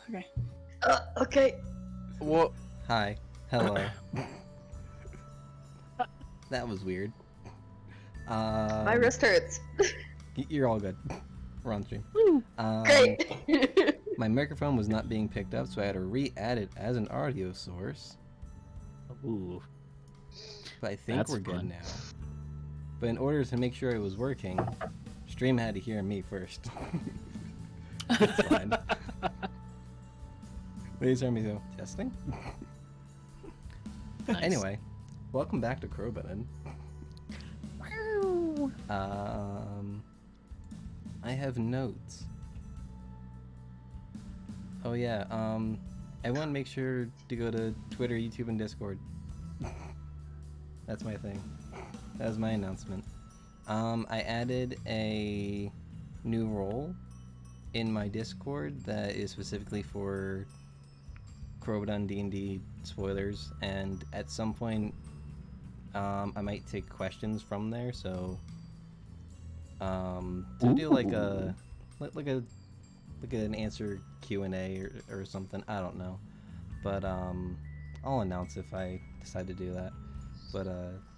Okay. Okay. What? Hi. Hello. That was weird. My wrist hurts. You're all good. We're on stream. Great. My microphone was not being picked up, so I had to re-add it as an audio source. Ooh. But I think That's we're good fun. now. But in order to make sure it was working, stream had to hear me first. It's fine. Please hear me go. Testing? Nice. Anyway, welcome back to Crobaton. I have notes. Oh yeah, I want to make sure to go to Twitter, YouTube, and Discord. That's my thing. That was my announcement. I added a new role in my Discord that is specifically for Crobaton D&D spoilers, and at some point I might take questions from there, so to do like an answer Q&A or something. I don't know, but I'll announce if I decide to do that. But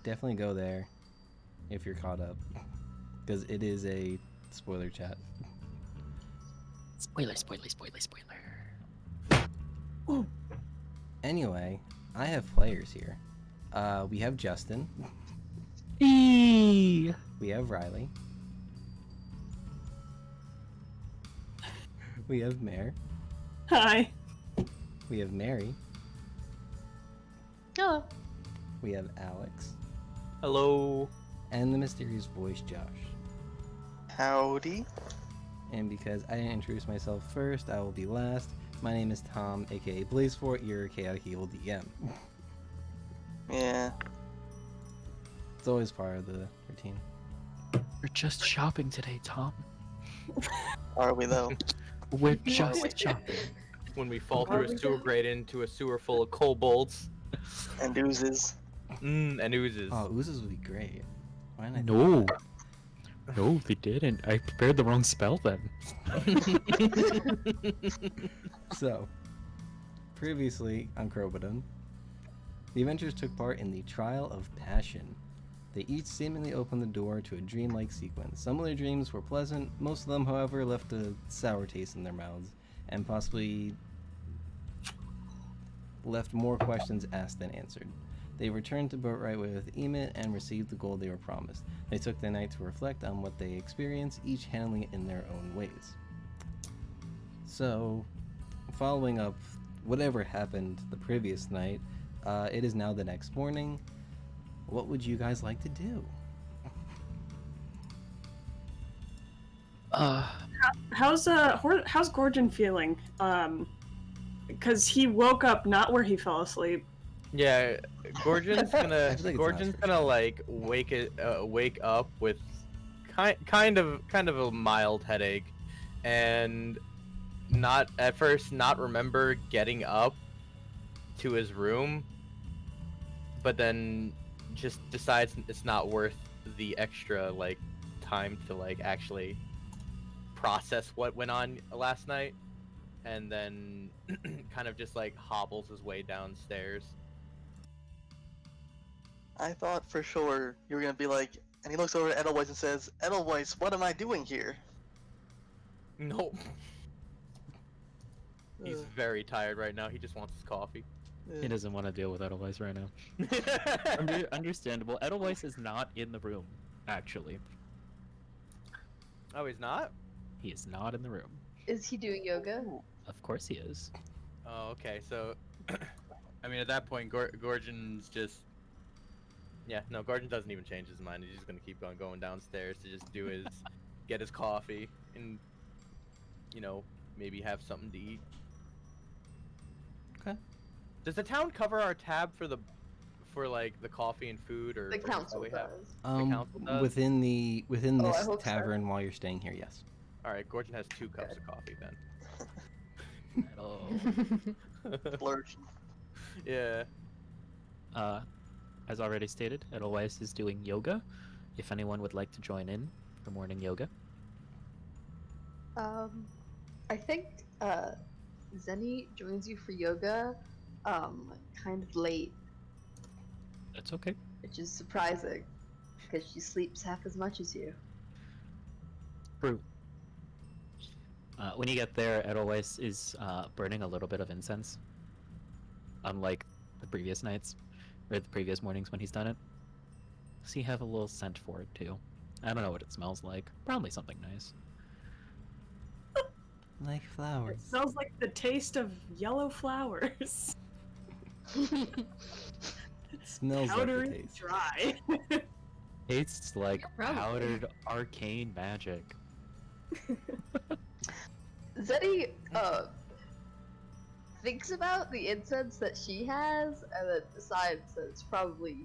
definitely go there if you're caught up, because it is a spoiler chat. Spoiler. Ooh. Anyway, I have players here. We have Justin. Eee. We have Riley. We have Mare. Hi. We have Mary. Oh. We have Alex. Hello. And the mysterious voice, Josh. Howdy. And because I didn't introduce myself first, I will be last. My name is Tom, aka BlazeFort, your chaotic evil DM. Yeah. It's always part of the routine. We're just shopping today, Tom. Are we though? We're just shopping. When we fall through a sewer grate into a sewer full of kobolds. And oozes. And oozes. Oh, oozes would be great. Why not? No. No, they didn't. I prepared the wrong spell then. So, previously on Crobaton, the adventurers took part in the Trial of Passion. They each seemingly opened the door to a dreamlike sequence. Some of their dreams were pleasant, most of them, however, left a sour taste in their mouths, and possibly left more questions asked than answered. They returned to Boatwright with Emmet and received the gold they were promised. They took the night to reflect on what they experienced, each handling it in their own ways. So, following up whatever happened the previous night, it is now the next morning. What would you guys like to do? How's Gorgon feeling? Because he woke up not where he fell asleep. Yeah, Gorgon's I feel like it's gonna like wake up with kind of a mild headache, and not at first not remember getting up to his room, but then just decides it's not worth the extra like time to like actually process what went on last night, and then kind of just like hobbles his way downstairs. I thought for sure you were gonna be like, and he looks over at Edelweiss and says, Edelweiss, what am I doing here? Nope. He's very tired right now. He just wants his coffee. He doesn't want to deal with Edelweiss right now. Understandable. Edelweiss is not in the room, actually. Oh, he's not? He is not in the room. Is he doing yoga? Of course he is. Oh, okay. So, I mean, at that point, Gorgon's just... Yeah, no, Gorgon doesn't even change his mind. He's just gonna keep on going downstairs to just do his... get his coffee and, you know, maybe have something to eat. Okay. Does the town cover our tab for like the coffee and food, or The drinks council that we have? does. council does? Within Oh, I this hope so. tavern while you're staying here, yes. All right, Gorgon has 2 cups of coffee then. Oh. Splurge. Yeah. As already stated, Edelweiss is doing yoga. If anyone would like to join in for morning yoga. I think Zenny joins you for yoga, kind of late, That's okay. which is surprising, because she sleeps half as much as you. True. When you get there, Edelweiss is burning a little bit of incense. Unlike the previous nights, or the previous mornings when he's done it. So you have a little scent for it too. I don't know what it smells like. Probably something nice. Like flowers. It smells like the taste of yellow flowers. It smells Powdery, like the taste. dry. Tastes like Probably. powdered arcane magic. Zenny, thinks about the incense that she has, and then decides that it's probably,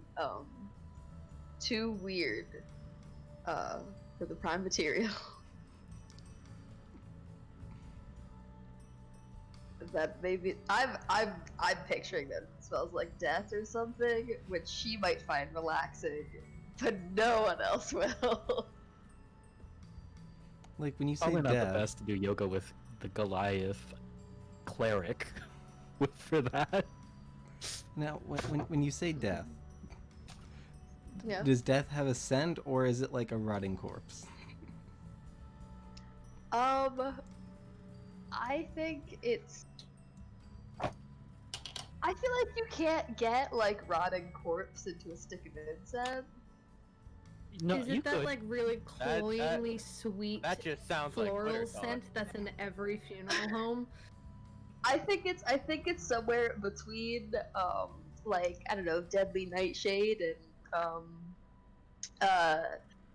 too weird, for the prime material. That maybe I'm picturing that it smells like death or something, which she might find relaxing, but no one else will. Like when you say Probably not death, the best to do yoga with the Goliath cleric for that. now when you say death, Yeah. does death have a scent or is it like a rotting corpse? I think it's. I feel like you can't get like rotting corpse into a stick of incense. No, Is you it that could. like really That- cloyingly sweet That just sounds like floral glitter scent dog. that's in every funeral home? I think it's somewhere between like I don't know, deadly nightshade and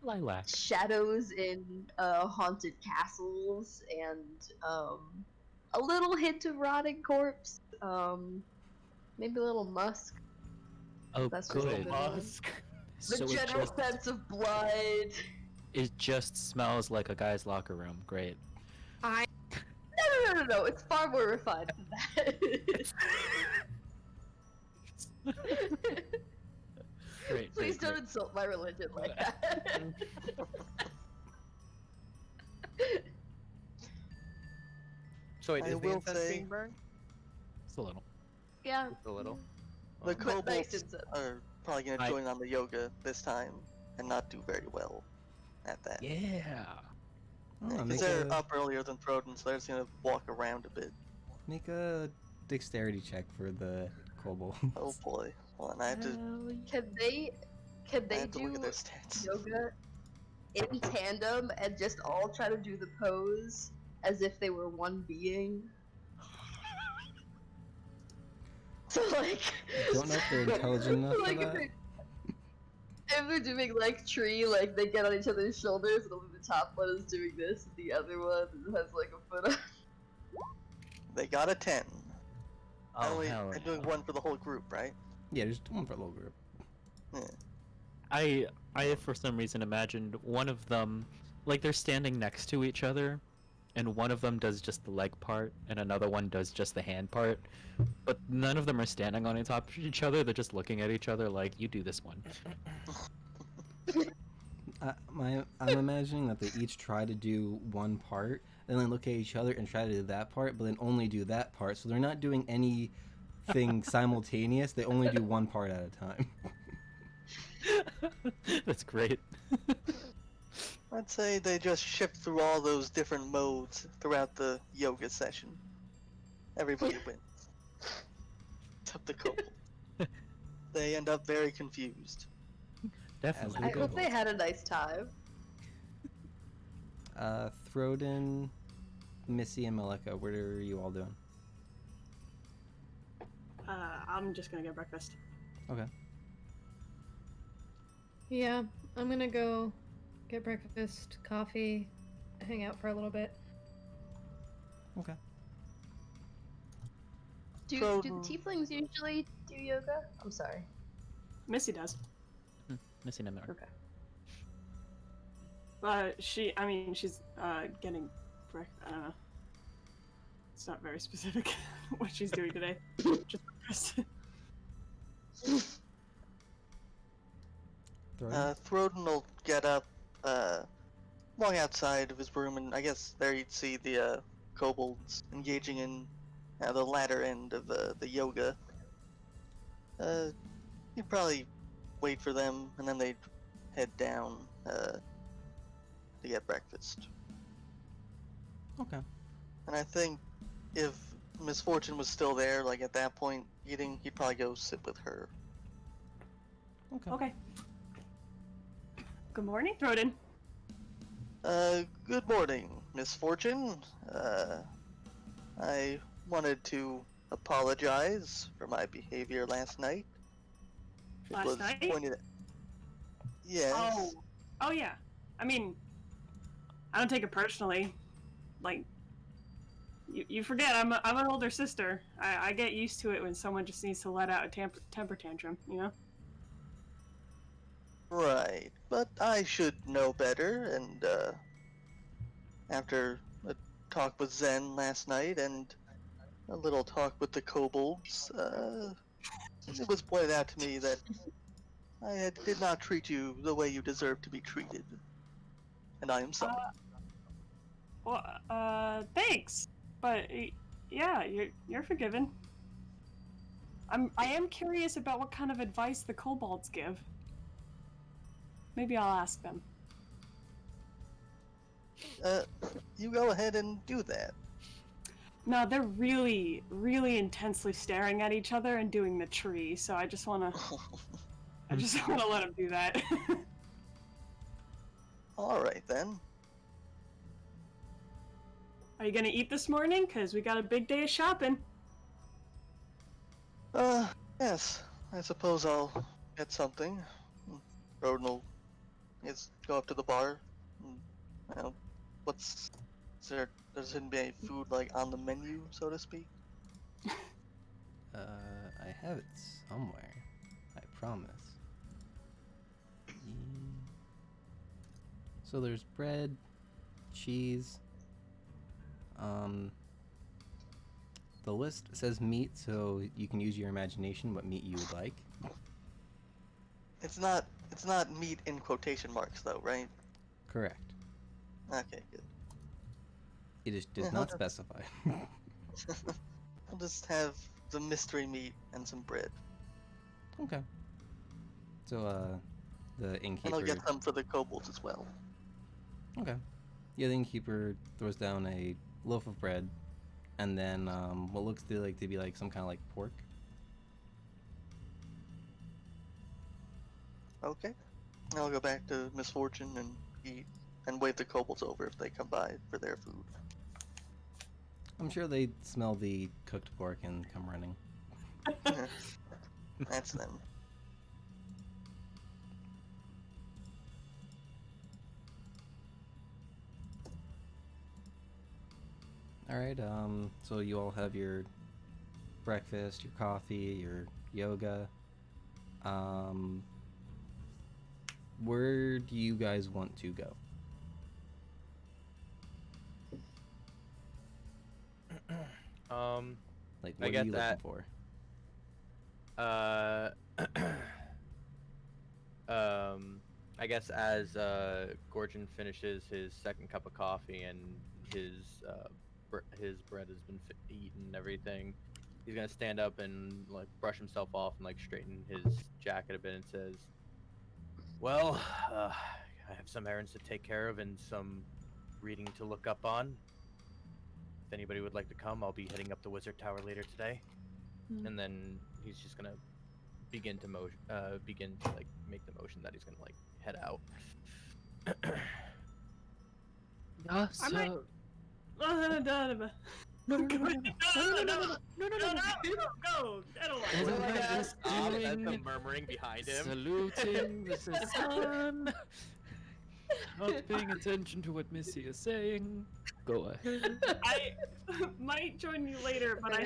Lilac. shadows in haunted castles and a little hint of rotting corpse. Maybe a little musk. Oh, That's just good. the- Musk. The So general sense of blood. it just smells like a guy's locker room. Great. No. It's far more refined than that. Great. Please great, don't great. insult my religion like that. So wait, I is the will incense say- being burned? Just a little. Yeah. Just a little. The Oh. But nice kobolds incense. are probably gonna join on the yoga this time and not do very well at that. Yeah. Oh, Because make they're a, up earlier than Froden, so they're just gonna walk around a bit. make a dexterity check for the kobolds. Oh boy. Well, and I have to, Can they I do have to look at their stats. yoga in tandem and just all try to do the pose as if they were one being? So like, Don't know if they're intelligent enough for like that. if they're doing like tree, like they get on each other's shoulders, and only the top one is doing this, and the other one has like a foot up. They got a 10. Oh, hell I'm doing yeah. one for the whole group, right? Yeah, just one for a little group. I for some reason imagined one of them, like they're standing next to each other, and one of them does just the leg part, and another one does just the hand part, but none of them are standing on top of each other. They're just looking at each other like, you do this one. I'm imagining that they each try to do one part, and then look at each other and try to do that part, but then only do that part. So they're not doing anything simultaneous. They only do one part at a time. That's great. I'd say they just shift through all those different modes throughout the yoga session. Everybody wins. Except the kobold. They end up very confused. Definitely. As I they hope they had a nice time. Throden, Missy, and Malika, what are you all doing? I'm just gonna get breakfast. Okay. Yeah, I'm gonna go get breakfast, coffee, hang out for a little bit. Okay. Do the tieflings usually do yoga? I'm sorry. Missy does. Missing a member. Okay. But she's getting breakfast. I don't know. It's not very specific what she's doing today. Just breakfast. Throden? Throden will get up, walk outside of his room, and I guess there you'd see the kobolds engaging in the latter end of the yoga, you'd probably wait for them, and then they'd head down to get breakfast. Okay. And I think if Miss Fortune was still there, like at that point, eating, he'd probably go sit with her. Okay. Okay. Good morning, throw it in. Good morning, Miss Fortune. I wanted to apologize for my behavior last night. It Last was night? pointed at... Yes. Oh yeah. I mean, I don't take it personally. Like, you forget I'm an older sister. I get used to it when someone just needs to let out a temper tantrum, you know? Right, but I should know better, and after a talk with Zen last night and a little talk with the kobolds, it was pointed out to me that did not treat you the way you deserve to be treated. And I am sorry. Well, thanks. But yeah, you're forgiven. I am curious about what kind of advice the kobolds give. Maybe I'll ask them. You go ahead and do that. No, they're really, really intensely staring at each other and doing the tree. So I just wanna let them do that. Alright then. Are you gonna eat this morning? 'Cause we got a big day of shopping. Yes. I suppose I'll get something. Roden will go up to the bar. And, there shouldn't be any food like on the menu, so to speak? I have it somewhere. I promise. So there's bread, cheese. The list says meat, so you can use your imagination what meat you would like. It's not meat in quotation marks though, right? Correct. Okay, good. It does Yeah, not okay. specify. I'll just have the mystery meat and some bread. Okay. So, the And innkeeper... I'll get some for the kobolds as well. Okay. Yeah, the innkeeper throws down a loaf of bread, and then what looks to be like some kind of like pork. Okay. I'll go back to Miss Fortune and eat, and wait the kobolds over if they come by for their food. I'm sure they smell the cooked pork and come running. That's them. Alright, so you all have your breakfast, your coffee, your yoga. Where do you guys want to go? Like, what I are get you that. looking for? I guess as Gorgon finishes his second cup of coffee and his bread has been eaten and everything, he's gonna stand up and like brush himself off and like straighten his jacket a bit and says, "Well, I have some errands to take care of and some reading to look up on. If anybody would like to come, I'll be heading up the Wizard Tower later today." And then he's just gonna begin to like make the motion that he's gonna like head out. I might. No, go. I don't like Is it. it like that stop at the doing- murmuring behind him? Saluting the sun. Not paying attention to what Missy is saying. Go ahead. I might join you later, but I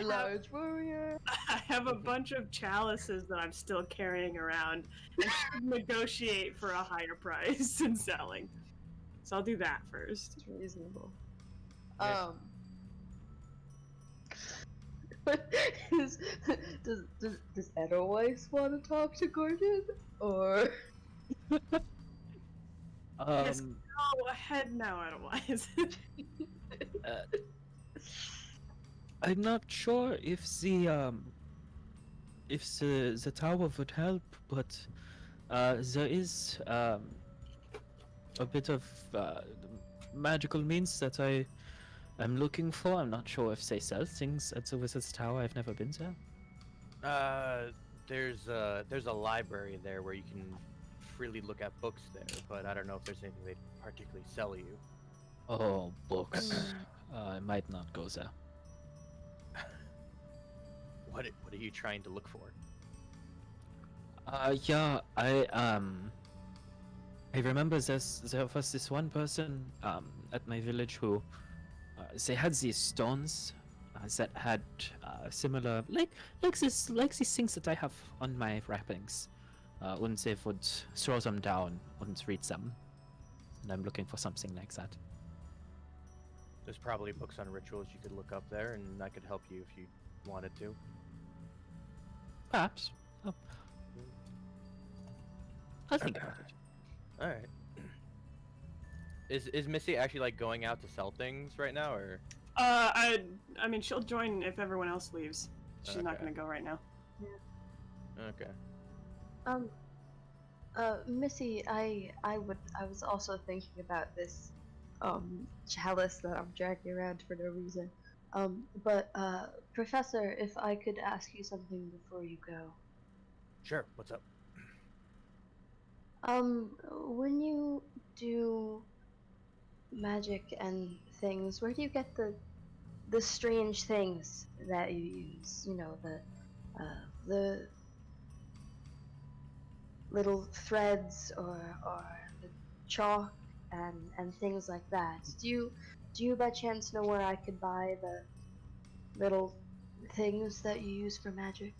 have a bunch of chalices that I'm still carrying around and should negotiate for a higher price than selling. So I'll do that first. It's reasonable. Yeah. Does Edelweiss want to talk to Gordon? Or Yes. Go ahead now, otherwise. I'm not sure if the tower would help, but there is a bit of magical means that I am looking for. I'm not sure if they sell things at the Wizard's Tower. I've never been there. There's a library there where you can freely look at books there, but I don't know if there's anything they particularly sell you. Oh, books. I might not go there. What are you trying to look for? Yeah, I remember there was this one person at my village who they had these stones that had similar like these things that I have on my wrappings. And they would throw them down and read them. And I'm looking for something like that. There's probably books on rituals you could look up there, and I could help you if you wanted to. Perhaps. Oh. I'll think about it. All right. Is Missy actually like going out to sell things right now, or? I mean, she'll join if everyone else leaves. She's not Okay. gonna go right now. Okay. Missy, I was also thinking about this, chalice that I'm dragging around for no reason. But Professor, if I could ask you something before you go. Sure. What's up? When you do magic and things, where do you get the strange things that you use? You know, the little threads or the chalk and things like that. Do you by chance know where I could buy the little things that you use for magic?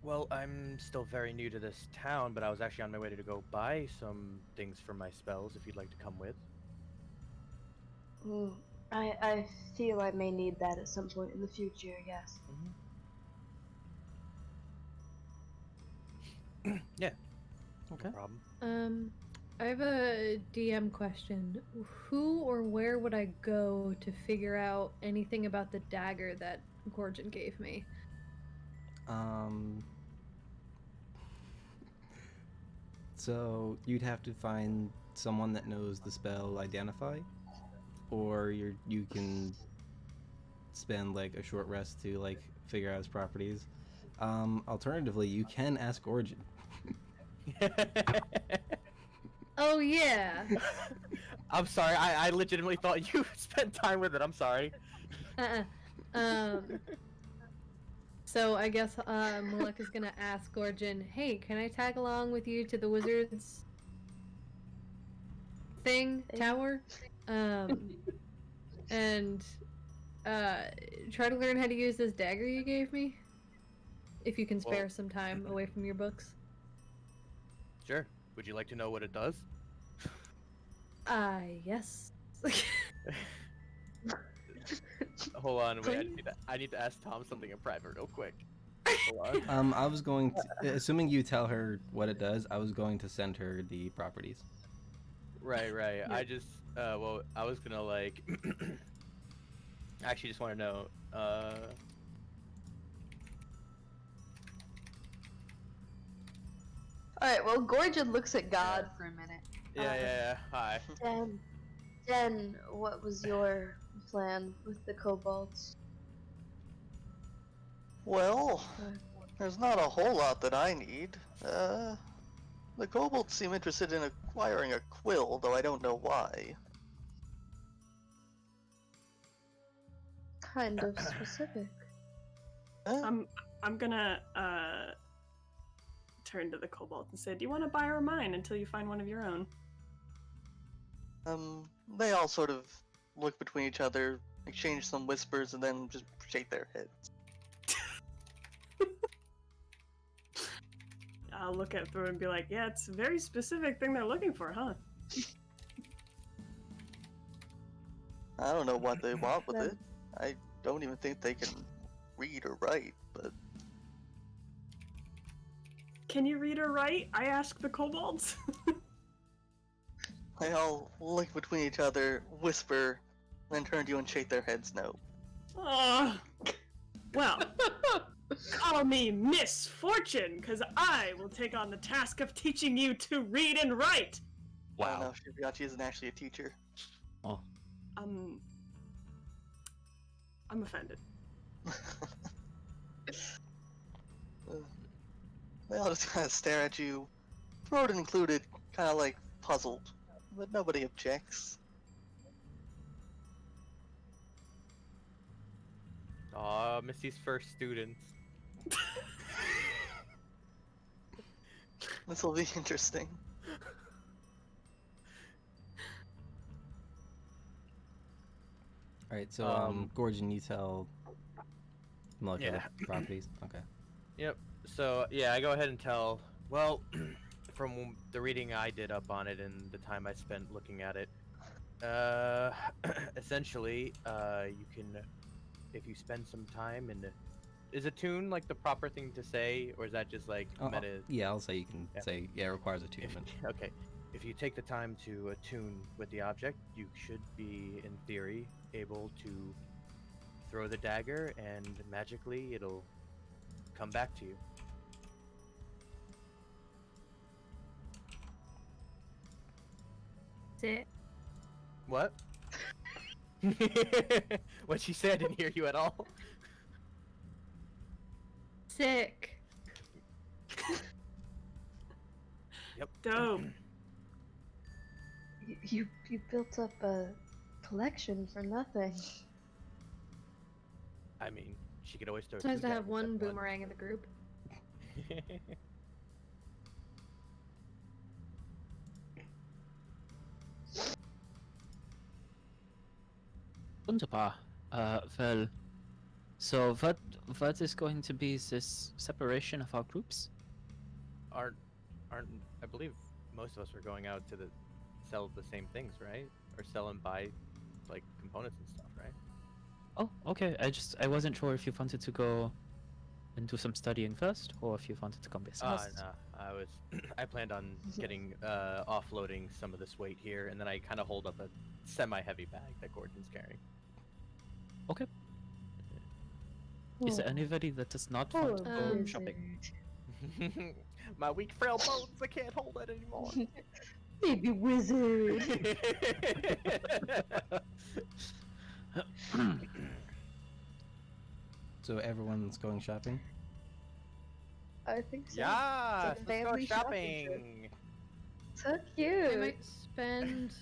Well, I'm still very new to this town, but I was actually on my way to go buy some things for my spells if you'd like to come with. I feel I may need that at some point in the future, yes. Yeah. Okay. No problem. I have a DM question. Who or where would I go to figure out anything about the dagger that Gorgon gave me? So you'd have to find someone that knows the spell Identify, or you can spend like a short rest to like figure out its properties. Alternatively, you can ask Origin. Oh yeah. I'm sorry. I legitimately thought you spent time with it. I'm sorry. So I guess Malek is gonna ask Gorgon, "Hey, can I tag along with you to the wizard's tower, and try to learn how to use this dagger you gave me? If you can spare some time away from your books." Sure. Would you like to know what it does? Yes. Hold on, wait. I need to ask Tom something in private real quick. Hold on. I was going to, assuming you tell her what it does, I was going to send her the properties. Right. I just, well, I was gonna like, actually just want to know, Alright, well, Gorgon looks at God for a minute. Yeah. Hi. Jen, what was your plan with the kobolds? Well, there's not a whole lot that I need. The kobolds seem interested in acquiring a quill, though I don't know why. Kind of specific. Eh? I'm gonna turn to the kobold and say, "Do you want to buy or mine until you find one of your own?" They all sort of look between each other, exchange some whispers, and then just shake their heads. I'll look at through and be like, "Yeah, it's a very specific thing they're looking for, huh?" I don't know what they want with it. I don't even think they can read or write, but Can you read or write? I ask the kobolds. they all look between each other, whisper, then turn to you and shake their heads no. Well, call me Miss Fortune, because I will take on the task of teaching you to read and write. Oh no, Shibuyachi isn't actually a teacher. Oh. I'm offended. They all just kind of stare at you, throat included, kind of like puzzled, but nobody objects. Aw, Missy's first students. This will be interesting. All right, so Gorgon, you tell molecular Yeah. properties. Okay. Yep. So yeah, I go ahead and tell. Well, from the reading I did up on it and the time I spent looking at it, essentially, you can, if you spend some time in. Is attune like the proper thing to say, or is that just like meta? Yeah, I'll say you can Yeah. say it requires attunement. Okay. If you take the time to attune with the object, you should be, in theory, able to throw the dagger, and magically it'll come back to you. Sit. What? What she said didn't hear you at all. Sick. Yep. Dope. You built up a collection for nothing. I mean, she could always throw. It's nice two to have daggers one at once. boomerang in the group. Wunderbar. Well, so what is going to be this separation of our groups? aren't I believe most of us are going out to sell the same things, right? Or sell and buy like components and stuff, right? Oh, okay. I wasn't sure if you wanted to go and do some studying first, or if you wanted to come with us. No, I planned on getting offloading some of this weight here, and then I kind of hold up a semi-heavy bag that Gordon's carrying. Okay. Is there anybody that does not want to go shopping? My weak, frail bones, I can't hold it anymore. Baby wizard. So everyone's going shopping? I think so. Yeah, It's a let's go family shopping. shopping So I cute. might spend.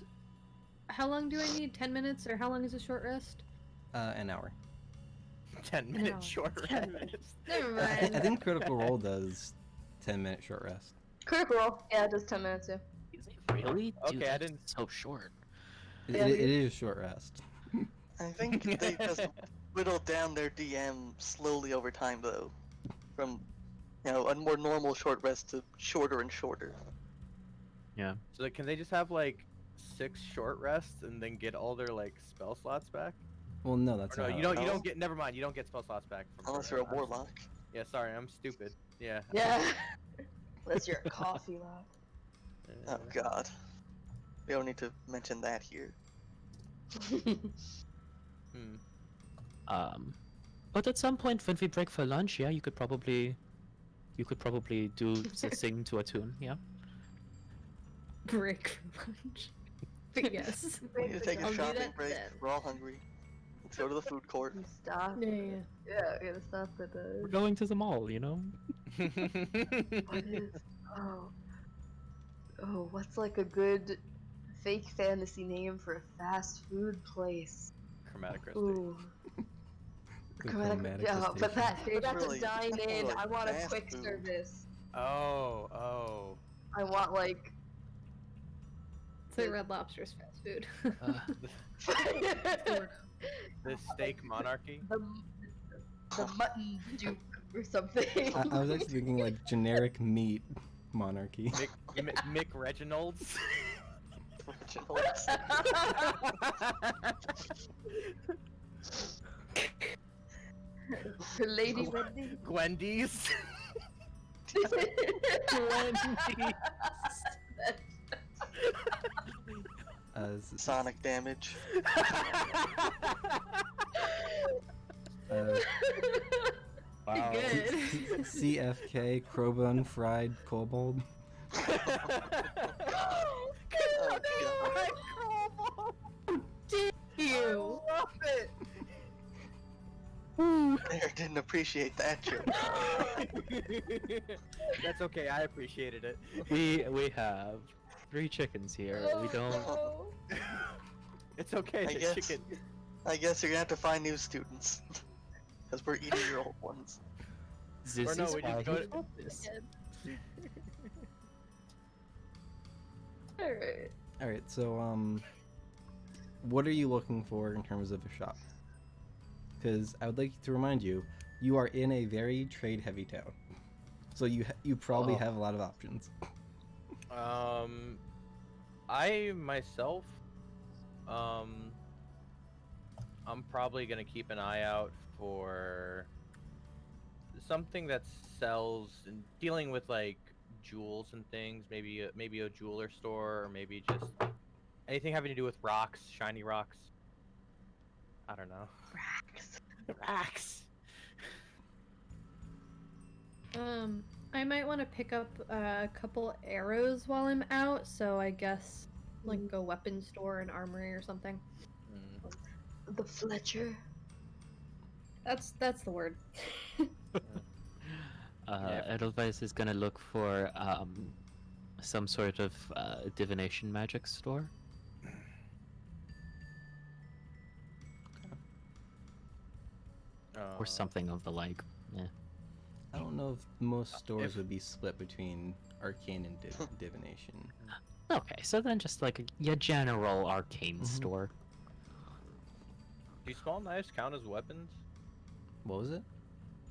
How long do I need? 10 minutes, or how long is a short rest? An hour. 10-minute No, short 10 rest. Never I mind. think Critical Role does 10-minute short rest. Critical Role. Yeah, it does 10 minutes too. Is it really? Okay, Dude, I that's didn't- so short. Yeah, It is short rest. I think they just whittled down their DM slowly over time, though, from a more normal short rest to shorter and shorter. Yeah. So like, can they just have like 6 short rests and then get all their like spell slots back? Well, no, that's Or no, not you how- don't. You No. don't get. Never mind. You don't get spell slots back from. Unless you're a I'm- warlock. Yeah, sorry, I'm stupid. Yeah. Yeah. Unless you're a coffee lab. Oh god. We don't need to mention that here. Hmm. But at some point when we break for lunch, yeah, you could probably do the thing to attune, yeah. Break for lunch. But yes. We need to take I'll a do shopping that break. then. We're all hungry. Let's go to the food court. You stop. Yeah. Yeah, we gotta stop at We're the. going to the mall, you know. What is? Oh, what's like a good fake fantasy name for a fast food place? Chromatic crystal. Ooh. The Chromatic- chromatic yeah, but crustacean. that's Really, a dine in. like I want a fast quick food. service. Oh. I want like. It's like Red Lobster's fast food. The steak monarchy. the mutton duke or something. I was actually thinking like generic meat monarchy. Mick Reginald's. Originals. Lady Wendy. Gwendy's. S- Sonic damage. Wow. Good. CFK, Crobaton fried kobold. Oh, God. You. I love it. Bear didn't appreciate that joke. That's okay. I appreciated it. We have 3 chickens here. We don't. Oh, It's okay. I The guess- chicken. I guess you're gonna have to find new students. Because we're eating your old ones. This Or no, is we just why go we to- did this. alright. All right, so what are you looking for in terms of a shop? Because I would like to remind you, you are in a very trade-heavy town, so you probably Oh. have a lot of options. I myself, I'm probably gonna keep an eye out for something that sells and dealing with like jewels and things. Maybe a jeweler store, or maybe just anything having to do with rocks, shiny rocks. I don't know. Rocks. I might want to pick up a couple arrows while I'm out, so I guess like a weapon store, an armory or something. Mm. The Fletcher. That's the word. Yeah. Edelweiss is gonna look for some sort of divination magic store. Or something of the like. Yeah. I don't know if most stores if- would be split between arcane and divination. Okay, so then just like your general arcane Mhm. store. Do small knives count as weapons? What was it?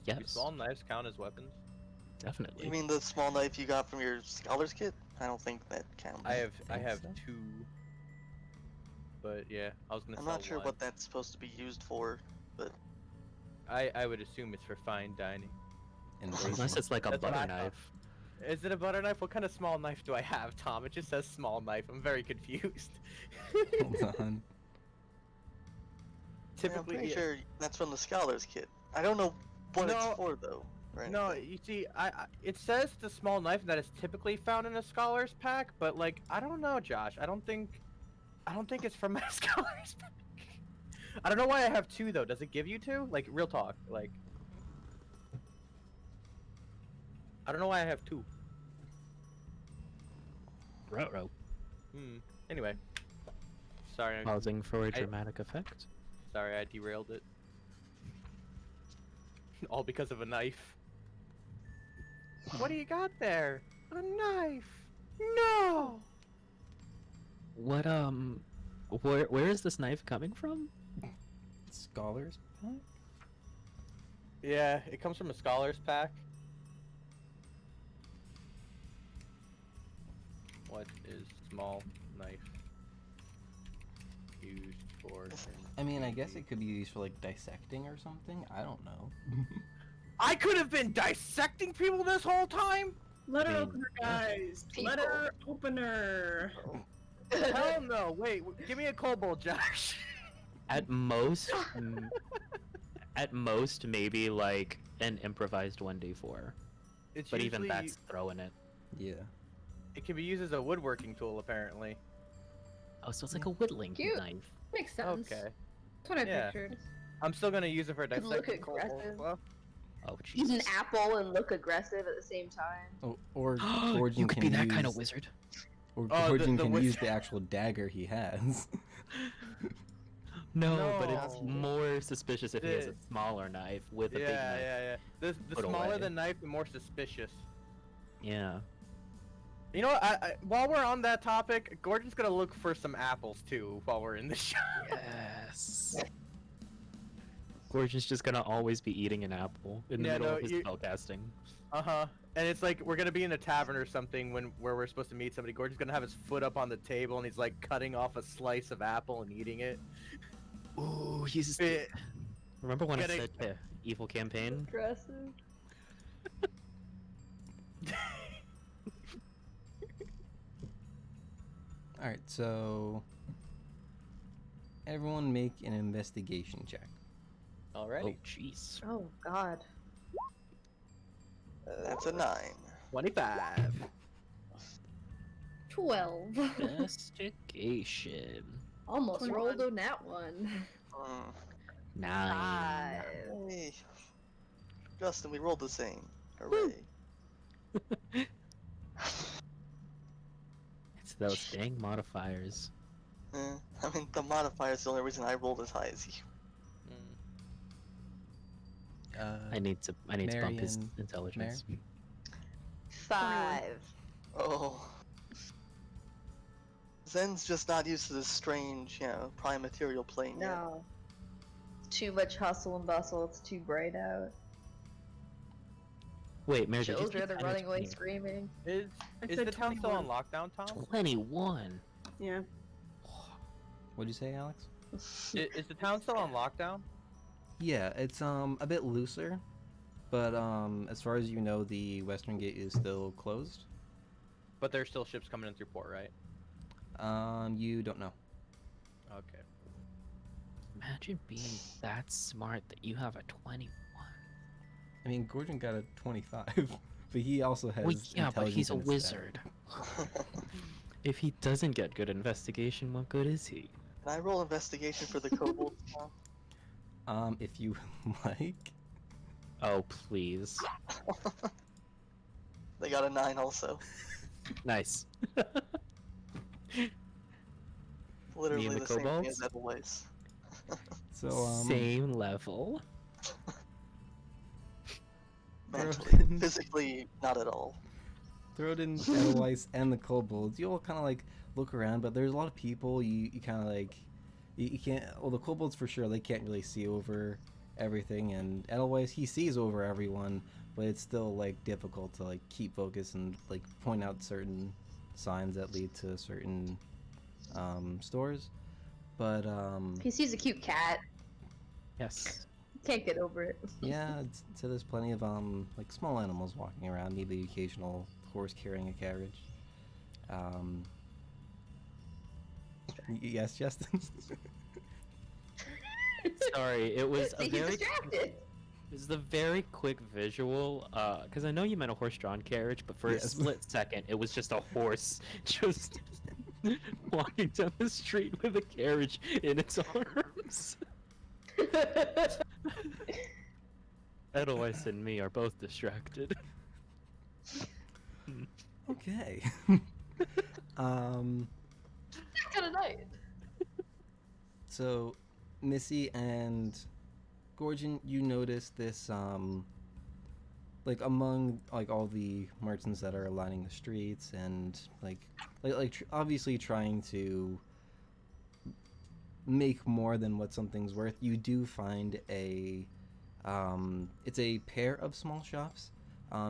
Do Yes, small knives count as weapons? definitely. You mean the small knife you got from your scholar's kit? I don't think that counts. I think have so. 2. But yeah, I was gonna I'm sell not sure one. what that's supposed to be used for, but I would assume it's for fine dining. And Unless it's like a That's what butter I thought. knife. Is it a butter knife? What kind of small knife do I have, Tom? It just says small knife. I'm very confused. Hold on. yeah, I'm Typically, pretty sure that's from the scholar's kit. I don't know what No. it's for though. or no. anything. You see, it says it's a small knife that is typically found in a scholar's pack, but like I don't know, Josh. I don't think it's from my scholar's pack. I don't know why I have 2 though. Does it give you 2? Like real talk, like. I don't know why I have 2. Ruh-roh. Anyway. Sorry, Pausing for a dramatic effect. sorry, I derailed it. All because of a knife. What do you got there? A knife? No! What where is this knife coming from? Scholars pack? Yeah, it comes from a scholar's pack. What is small knife used for? I mean, I guess it could be used for like dissecting or something. I don't know. I could have been dissecting people this whole time? Letter I mean, opener, guys. People. Letter opener. Hell no, wait, give me a kobold, Josh. At most, at most maybe like an improvised 1d4. It's But even usually- that's throwing it. Yeah. It can be used as a woodworking tool, apparently. Oh, so it's like a whittling Cute. knife. Makes sense. Okay. That's what I Yeah. pictured. I'm still gonna use it for Could look dissecting kobolds. aggressive. Well, Oh Use an Jesus. apple and look aggressive at the same time. Oh, or you Gorgon could can be that use, kind of wizard. Or Oh, Gorgon the can use wizard. the actual dagger he has. No, but it's No. more suspicious if he has a This- smaller knife with a yeah, big knife. yeah. The put smaller away. the knife, the more suspicious. Yeah. You know what? While we're on that topic, Gordon's gonna look for some apples too while we're in the shop. Yes. Gorgon's just gonna always be eating an apple in the Yeah, middle no, of his you- spellcasting. And it's like we're gonna be in a tavern or something where we're supposed to meet somebody. Gordon's gonna have his foot up on the table and he's like cutting off a slice of apple and eating it. Ooh, he's. Eh, Remember when Getting- I said evil campaign? Aggressive. Alright, so everyone make an investigation check. Alrighty. Oh, jeez. Oh God. That's a 9. 25. 12. Investigation. Almost 21. rolled a nat one. Mm. 9. Hey. Justin, we rolled the same. Hooray. It's those dang modifiers. I mean, the modifier is the only reason I rolled as high as you. I need to bump his Marion- intelligence. 5. Oh. Zen's just not used to this strange, prime material plane yet. No. Too much hustle and bustle. It's too bright out. Wait, Mary, did you say Children are 10 or running away 20? screaming. Is I is said the town still on 21. lockdown, Tom? 21. Yeah. What'd you say, Alex? Is the town still on lockdown? Yeah, it's a bit looser, but as far as you know, the western gate is still closed. But there's still ships coming in through port, right? You don't know. Okay. Imagine being that smart that you have a 21. I mean, Gordon got a 25, but he also has Well, yeah, but he's intelligence a in his wizard. If he doesn't get good investigation, what good is he? Can I roll investigation for the kobolds now? stat. If you like. Oh, please. They got a 9 also. Nice. Literally the the same thing kobolds? as Edelweiss. So, Same level. Mentally. Broken. Physically, not at all. throw it in Edelweiss and the kobolds. You all kind of like look around, but there's a lot of people. You kind of like you can't. Well, the kobolds for sure they can't really see over everything, and Edelweiss he sees over everyone, but it's still like difficult to like keep focus and like point out certain signs that lead to certain stores. But He sees a cute cat. Yes. Can't get over it. yeah, so there's plenty of like small animals walking around, maybe the occasional horse carrying a carriage. Yes, Justin. Sorry, it was a See, he's very distracted. it was the very quick visual, because I know you meant a horse-drawn carriage, but for a Yes. split second, it was just a horse just walking down the street with a carriage in its arms. Edelweiss and me are both distracted. Okay. Kind of night. So, Missy and Gorgon, you notice this, like among like all the merchants that are lining the streets and obviously trying to make more than what something's worth. You do find it's a pair of small shops.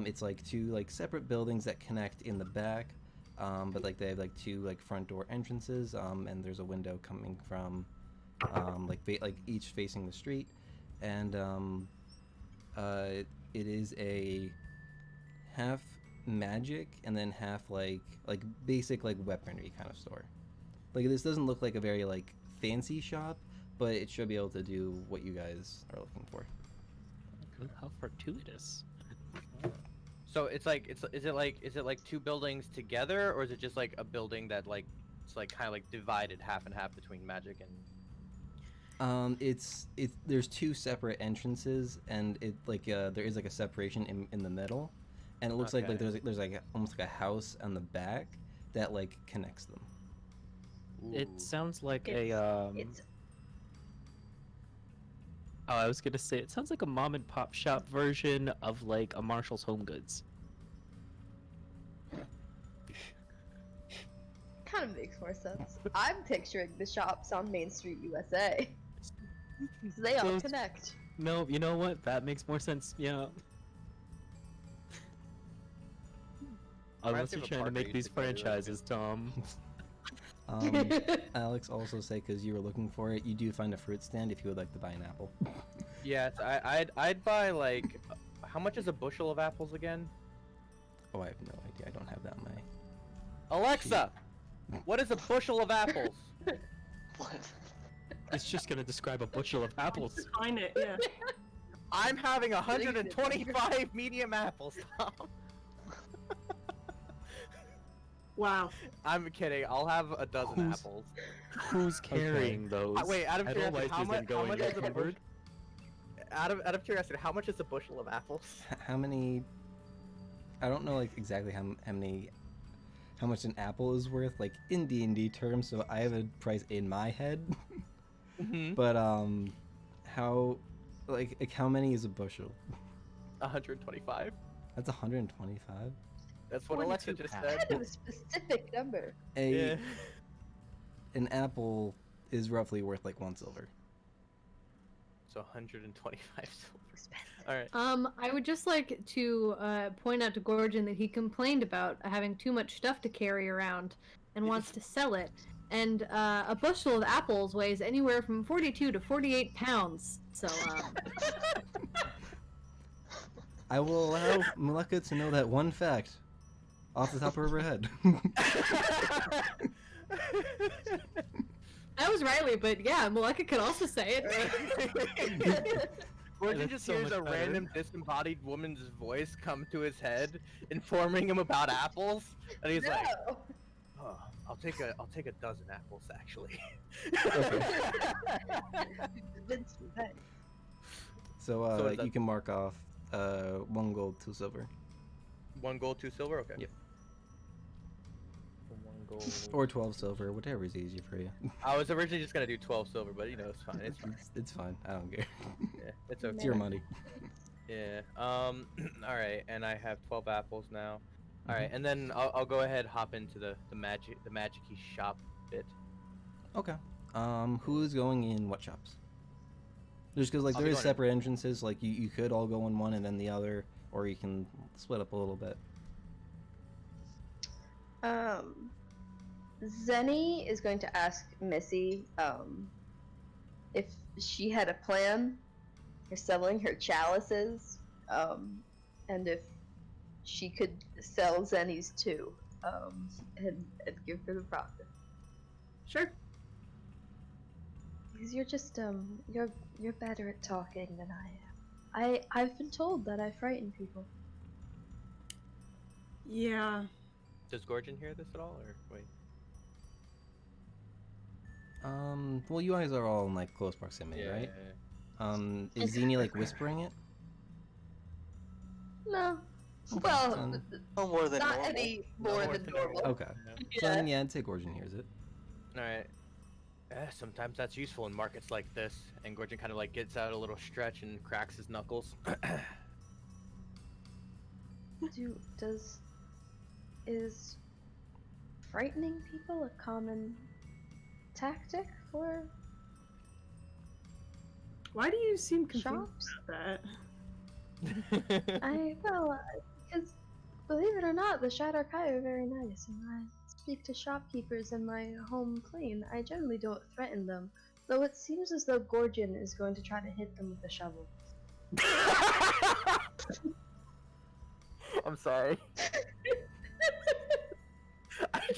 It's like two like separate buildings that connect in the back, but like they have like two like front door entrances, and there's a window coming from like each facing the street, and it is a half magic and then half like basic like weaponry kind of store. Like this doesn't look like a very like fancy shop, but it should be able to do what you guys are looking for. How fortuitous. So it's like is it like two buildings together, or is it just like a building that like it's like kind of like divided half and half between magic and? It's there's two separate entrances, and it like there is like a separation in the middle, and it looks like there's like almost like a house on the back that like connects them. It Ooh. sounds like It's Oh, I was gonna say it sounds like a mom and pop shop version of like a Marshall's Home Goods. kind of makes more sense. I'm picturing the shops on Main Street, USA. So they all Those- connect. No, you know what? That makes more sense. Yeah. Unless Imagine you're if a trying to park make used these to carry, like, franchises, Tom. Alex also say because you were looking for it, you do find a fruit stand if you would like to buy an apple. Yes, I'd buy like how much is a bushel of apples again? Oh, I have no idea. I don't have that on my. Alexa, what is a bushel of apples? What? It's just gonna describe a bushel of apples. Define it, yeah. I'm having 125 medium apples, Tom. Wow. I'm kidding. I'll have a dozen Who's- apples. Who's carrying those? Wait, out of curiosity, Edelweiss how isn't much going is a encumbered. Out of curiosity, how much is a bushel of apples? How many? I don't know like exactly how much an apple is worth like in D&D terms. So I have a price in my head. Mm-hmm. But how how many is a bushel? 125. That's 125. That's what Alexa just Kind said. of a specific number. Yeah. An apple is roughly worth like 1 silver. So 125 silver. Expensive. All right. I would just like to point out to Gorgon that he complained about having too much stuff to carry around and wants to sell it. And a bushel of apples weighs anywhere from 42 to 48 pounds. So, I will allow Maleka to know that one fact off the top of her head. that was Riley, but yeah, Maleka could also say it. Gordon That's just so hears much a better. random disembodied woman's voice come to his head, informing him about apples, and he's like, "Oh, I'll take a dozen apples, actually." So So is that- you can mark off 1 gold, 2 silver, 1 gold, 2 silver. Okay. Yep. 1 gold. or 12 silver, whatever is easy for you. I was originally just gonna do 12 silver, but it's fine. It's fine. It's fine. I don't care. Yeah, it's okay. It's your money. Yeah. All right, and I have 12 apples now. All right, and then I'll go ahead hop into the magic-y shop bit. Okay. Who's going in what shops? Just because like I'll there be is going in- separate entrances, like you could all go in one and then the other, or you can split up a little bit. Zenny is going to ask Missy if she had a plan for selling her chalices, and if she could sell Zenny's too, and give her the profit. Sure. Because you're just you're better at talking than I am. I've been told that I frighten people. Yeah. Does Gorgon hear this at all, or wait? Well, you guys are all in like close proximity, right? Is Zini like whispering it? No. Okay, Well, so- No more than not normal. any more than normal. Okay. So then, yeah, I'd say Gorgon hears it. All right. Sometimes that's useful in markets like this. And Gorgon kind of like gets out a little stretch and cracks his knuckles. Is frightening people a common tactic for Why do you seem confused shops? about that? Because believe it or not, the Shadarkai are very nice, and I speak to shopkeepers in my home plane. I generally don't threaten them, though it seems as though Gorgon is going to try to hit them with a shovel. I'm sorry.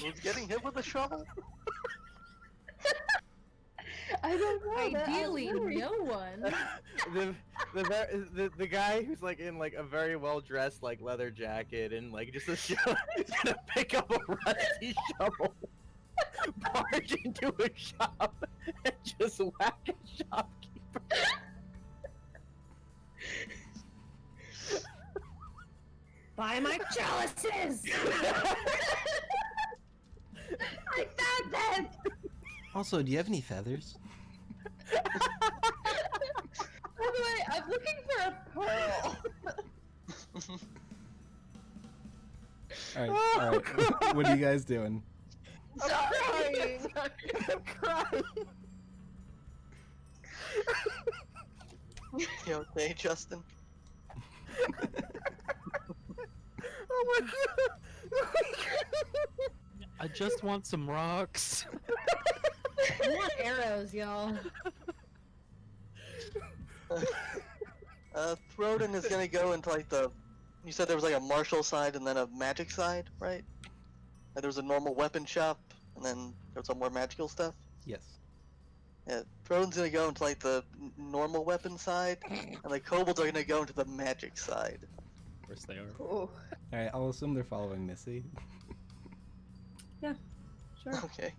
Who's getting hit with a shovel? I don't know. Ideally, no one. the guy who's like in like a very well dressed like leather jacket and like just a shovel is gonna pick up a rusty shovel, barge into a shop, and just whack a shopkeeper. Buy my chalices! I found them! Also, do you have any feathers? By the way, I'm looking for a pearl. Alright. What are you guys doing? Sorry. I'm crying. You okay, Justin? Oh my god. I just want some rocks. I want arrows, y'all. Throden is gonna go into like the. You said there was like a martial side and then a magic side, right? Like there was a normal weapon shop and then there was some more magical stuff. Yes. Yeah, Throne's gonna go into like the normal weapon side, and the kobolds are gonna go into the magic side. Of course they are. Cool. Alright, I'll assume they're following Missy. Sure. Okay.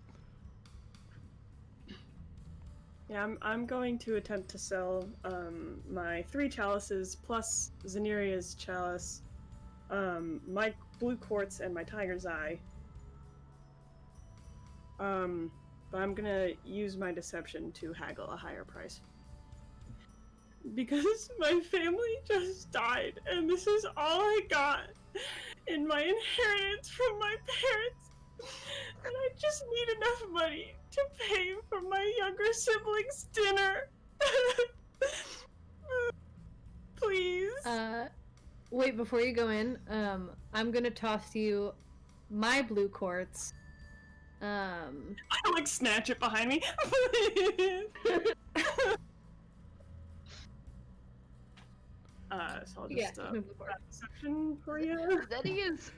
Yeah, I'm going to attempt to sell my 3 chalices plus Zeniria's chalice, my blue quartz, and my tiger's eye. But I'm gonna use my deception to haggle a higher price. Because my family just died, and this is all I got in my inheritance from my parents. And I just need enough money to pay for my younger siblings' dinner. Please. Wait, before you go in, I'm gonna toss you my blue quartz. I like snatch it behind me. So I'll just section for you. Zenny is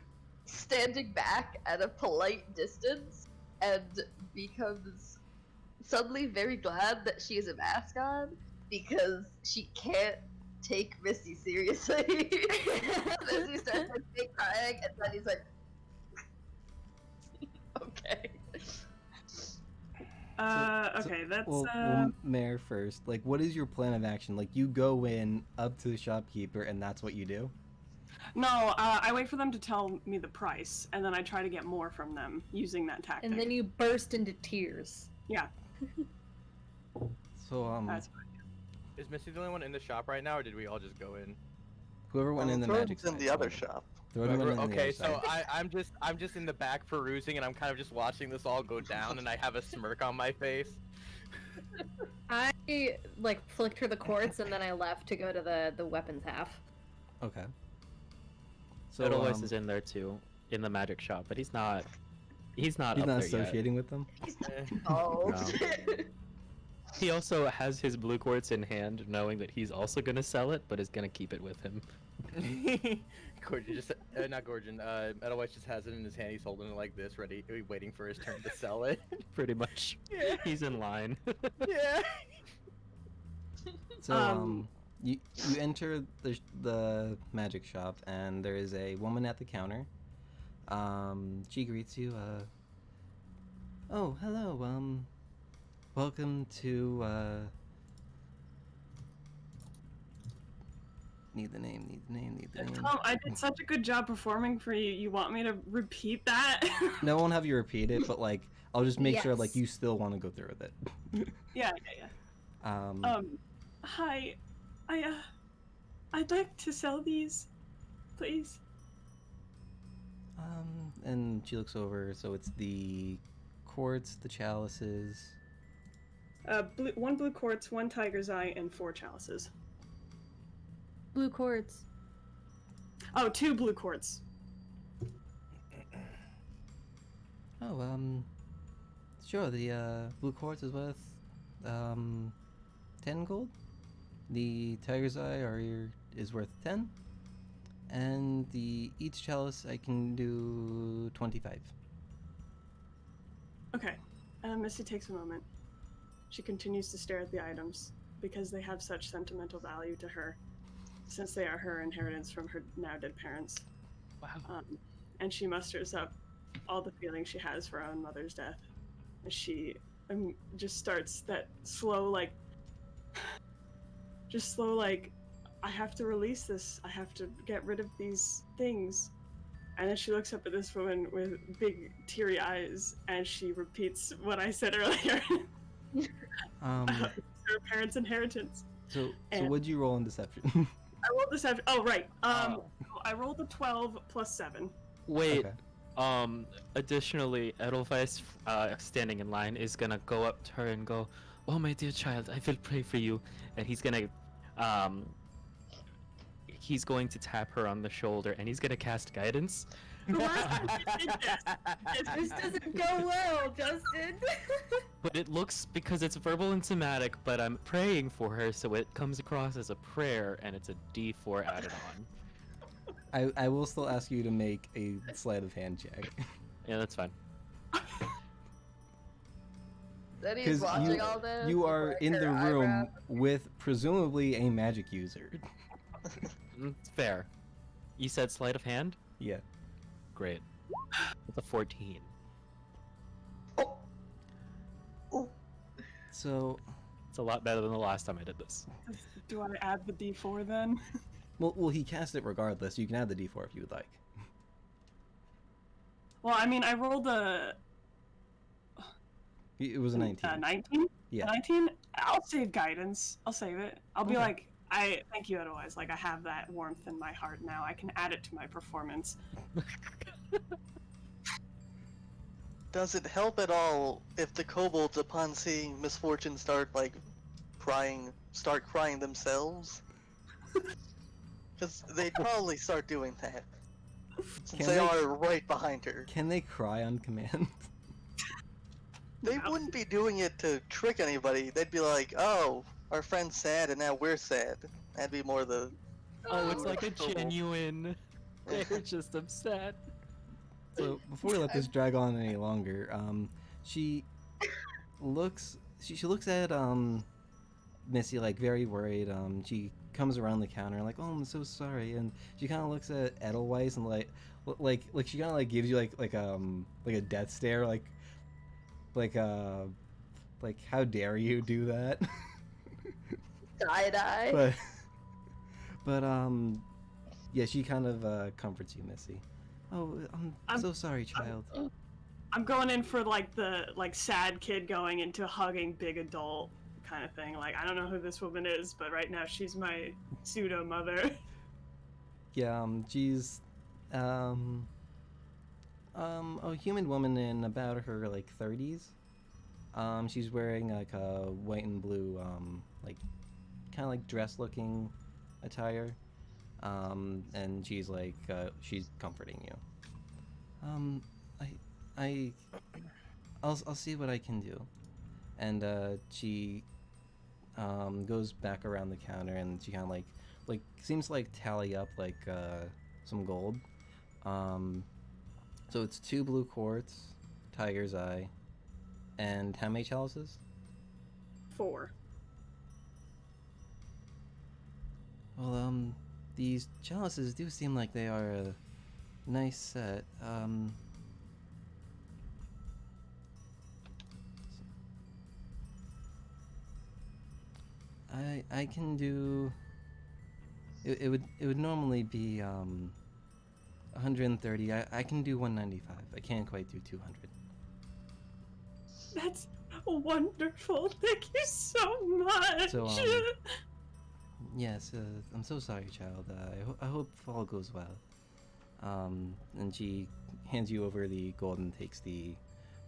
standing back at a polite distance and becomes suddenly very glad that she is a mascot because she can't take Misty seriously. Misty starts to fake crying, and then he's like, okay. Okay, that's Well, Mayor first. Like, what is your plan of action? Like, you go in up to the shopkeeper, and that's what you do? No, I wait for them to tell me the price, and then I try to get more from them using that tactic. And then you burst into tears. Yeah. So, That's Is Missy the only one in the shop right now, or did we all just go in? whoever went in the Throne's magic in side, the other shop. whoever went in the Okay, other so side. I'm just in the back perusing, and I'm kind of just watching this all go down, and I have a smirk on my face. I flicked her the quartz and then I left to go to the weapons half. Okay. So So, Edelweiss is in there too, in the magic shop, but he's not he's up not there associating with them? Oh. No. He also has his blue quartz in hand, knowing that he's also gonna sell it, but is gonna keep it with him. Gorgon just, not Gorgon, Edelweiss just has it in his hand, he's holding it like this, ready, waiting for his turn to sell it. Pretty much. Yeah. He's in line. Yeah. So, you enter the magic shop, and there is a woman at the counter. She greets you, oh, hello, welcome to, need the name. Tom, I did such a good job performing for you. You want me to repeat that? No, I won't have you repeat it, but, like, I'll just make sure, like, Yes. you still want to go through with it. Yeah. Hi. I'd like to sell these, please. And she looks over, so it's the quartz, the chalices. 1 blue quartz, 1 tiger's eye, and 4 chalices. Blue quartz. Oh, 2 blue quartz. Oh, sure, the, blue quartz is worth, 10 gold. The tiger's eye is worth 10. And each chalice I can do 25. Okay. Missy takes a moment. She continues to stare at the items because they have such sentimental value to her, since they are her inheritance from her now dead parents. Wow. And she musters up all the feelings she has for her own mother's death. And she just starts that slow, I have to release this. I have to get rid of these things. And then she looks up at this woman with big teary eyes, and she repeats what I said earlier. Her parents' inheritance. So And- what'd you roll in deception? I rolled this. Oh, right. I rolled a 12 plus 7. Wait. Okay. Additionally, Edelweiss, standing in line, is gonna go up to her and go, "Oh, my dear child, I will pray for you." And he's going to tap her on the shoulder, and he's gonna cast guidance. The last time you did this. This doesn't go well, Justin. But it looks, because it's verbal and somatic, but I'm praying for her, so it comes across as a prayer, and it's a D4 added on. I will still ask you to make a sleight of hand check. Yeah, that's fine. That he's watching all this. you with, are like, in her the room eyebrows. with presumably a magic user. It's fair. You said sleight of hand? Yeah. Great. It's a 14. Oh. Oh. So, It's a lot better than the last time I did this. Do I add the D4 then? well, he cast it regardless. You can add the D4 if you would like. Well, I mean, I rolled a It was a 19. 19? Yeah. 19? I'll save guidance. I'll save it. I'll be Okay. like, thank you otherwise. Like, I have that warmth in my heart now. I can add it to my performance. Does it help at all if the kobolds, upon seeing misfortune, start crying themselves? Because they'd probably start doing that. Since Can they they- are right behind her. Can they cry on command? They wouldn't be doing it to trick anybody. They'd be like, "Oh, our friend's sad, and now we're sad." That'd be more the. Oh, it's like a Kobold. genuine. They're just upset. So before we let this drag on any longer, she looks at Missy like very worried. She comes around the counter like, "Oh, I'm so sorry," and she kind of looks at Edelweiss and like she kind of like gives you like a death stare like how dare you do that? Side eye. but yeah, she kind of comforts you, Missy. Oh, I'm so sorry, child. I'm going in for the sad kid going into hugging big adult kind of thing. Like, I don't know who this woman is, but right now she's my pseudo mother. Yeah, she's a human woman in about her like 30s. She's wearing like a white and blue kind of like dress looking attire. And she's like she's comforting you. I'll see what I can do. And she goes back around the counter and she kind of like seems to like tally up like some gold. So it's 2 blue quartz, tiger's eye, and how many chalices? 4. Well, these chalices do seem like they are a nice set. I can do. It would normally be 130. I can do 195. I can't quite do 200. That's wonderful. Thank you so much. So yes, I'm so sorry, child. I hope all goes well. And she hands you over the gold and takes the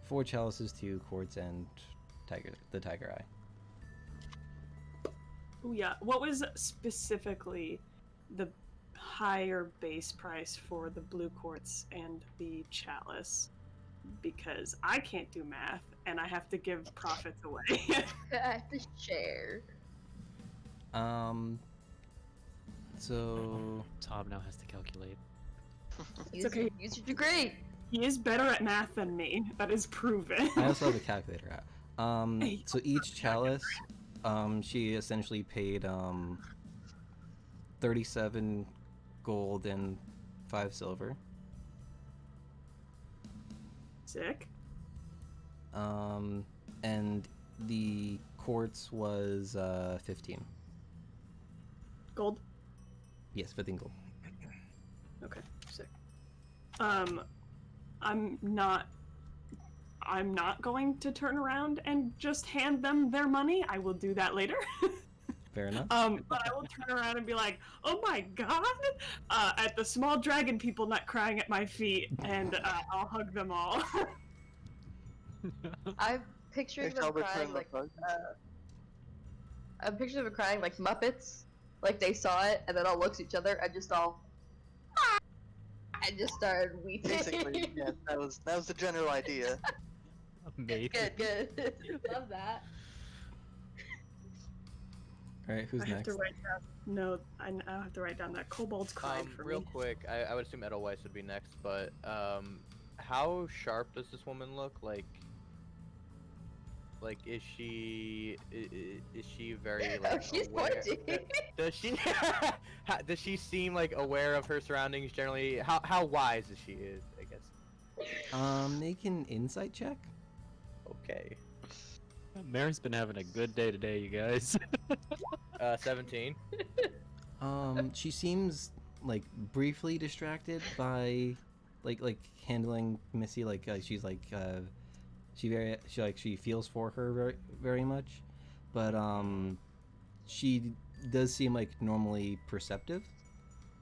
4 chalices, 2 quartz, and the tiger eye. Ooh, yeah. What was specifically the higher base price for the blue quartz and the chalice? Because I can't do math and I have to give profits away. I have to share. So Tom now has to calculate. Use, okay. use your degree. He is better at math than me. That is proven. I also have a calculator out. Hey, So each chalice, she essentially paid 37 gold and 5 silver. Sick. And the quartz was 15. Gold. Yes, 15 gold. Okay, sick. I'm not going to turn around and just hand them their money. I will do that later. Fair enough. But I will turn around and be like, "Oh my god!" At the small dragon people not crying at my feet, and I'll hug them all. I'm picturing Hey, them Talbot, crying turn like the bug. I'm picturing them crying like Muppets. Like they saw it and then all looks at each other and just all and just started weeping. Basically, yeah, that was the general idea. Amazing. Good. Love that. All right, who's I have next? to write down. No, I have to write down that kobold's crying for Real me. quick, I would assume Edelweiss would be next, but how sharp does this woman look? Like, Like, is she very Oh, like she's aware? pointing. Does she does she seem like aware of her surroundings generally? How wise is she? I guess. Make an insight check. Okay. Mary's been having a good day today, you guys. 17. She seems like briefly distracted by like handling Missy. Like she feels for her very much, but she does seem like normally perceptive,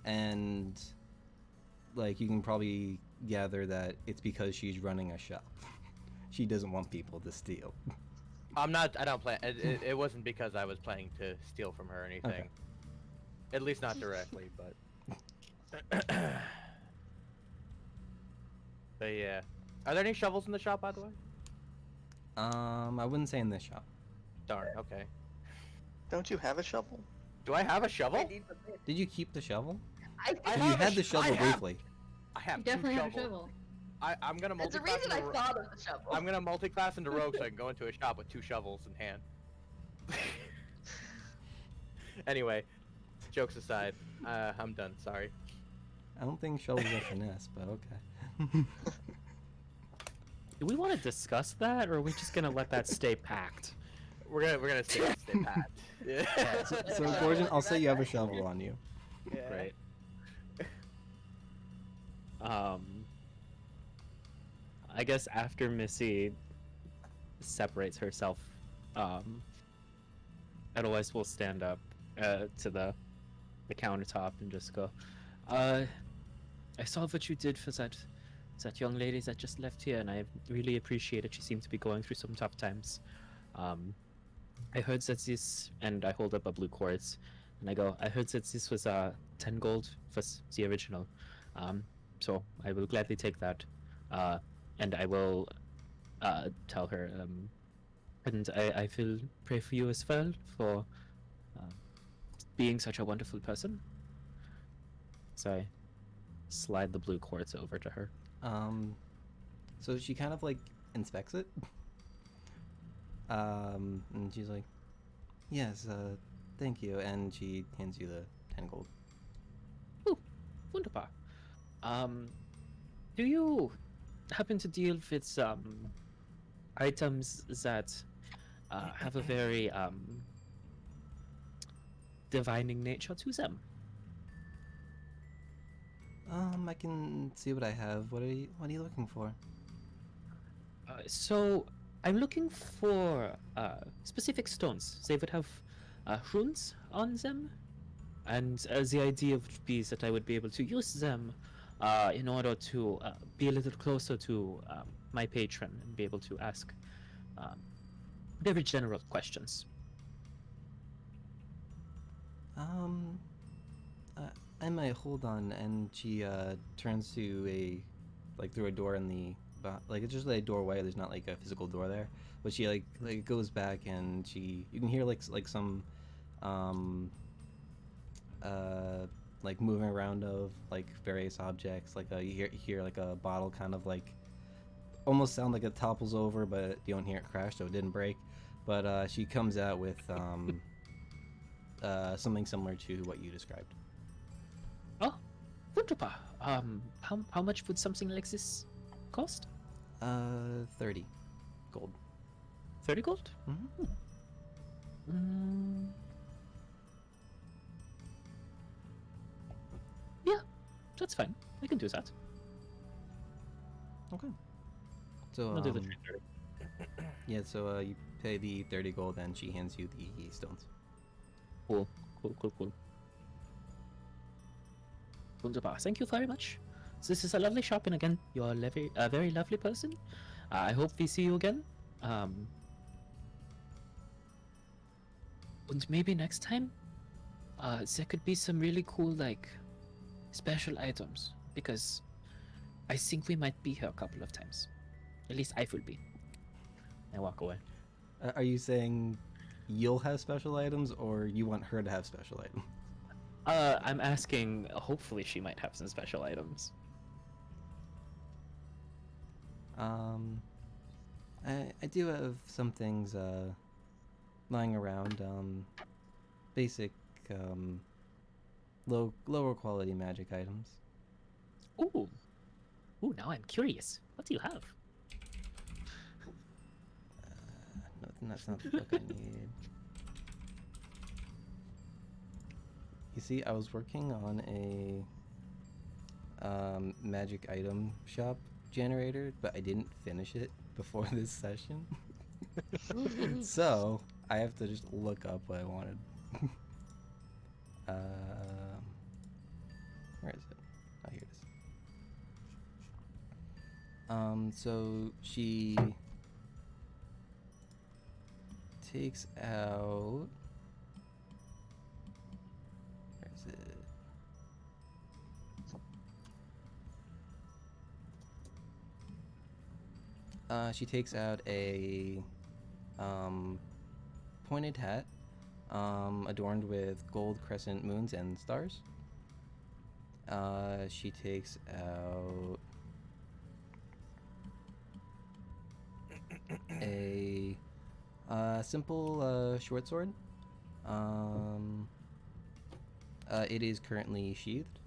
and like you can probably gather that it's because she's running a shop. She doesn't want people to steal. I'm not. I don't plan. It wasn't because I was planning to steal from her or anything. Okay. At least not directly, but. But yeah. Are there any shovels in the shop, by the way? I wouldn't say in this shop. Darn. Okay. Don't you have a shovel? Do I have a shovel? Did you keep the shovel? I You have had the shovel briefly. I have You definitely two have a shovels. shovel. I'm gonna That's multi-class the reason I into thought of the shovel. I'm gonna multi-class into rogue so I can go into a shop with 2 shovels in hand. Anyway, jokes aside, I'm done. Sorry. I don't think shovels are finesse, but okay. Do we want to discuss that, or are we just gonna let that stay packed? We're gonna stay packed. Yeah. So Gorgon, I'll say you have a shovel on you. Yeah. Right. I guess after Missy separates herself, otherwise we'll stand up to the countertop and just go, I saw what you did for that young lady that just left here, and I really appreciate it. She seemed to be going through some tough times. I heard that this, and I hold up a blue quartz, and I go, I heard that this was 10 gold for the original. So I will gladly take that, and I will tell her, and I will pray for you as well for being such a wonderful person. So I slide the blue quartz over to her. So she kind of like inspects it. And she's like, yes, thank you. And she hands you the 10 gold. Ooh, wunderbar. Do you happen to deal with items that have a very divining nature to them? I can see what I have. What are you looking for? So I'm looking for specific stones. They would have runes on them, and the idea would be that I would be able to use them in order to be a little closer to my patron and be able to ask very general questions. I might hold on, and she turns to through a door in the it's just a doorway. There's not like a physical door there, but she like goes back, and you can hear like some like moving around of like various objects. Like you hear like a bottle kind of like almost sound like it topples over, but you don't hear it crash, so it didn't break. But she comes out with something similar to what you described. Oh, wunderbar. How much would something like this cost? 30 gold. 30 gold? Yeah, that's fine. I can do that. Okay. So I'll do the 330. yeah, so you pay the 30 gold, and she hands you the stones. Cool. Wunderbar. Thank you very much. This is a lovely shop, and again, you're a very lovely person. I hope we see you again. And maybe next time, there could be some really cool, like, special items, because I think we might be here a couple of times. At least I will be. I walk away. Are you saying you'll have special items, or you want her to have special items? I'm asking, hopefully she might have some special items. I do have some things lying around. Basic lower quality magic items. Ooh. Ooh, now I'm curious. What do you have? No, that's not the book I need. You see, I was working on a magic item shop generator, but I didn't finish it before this session. So I have to just look up what I wanted. Where is it? Oh, here it is. So she takes out. Where is it? She takes out a pointed hat adorned with gold crescent moons and stars. She takes out a simple short sword. It is currently sheathed.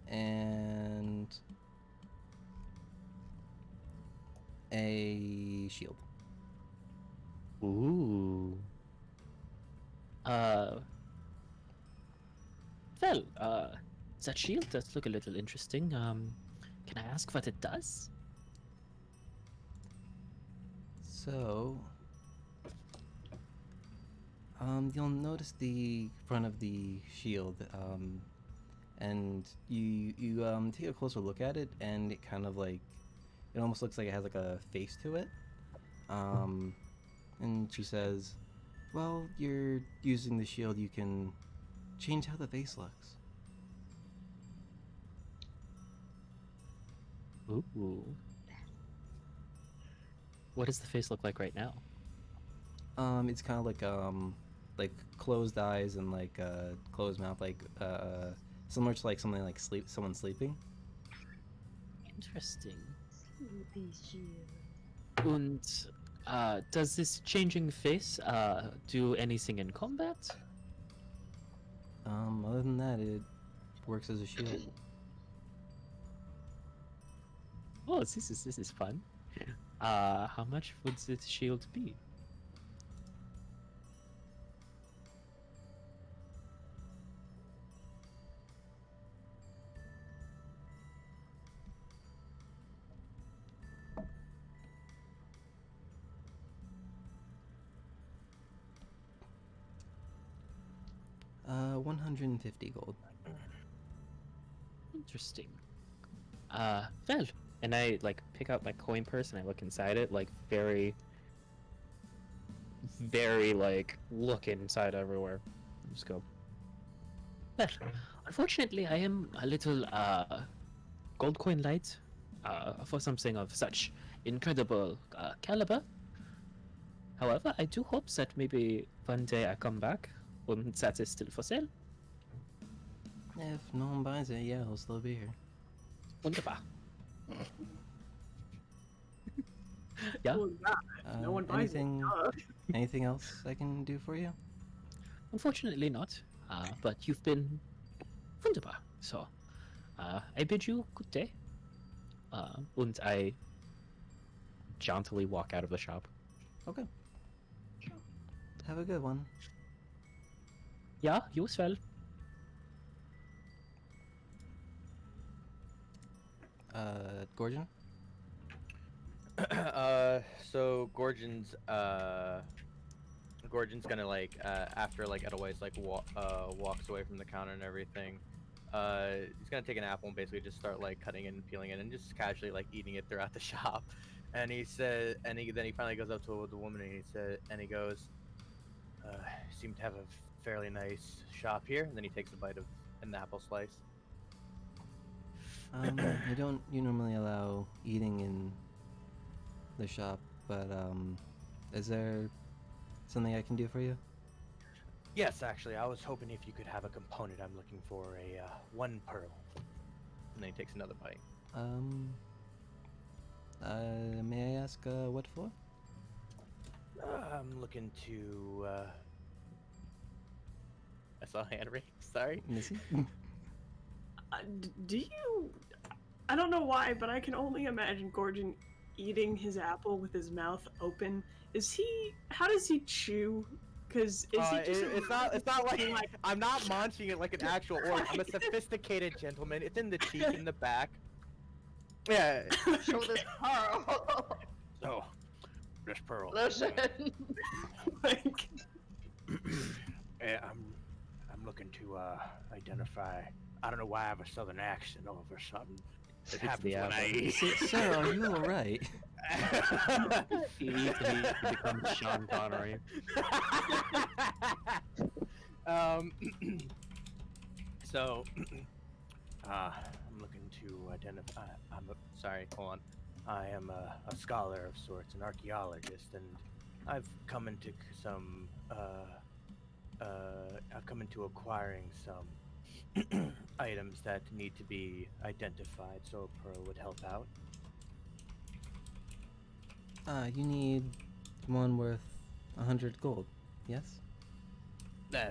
And a shield. Ooh. Well, that shield does look a little interesting. Can I ask what it does? So, you'll notice the front of the shield, and you take a closer look at it, and it kind of like, it almost looks like it has like a face to it. And she says, "Well, you're using the shield, you can change how the face looks." Ooh. What does the face look like right now? It's kind of like closed eyes and like closed mouth, like similar to like something like someone sleeping. Interesting. Sleepy shield. And does this changing face do anything in combat? Other than that, it works as a shield. Oh, this is fun. How much would this shield be? Uh, 150 gold. Interesting. Well, and I like pick out my coin purse and I look inside it, like very like look inside everywhere. Just go. Well, unfortunately, I am a little gold coin light for something of such incredible caliber. However, I do hope that maybe one day I come back when that is still for sale. If no one buys it, yeah, it'll still be here. Wunderbar. Yeah. Oh, yeah. No one buys anything, it. Duh. anything else I can do for you? Unfortunately not. But you've been wunderbar. So, I bid you good day. And I jauntily walk out of the shop. Okay. Have a good one. Yeah, you as well. Gorgon? So Gorgon's gonna like after like Edelweiss like walks away from the counter and everything, he's gonna take an apple and basically just start like cutting it and peeling it and just casually like eating it throughout the shop. And he said, and then he finally goes up to the woman and he goes, "Seem to have a fairly nice shop here." And then he takes a bite of an apple slice. You normally allow eating in the shop, but is there something I can do for you? Yes, actually, I was hoping if you could have a component. I'm looking for a 1 pearl. And then he takes another bite. May I ask what for? I'm looking to. I saw a hand raise. Sorry. Missy? Do you? I don't know why, but I can only imagine Gorgon eating his apple with his mouth open. Is he? How does he chew? Because is he just? It's not. It's not like I'm not munching it like an actual orc. I'm a sophisticated gentleman. It's in the cheek, in the back. Yeah. Show this pearl. Oh, this pearl. Listen. like, Yeah, I'm looking to identify. I don't know why I have a southern accent all of a sudden. It happens the when I eat. Sir, are you alright? He becomes Sean Connery. So, I'm looking to identify. Sorry, hold on. I am a scholar of sorts, an archaeologist, and I've come into some. I've come into acquiring some items that need to be identified, so a pearl would help out. You need one worth 100 gold, yes?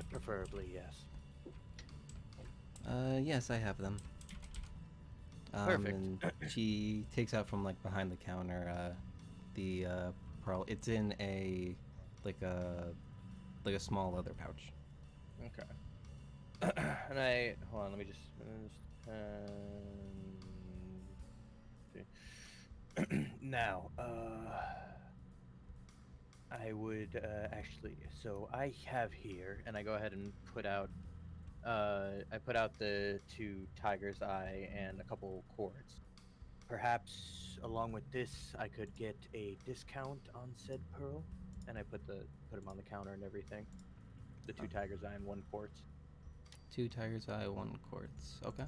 Preferably, yes. Yes, I have them. Perfect. And she takes out from like behind the counter the pearl. It's in a like a small leather pouch. Okay. And I hold on. Let me just. See. Now, I would actually. So I have here, and I go ahead and put out. I put out the 2 tiger's eye and a couple cords. Perhaps along with this, I could get a discount on said pearl, and I put them on the counter and everything. The 2 tiger's eye and 1 quartz. 2 tiger's eye, 1 quartz. Okay.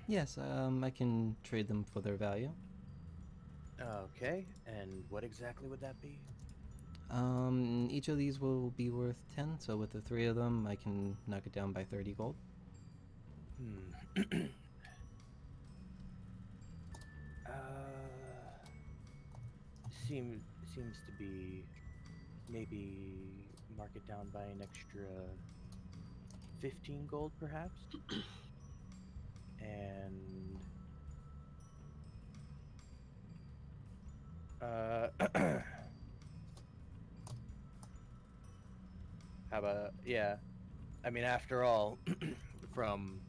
Yes, I can trade them for their value. Okay, and what exactly would that be? Each of these will be worth 10, so with the 3 of them, I can knock it down by 30 gold. Seems to be maybe mark it down by an extra 15 gold, perhaps. And how about, yeah, I mean, after all, from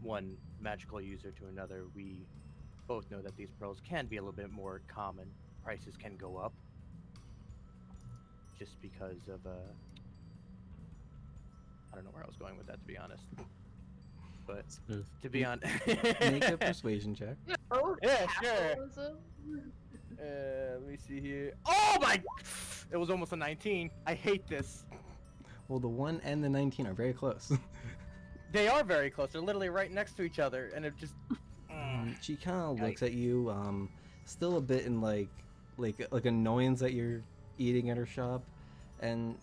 one magical user to another, we both know that these pearls can be a little bit more common. Prices can go up just because of I don't know where I was going with that, to be honest. But Smooth. to be honest, Make a persuasion check. Oh, yeah, sure. capitalism? Let me see here. Oh my! It was almost a 19. I hate this. Well, the 1 and the 19 are very close. They are very close. They're literally right next to each other, and it just. She kind of looks at you, still a bit in like annoyance that you're eating at her shop, and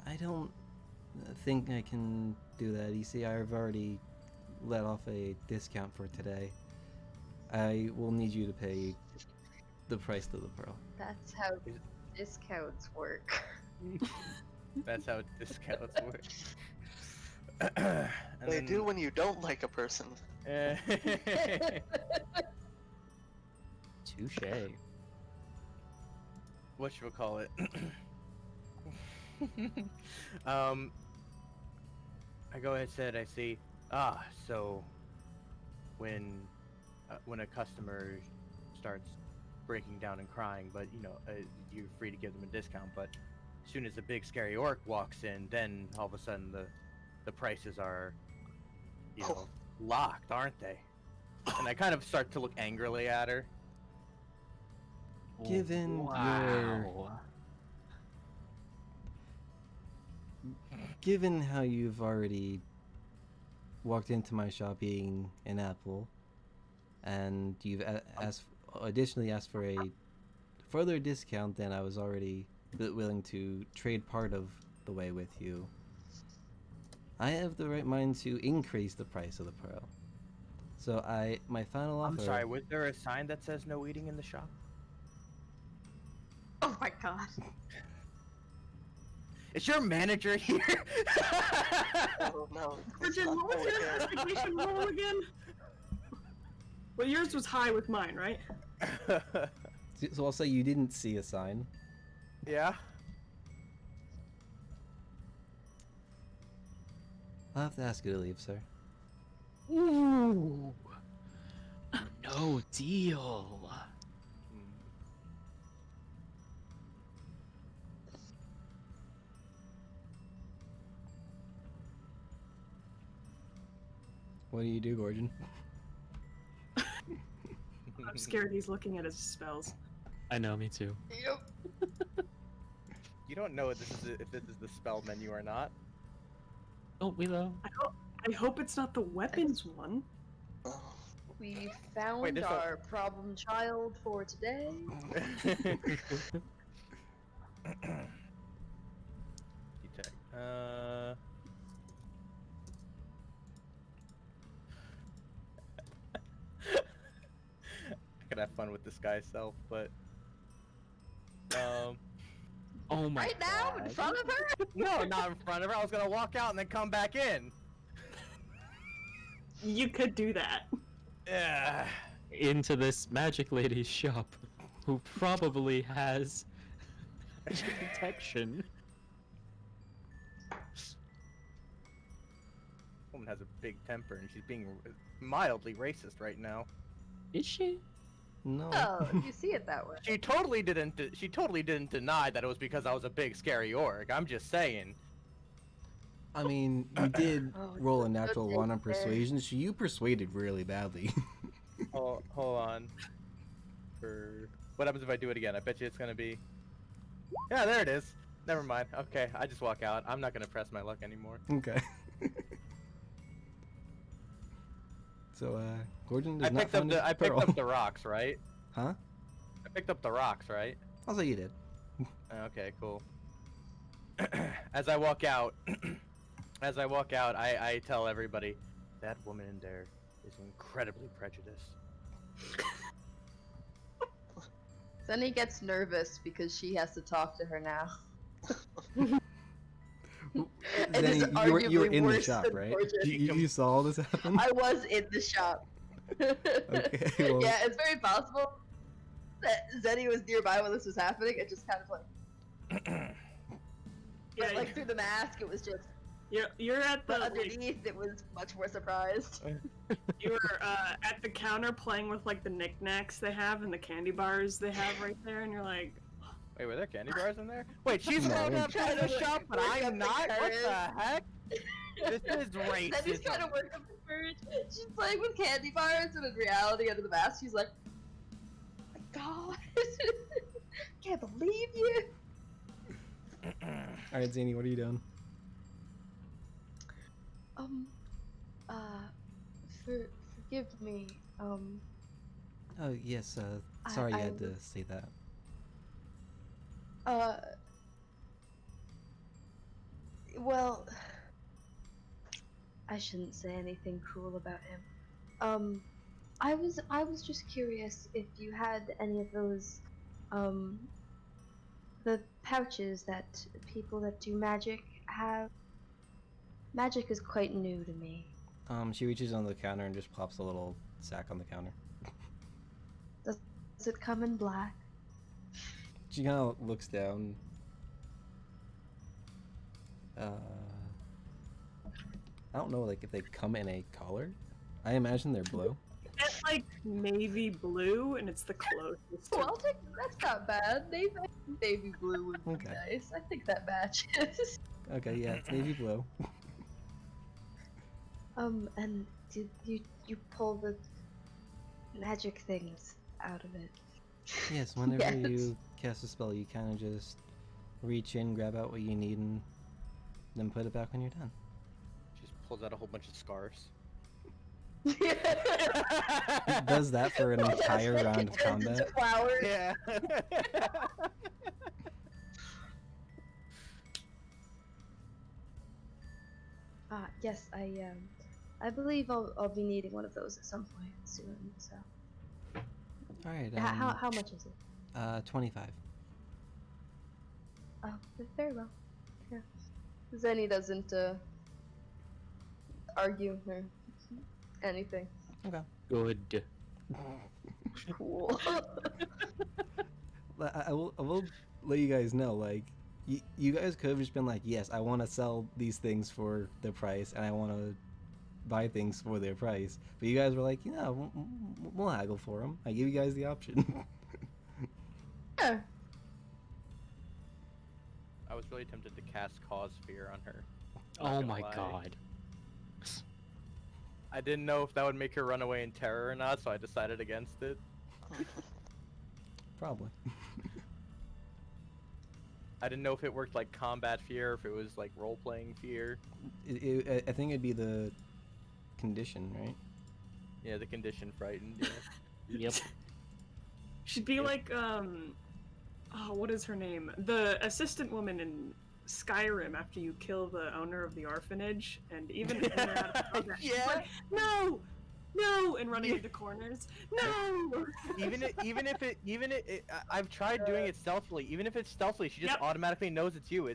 I don't think I can do that. You see, I've already let off a discount for today. I will need you to pay the price of the pearl. That's how discounts work. That's how discounts work. They do when you don't like a person. Touche. What should we call it? I go ahead and said, I see. So when a customer starts breaking down and crying, but you're free to give them a discount. But as soon as the big scary orc walks in, then all of a sudden the prices are, locked, aren't they? And I kind of start to look angrily at her. Given how you've already walked into my shop eating an apple, and you've additionally asked for a further discount than I was already willing to trade part of the way with you, I have the right mind to increase the price of the pearl. So my final offer. I'm sorry, was there a sign that says no eating in the shop? Oh my god. Is your manager here? Oh no. it's Bridget, not what was going your there. investigation roll again? Well, yours was high with mine, right? So I'll say you didn't see a sign. Yeah. I'll have to ask you to leave, sir. Ooh. No deal. What do you do, Gorgon? I'm scared he's looking at his spells. I know, me too. Yep. You don't know if this is the spell menu or not. Don't we though? I hope it's not the weapons one. Oh, We found Wait, there's a- our problem child for today. Detect. I could have fun with this guy's self, but Oh my Right now, in God. front of her? no, not in front of her. I was gonna walk out and then come back in. You could do that. Yeah. Into this magic lady's shop, who probably has magic detection. Woman has a big temper and she's being mildly racist right now. Is she? No. Oh, you see it that way. She totally didn't deny that it was because I was a big scary orc. I'm just saying. I mean, you did Oh, roll a good natural day 1 on there. persuasion, so you persuaded really badly. Hold on. What happens if I do it again? I bet you it's gonna be. Yeah, there it is. Never mind. Okay, I just walk out. I'm not gonna press my luck anymore. Okay. So, Gorgon does I not picked up find the a I picked pearl. up the rocks, right? Huh? I picked up the rocks, right? I'll say you did. Okay, cool. As I walk out, I tell everybody that woman in there is incredibly prejudiced. Then he gets nervous because she has to talk to her now. It Zenny, is you were arguably in the worse shop, than right? Gorgon. You saw all this happen? I was in the shop. Okay, well- Yeah, it's very possible that Zenny was nearby when this was happening. It just kind of like, Yeah, but like through the mask, it was just. you're at the But like, underneath, it was much more surprised. you were at the counter playing with like the knickknacks they have and the candy bars they have right there, and you're like, Wait, were there candy bars in there? Wait, she's No. going up Trying in the to shop, but work up I'm the not? What courage. the heck? This is Then he's trying to racism. work up the courage. She's playing with candy bars, and in reality, under the mask, she's like, "Oh my God, can't believe you." Alright, Zany, what are you doing? Forgive me. Oh, yes, sorry you I had to was- say that. Well, I shouldn't say anything cruel about him. I was just curious if you had any of those, the pouches that people that do magic have. Magic is quite new to me. She reaches on the counter and just plops a little sack on the counter. Does it come in black? She kind of looks down. I don't know, like, if they come in a color. I imagine they're blue. it's like navy blue, and it's the closest. Well, I'll take that's not bad. Navy blue would be Okay. nice. I think that matches. Okay, yeah, it's navy blue. And did you pull the magic things out of it? Yes, whenever Yes. you cast a spell, you kind of just reach in, grab out what you need, and then put it back when you're done. She just pulls out a whole bunch of scarves. It does that for an entire Yes, round it of turns into combat. flowers. Yeah. Yes, I believe I'll be needing one of those at some point soon. So, All right. how much is it? 25. Oh, very well. Yeah. Zenny doesn't argue or anything. Okay. Good. Cool. I will let you guys know, like, you guys could have just been like, yes, I want to sell these things for the price, and I want to buy things for their price. But you guys were like, yeah, we'll haggle for them. I give you guys the option. Yeah. I was really tempted to cast Cause Fear on her. Not Oh gonna my lie. god. I didn't know if that would make her run away in terror or not, so I decided against it. Probably. I didn't know if it worked like combat fear, or if it was like role-playing fear. I think it'd be the condition, right? Yeah, the condition frightened. Yeah. Yep. She'd be like, oh, what is her name? The assistant woman in Skyrim after you kill the owner of the orphanage, and even if they're out of combat, she's Yeah. like, no, and running into corners. No. even if I've tried doing it stealthily. Even if it's stealthily, she just Yep. automatically knows it's you.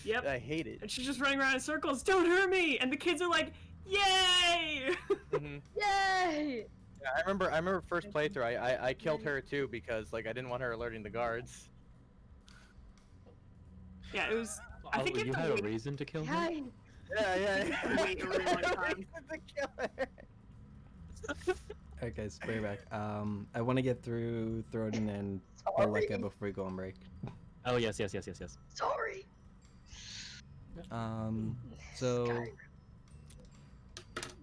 Yep. I hate it. And she's just running around in circles. Don't hurt me! And the kids are like, yay! Mhm. Yay! Yeah, I remember first playthrough. I killed her too because like I didn't want her alerting the guards. Yeah, it was. I think you have had to a wait. reason to kill her? Yay! Yeah. Wait a really long time. The killer. Alright, guys, bring it back. I want to get through Throden and Sorry. Aleka before we go on break. Oh yes. Sorry. So Skyrim.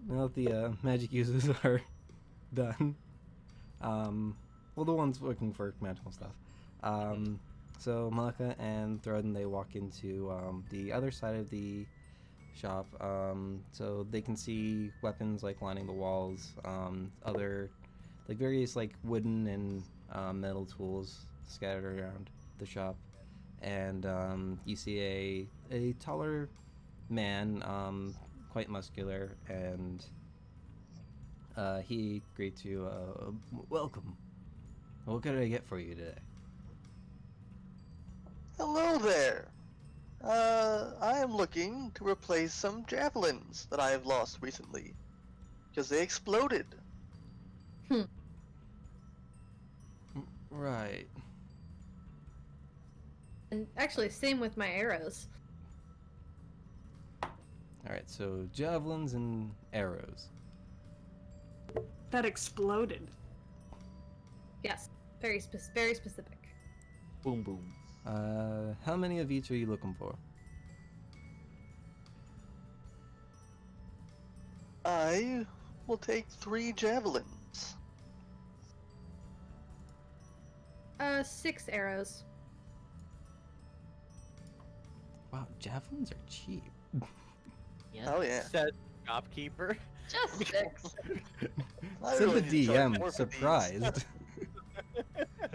now that the magic uses are done, well, the ones looking for magical stuff. So Malika and Throden, they walk into the other side of the shop, so they can see weapons like lining the walls, other like various like wooden and metal tools scattered around the shop, and you see a taller man, quite muscular, and he greets you, welcome. What can I get for you today? Hello there. I am looking to replace some javelins that I have lost recently. Because they exploded. Right. And actually, same with my arrows. Alright, so javelins and arrows. That exploded. Yes, very specific. Boom boom. How many of each are you looking for? I will take 3 javelins. 6 arrows. Wow, javelins are cheap. Oh yeah. Said shopkeeper. Just 6. I Said really the need to charge DM, more for these. surprised.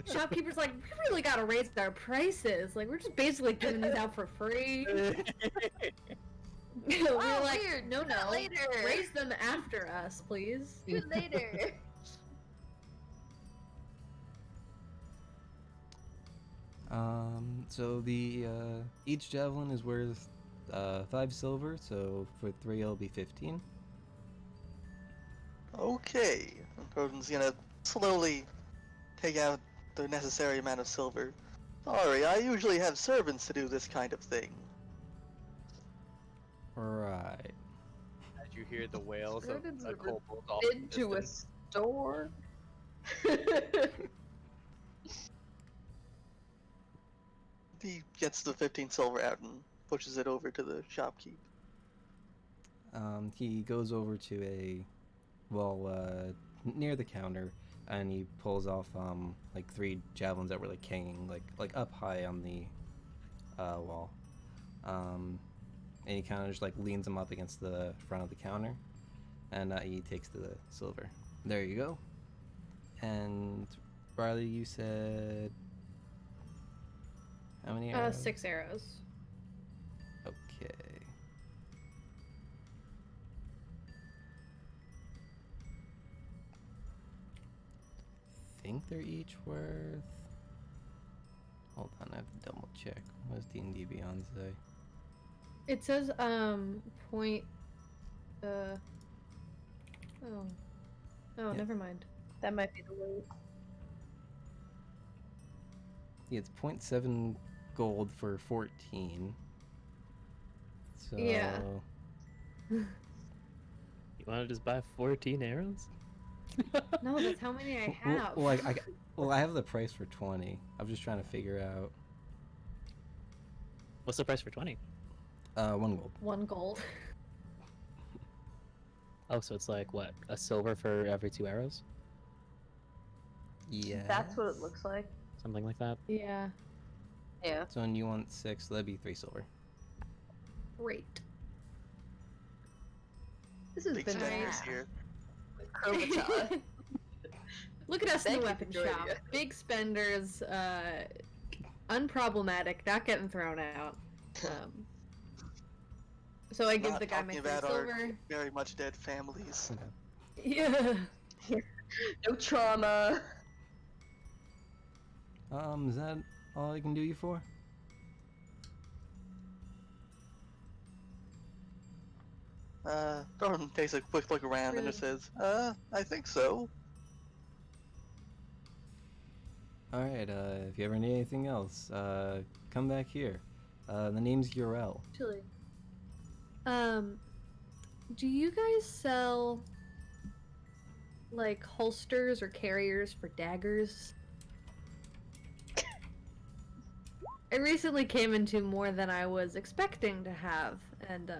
Shopkeeper's like, we really gotta raise our prices. Like, we're just basically giving these out for free. We're like, weird. no, Later. raise them after us, please. Do it later. So the each javelin is worth 5 silver, so for 3 it'll be 15. Okay. And Croden's gonna slowly take out the necessary amount of silver. Sorry, I usually have servants to do this kind of thing. Right. As you hear the wails of Rodents a are kobold off in the Into a distance. store. He gets the 15 silver out and pushes it over to the shopkeep. He goes over to near the counter, and he pulls off like 3 javelins that were like hanging like up high on the wall. And he kind of just like leans them up against the front of the counter, and he takes the silver. There you go. And Riley, you said how many arrows? 6 arrows. Okay. think they're each worth. Hold on, I have to double check. What does D&D Beyond say? It says point. Oh. Oh, Yeah. never mind. That might be the weight. Yeah, it's 0.7 gold for 14. So Yeah. You want to just buy 14 arrows? No, that's how many I Well, have. I have the price for 20. I'm just trying to figure out. What's the price for 20? 1 gold. 1 gold. Oh, so it's like, what, a silver for every 2 arrows? Yeah. That's what it looks like. Something like that? Yeah. Yeah. So when you want 6, so that'd be 3 silver. Great. This has Big been spenders a here. Crobaton. Look at us in Thank the you for weapon joining shop. us. Big spenders, unproblematic, not getting thrown out. So I give Not the guy my talking 3 about our silver. very much dead families. Yeah. No trauma. Is that all I can do you for? Thorn takes a quick look around and Really? it says, I think so. Alright, if you ever need anything else, come back here. The name's Urel. Actually, do you guys sell like holsters or carriers for daggers? I recently came into more than I was expecting to have, and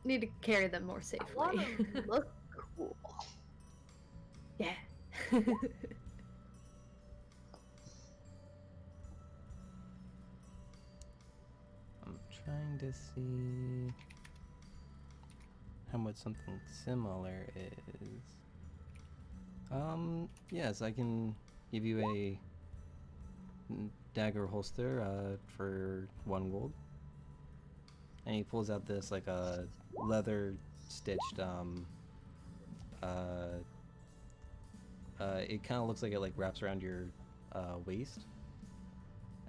need to carry them more I safely. wanna look cool. Yeah. I'm trying to see how much something similar is. Yes, I can give you a dagger holster for 1 gold. And he pulls out this like a leather stitched it kind of looks like it like wraps around your waist,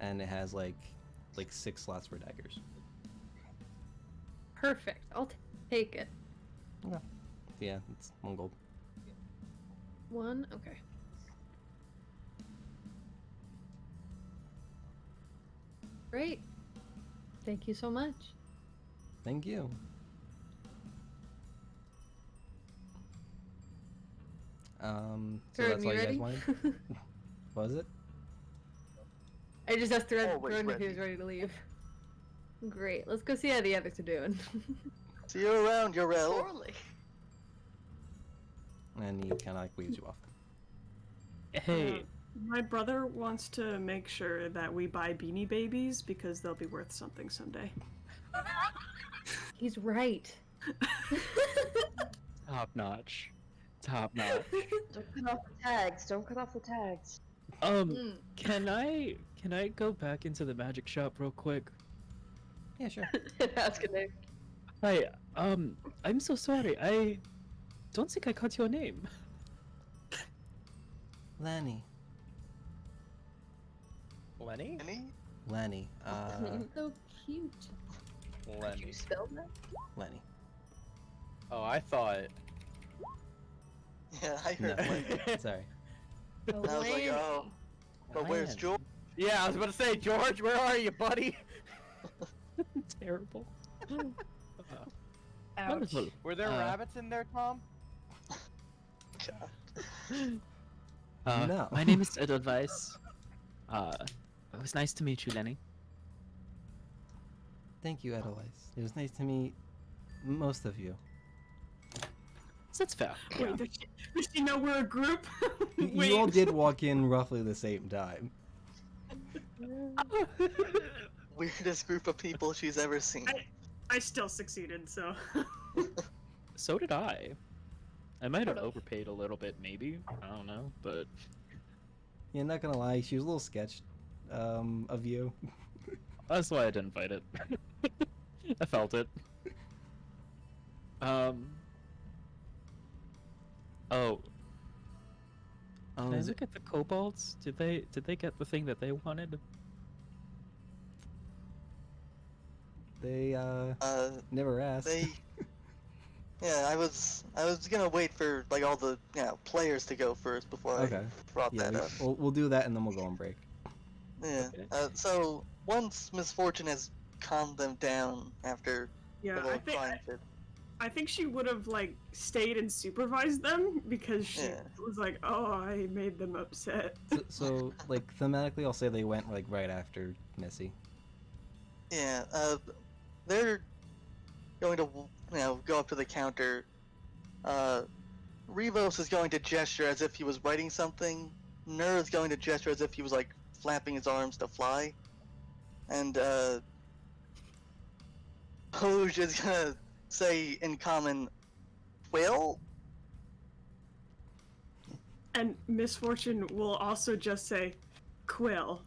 and it has like 6 slots for daggers. Perfect. I'll take it. Okay. Yeah, it's 1 gold. 1? Okay. Great. Thank you so much. Thank you. So Jordan, that's all you you guys ready? wanted? What was it? I just asked Always Jordan if he was ready. ready to leave. Great. Let's go see how the others are doing. See you around, Urel. Surely. And he kind of like waves you off. Hey, My brother wants to make sure that we buy Beanie Babies because they'll be worth something someday. He's right. top notch. Top notch. Don't cut off the tags. Don't cut off the tags. Mm. Can I go back into the magic shop real quick? Yeah, sure. Ask a name. Hi, I'm so sorry. I don't think I caught your name. Lanny. Lenny? Any? Lanny. So cute. Did Lenny. you spell that? Lenny. Oh, I thought. Yeah, I No. heard like, Sorry. Oh, I was like, oh. But where's Lanny. George? Yeah, I was about to say, George, where are you, buddy? Terrible. Ouch. Wonderful. Were there rabbits in there, Tom? God. No. My name is Edelweiss. It was nice to meet you, Lenny. Thank you, Edelweiss. It was nice to meet most of you. That's fair. Yeah. Wait, does she know we're a group? You all did walk in roughly the same time. Weirdest group of people she's ever seen. I still succeeded, so. So did I. I might have Sort of. overpaid a little bit, maybe. I don't know, but Yeah, not gonna lie, she was a little sketched of you. that's why I didn't fight it. I felt it. Oh, Can I look at the kobolds? Did they get the thing that they wanted? They never asked. Yeah, I was gonna wait for like all the players to go first before Okay. I brought that up. We'll do that and then we'll go on break. Yeah. Okay. So once Misfortune has calmed them down after Yeah, the little crying fit. I think she would have like stayed and supervised them because she was like, "Oh, I made them upset." So like thematically, I'll say they went like right after Missy. Yeah. They're going to go up to the counter. Revos is going to gesture as if he was writing something. Nur is going to gesture as if he was like flapping his arms to fly. And Poj is gonna say in common, "Well." And Misfortune will also just say, "Quill."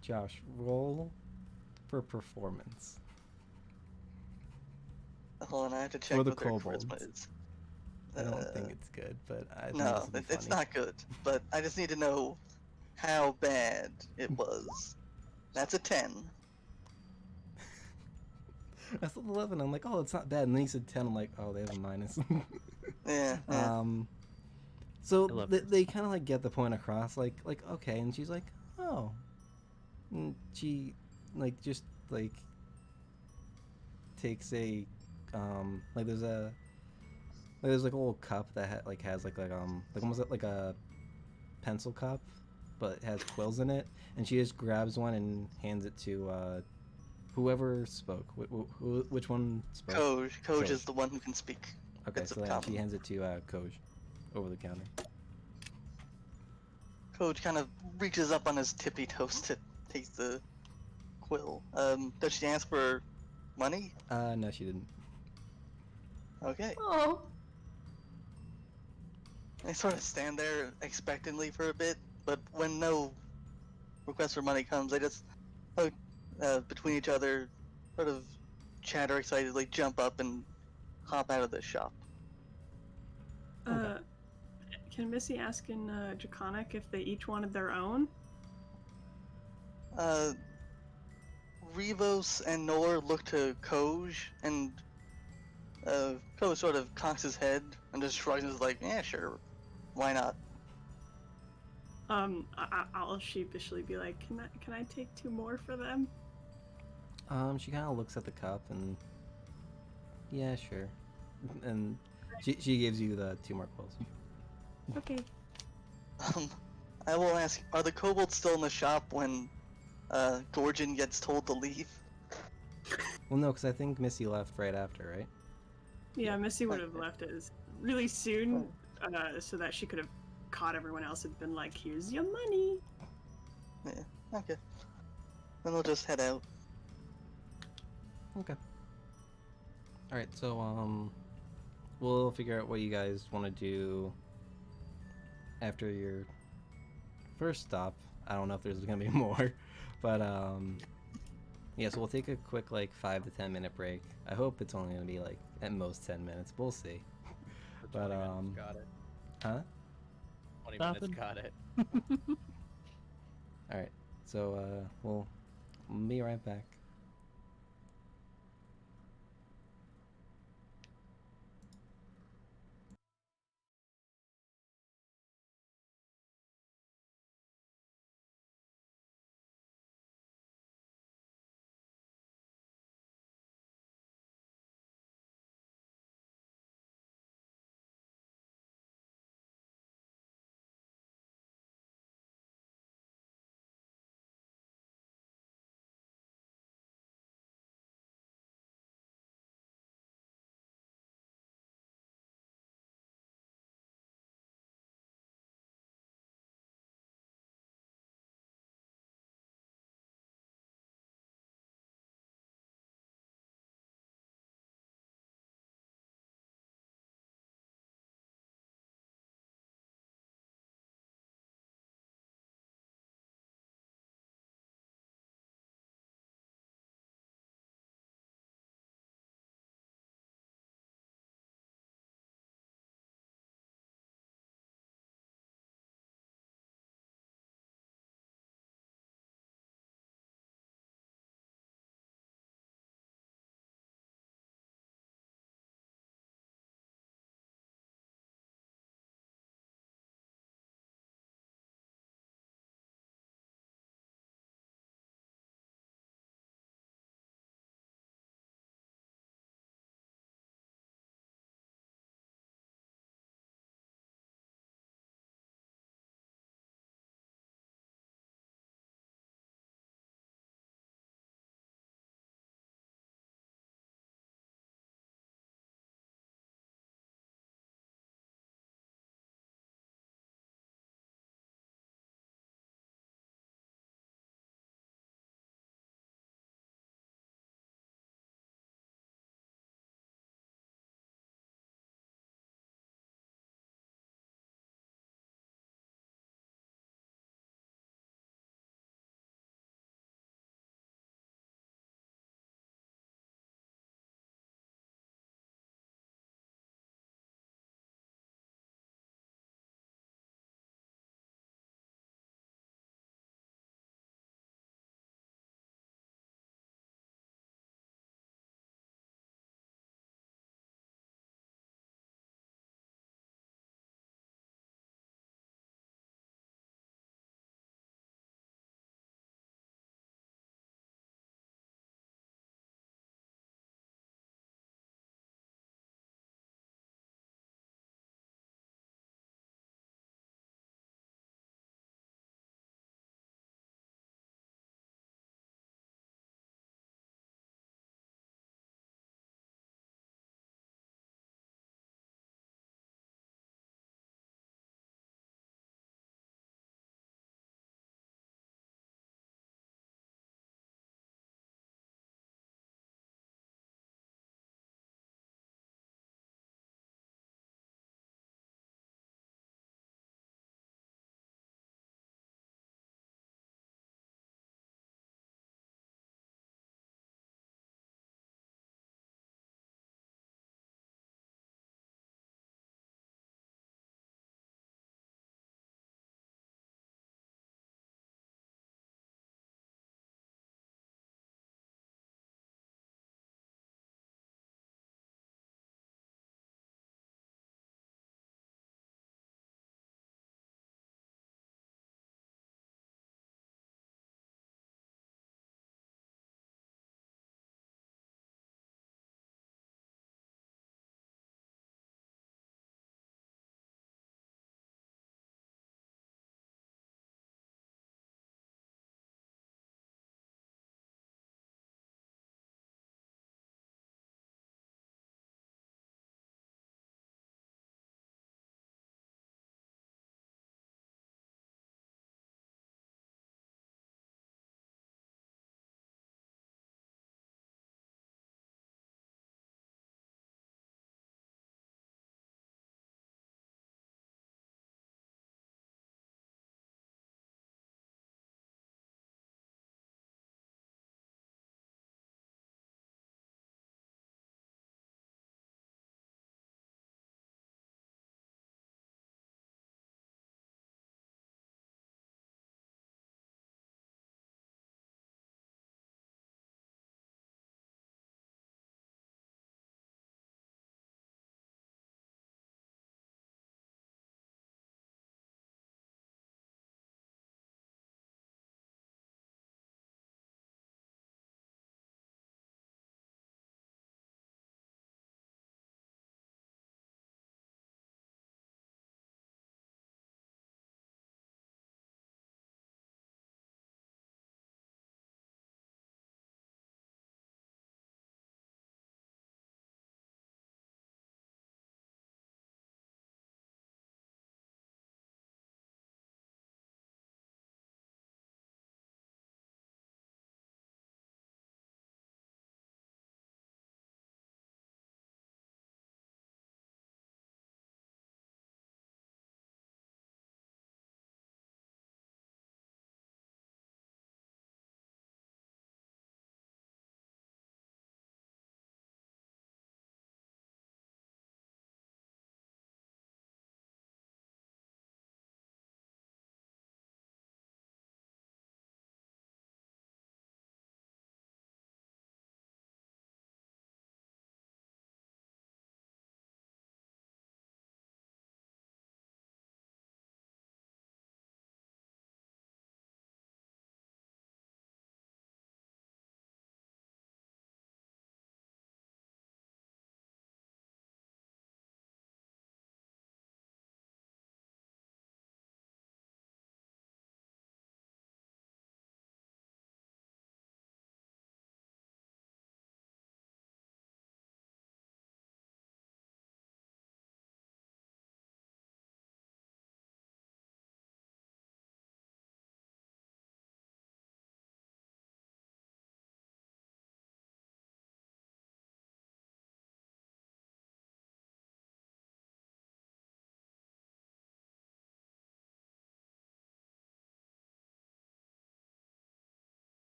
Josh, roll for performance. Hold on, I have to check For the what their kobolds. charisma is. I don't think it's good, but I think No, this will be it's funny. not good. But I just need to know how bad it was. That's a 10. I said 11. I'm like, oh, it's not bad. And then he said 10. I'm like, oh, they have a minus. Yeah. So they kind of like get the point across, like okay, and she's like, oh, and she like just like takes a like there's a little cup that has like almost like a pencil cup, but it has quills in it, and she just grabs one and hands it to whoever spoke. Which one spoke? Koj is the one who can speak. Okay, so then she hands it to Koj over the counter. Koj kind of reaches up on his tippy toes to take the quill. Does she ask for money? No, she didn't. Okay. Oh. They sort of stand there expectantly for a bit, but when no request for money comes, they just between each other sort of chatter excitedly, jump up and hop out of the shop. Can Missy ask in Draconic if they each wanted their own? Revos and Nor look to Koj, and Koj sort of cocks his head and just shrugs and is like, yeah, sure, why not? I'll sheepishly be like, can I take 2 more for them? She kind of looks at the cup and yeah, sure, and she gives you the 2 more quills. Okay. I will ask, are the kobolds still in the shop when Gorgon gets told to leave? Well, no, because I think Missy left right after, right? Yeah, Missy would have left as really soon, so that she could have caught everyone else and been like, "Here's your money." Yeah. Okay. Then we'll just head out. Okay. All right, so we'll figure out what you guys want to do after your first stop. I don't know if there's gonna be more, but yeah, so we'll take a quick like 5 to 10 minute break. I hope it's only gonna be like at most 10 minutes. We'll see. But got it. Huh? 20 minutes, got it. All right, so we'll be right back.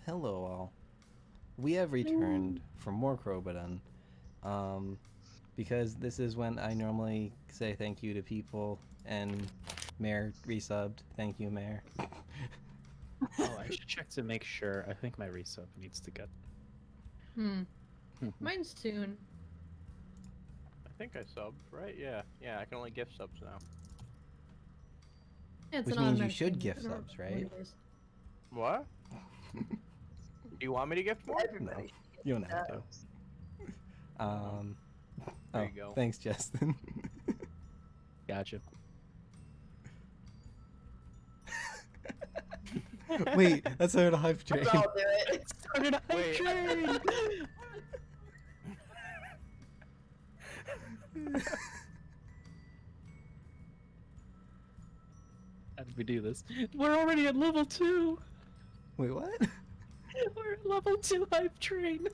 hello all. We have returned for more Crobaton. Because this is when I normally say thank you to people, and Mayor resubbed. Thank you, Mayor. Oh, I should check to make sure. I think my resub needs to get. Mine's soon. I think I subbed, right? Yeah, I can only gift subs now. Yeah, it's Which an means you automatic should thing. gift I don't subs, know right? what it is. What? Do you want me to gift more? Everybody. You don't have to. There Oh, you go. thanks, Justin. Gotcha. Wait, that's our hype train. I'll do it. Started a hype train! How did we do this? We're already at level 2! Wait, what? We're at level 2 hype train!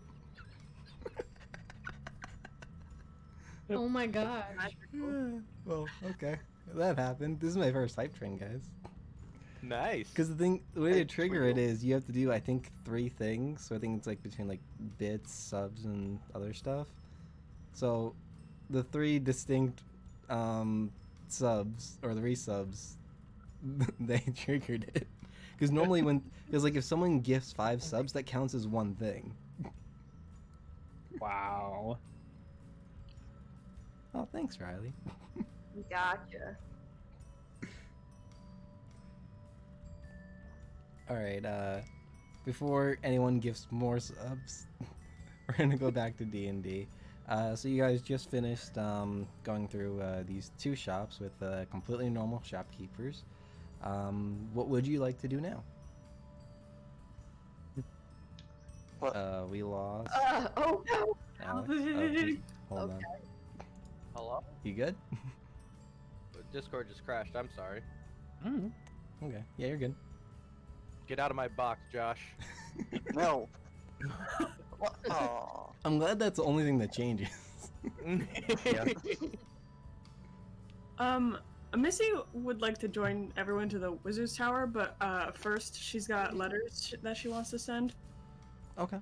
Oh my gosh. Well, okay. That happened. This is my first hype train, guys. Nice. Because the way to trigger it is you have to do, I think, 3 things. So I think it's like between like bits, subs, and other stuff. So the 3 distinct subs or the resubs, they triggered it. Because normally because like if someone gifts 5 subs, that counts as 1 thing. Wow. Oh, thanks, Riley. Gotcha. Alright, before anyone gives more subs, we're gonna go back to D&D. So you guys just finished going through these 2 shops with completely normal shopkeepers. What would you like to do now? What? We lost Oh no. Alex. Oh, just hold on. Hello? You good? Discord just crashed. I'm sorry. Okay. Yeah, you're good. Get out of my box, Josh. No. What? Aw. I'm glad that's the only thing that changes. Missy would like to join everyone to the Wizard's Tower, but first she's got letters that she wants to send. Okay.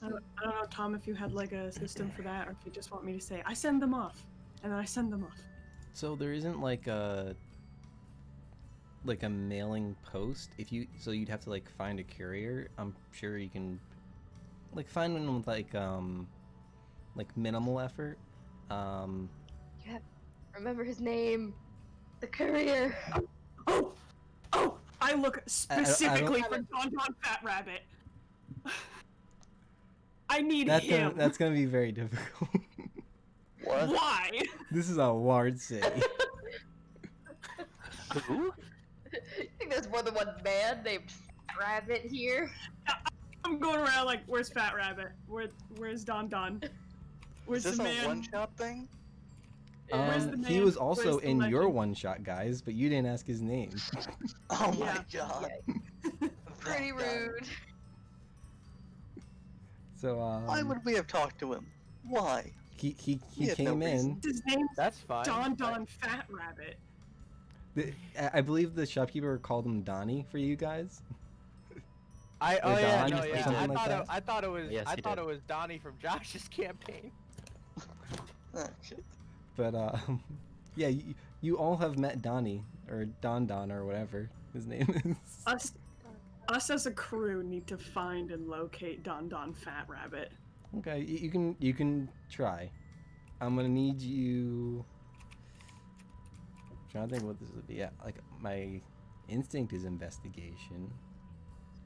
I don't know, Tom, if you had like a system for that, or if you just want me to say, I send them off, and then I send them off. So there isn't like a mailing post. So you'd have to like find a courier. I'm sure you can like find one with like minimal effort. Yeah. Remember his name. The courier. Oh! I look specifically for Don Fat Rabbit. I need him. That's gonna be very difficult. What? Why? This is a large city. Who? You think there's more than one man named Rabbit here? I'm going around like, where's Fat Rabbit? Where's Don? Where's Is this the a man? one-shot thing? Where's the He man? was also Where's the in your legend? one-shot, guys, but you didn't ask his name. Oh my Yeah. god. Pretty That guy. rude. So Why would we have talked to him? Why? he He had no came in. reason. His name's That's fine. Don Fat Rabbit. I believe the shopkeeper called him Donnie for you guys. Or I Don, no, or yeah. something like that. I thought it was Yes, I he thought did. it was Donnie from Josh's campaign. Oh, shit. But yeah, you all have met Donnie or Don or whatever his name is. Us as a crew need to find and locate Don Fat Rabbit. Okay, you can try. I'm gonna need you. I'm trying to think what this would be. Yeah, like my instinct is investigation.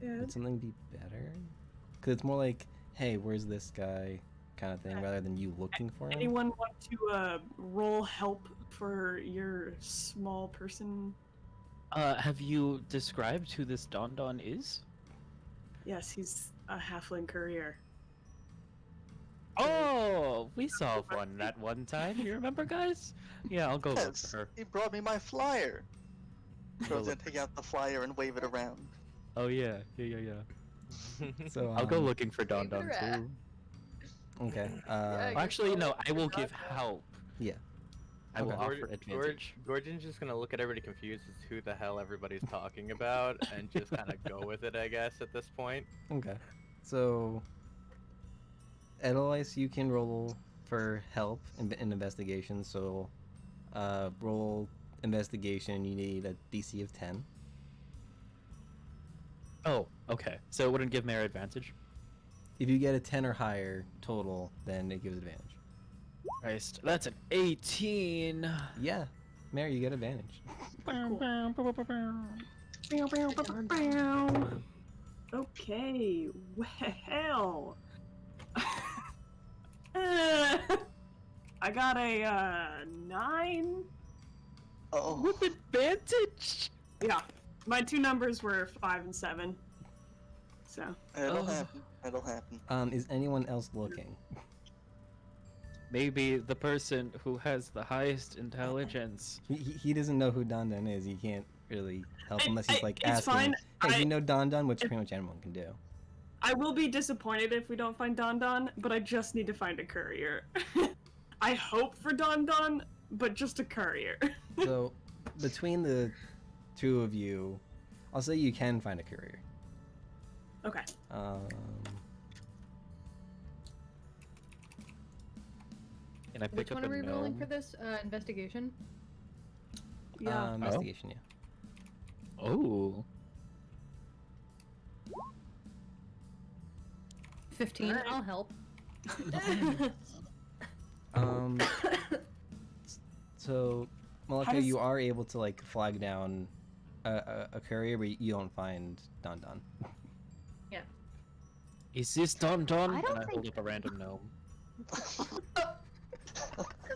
Yeah. Would something be better? Cause it's more like, hey, where's this guy, kind of thing, rather than you looking for him. Anyone want to roll help for your small person? Have you described who this Don is? Yes, he's a halfling courier. Oh, we saw one that one time. You remember, guys? Yeah, I'll go look Yes, for her. he brought me my flyer. Go Goes in, look. take out the flyer and wave it around. Oh yeah. So I'll go looking for Don Congrats. too. Okay. Yeah, Actually, no. I will give help. Yeah. I will Okay. offer advantage. Gordon's just gonna look at everybody confused as to who the hell everybody's talking about and just kind of go with it, I guess, at this point. Okay. So, Edelweiss, you can roll for help in investigation. So, roll investigation. You need a DC of 10. Oh, okay. So it wouldn't give Mare advantage? If you get a 10 or higher total, then it gives advantage. Christ, that's an 18. Yeah, Mary, you get advantage. Okay, well. I got a 9. Oh, With advantage? Yeah, my 2 numbers were 5 and 7. So. it'll Oh. happen. It'll happen. Is anyone else looking? Maybe the person who has the highest intelligence. He doesn't know who Don Don is. You can't really help unless he's like It's asking. fine. Hey, do you know Don Don? Which pretty much anyone can do. I will be disappointed if we don't find Don Don, but I just need to find a courier. I hope for Don Don, but just a courier. So, between the two of you, I'll say you can find a courier. Okay. Can I pick Which up one are a we rolling gnome? for this? Investigation? Yeah. Investigation, yeah. Oh. 15. Alright. I'll help. So, How Malika, does- you are able to like flag down a courier, but you don't find Don Don. Is this Don Don? I don't And I hold think- up a random gnome.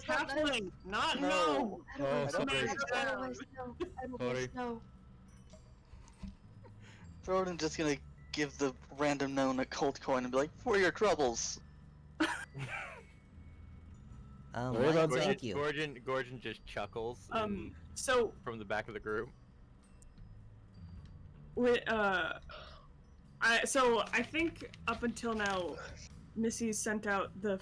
Halfling, not No. no. Oh, sorry. Sorry. No. Jordan's just gonna give the random gnome a cold coin and be like, "For your troubles." Sorry about that. Thank you. Gordon just chuckles So from the back of the group. I think up until now, Missy sent out the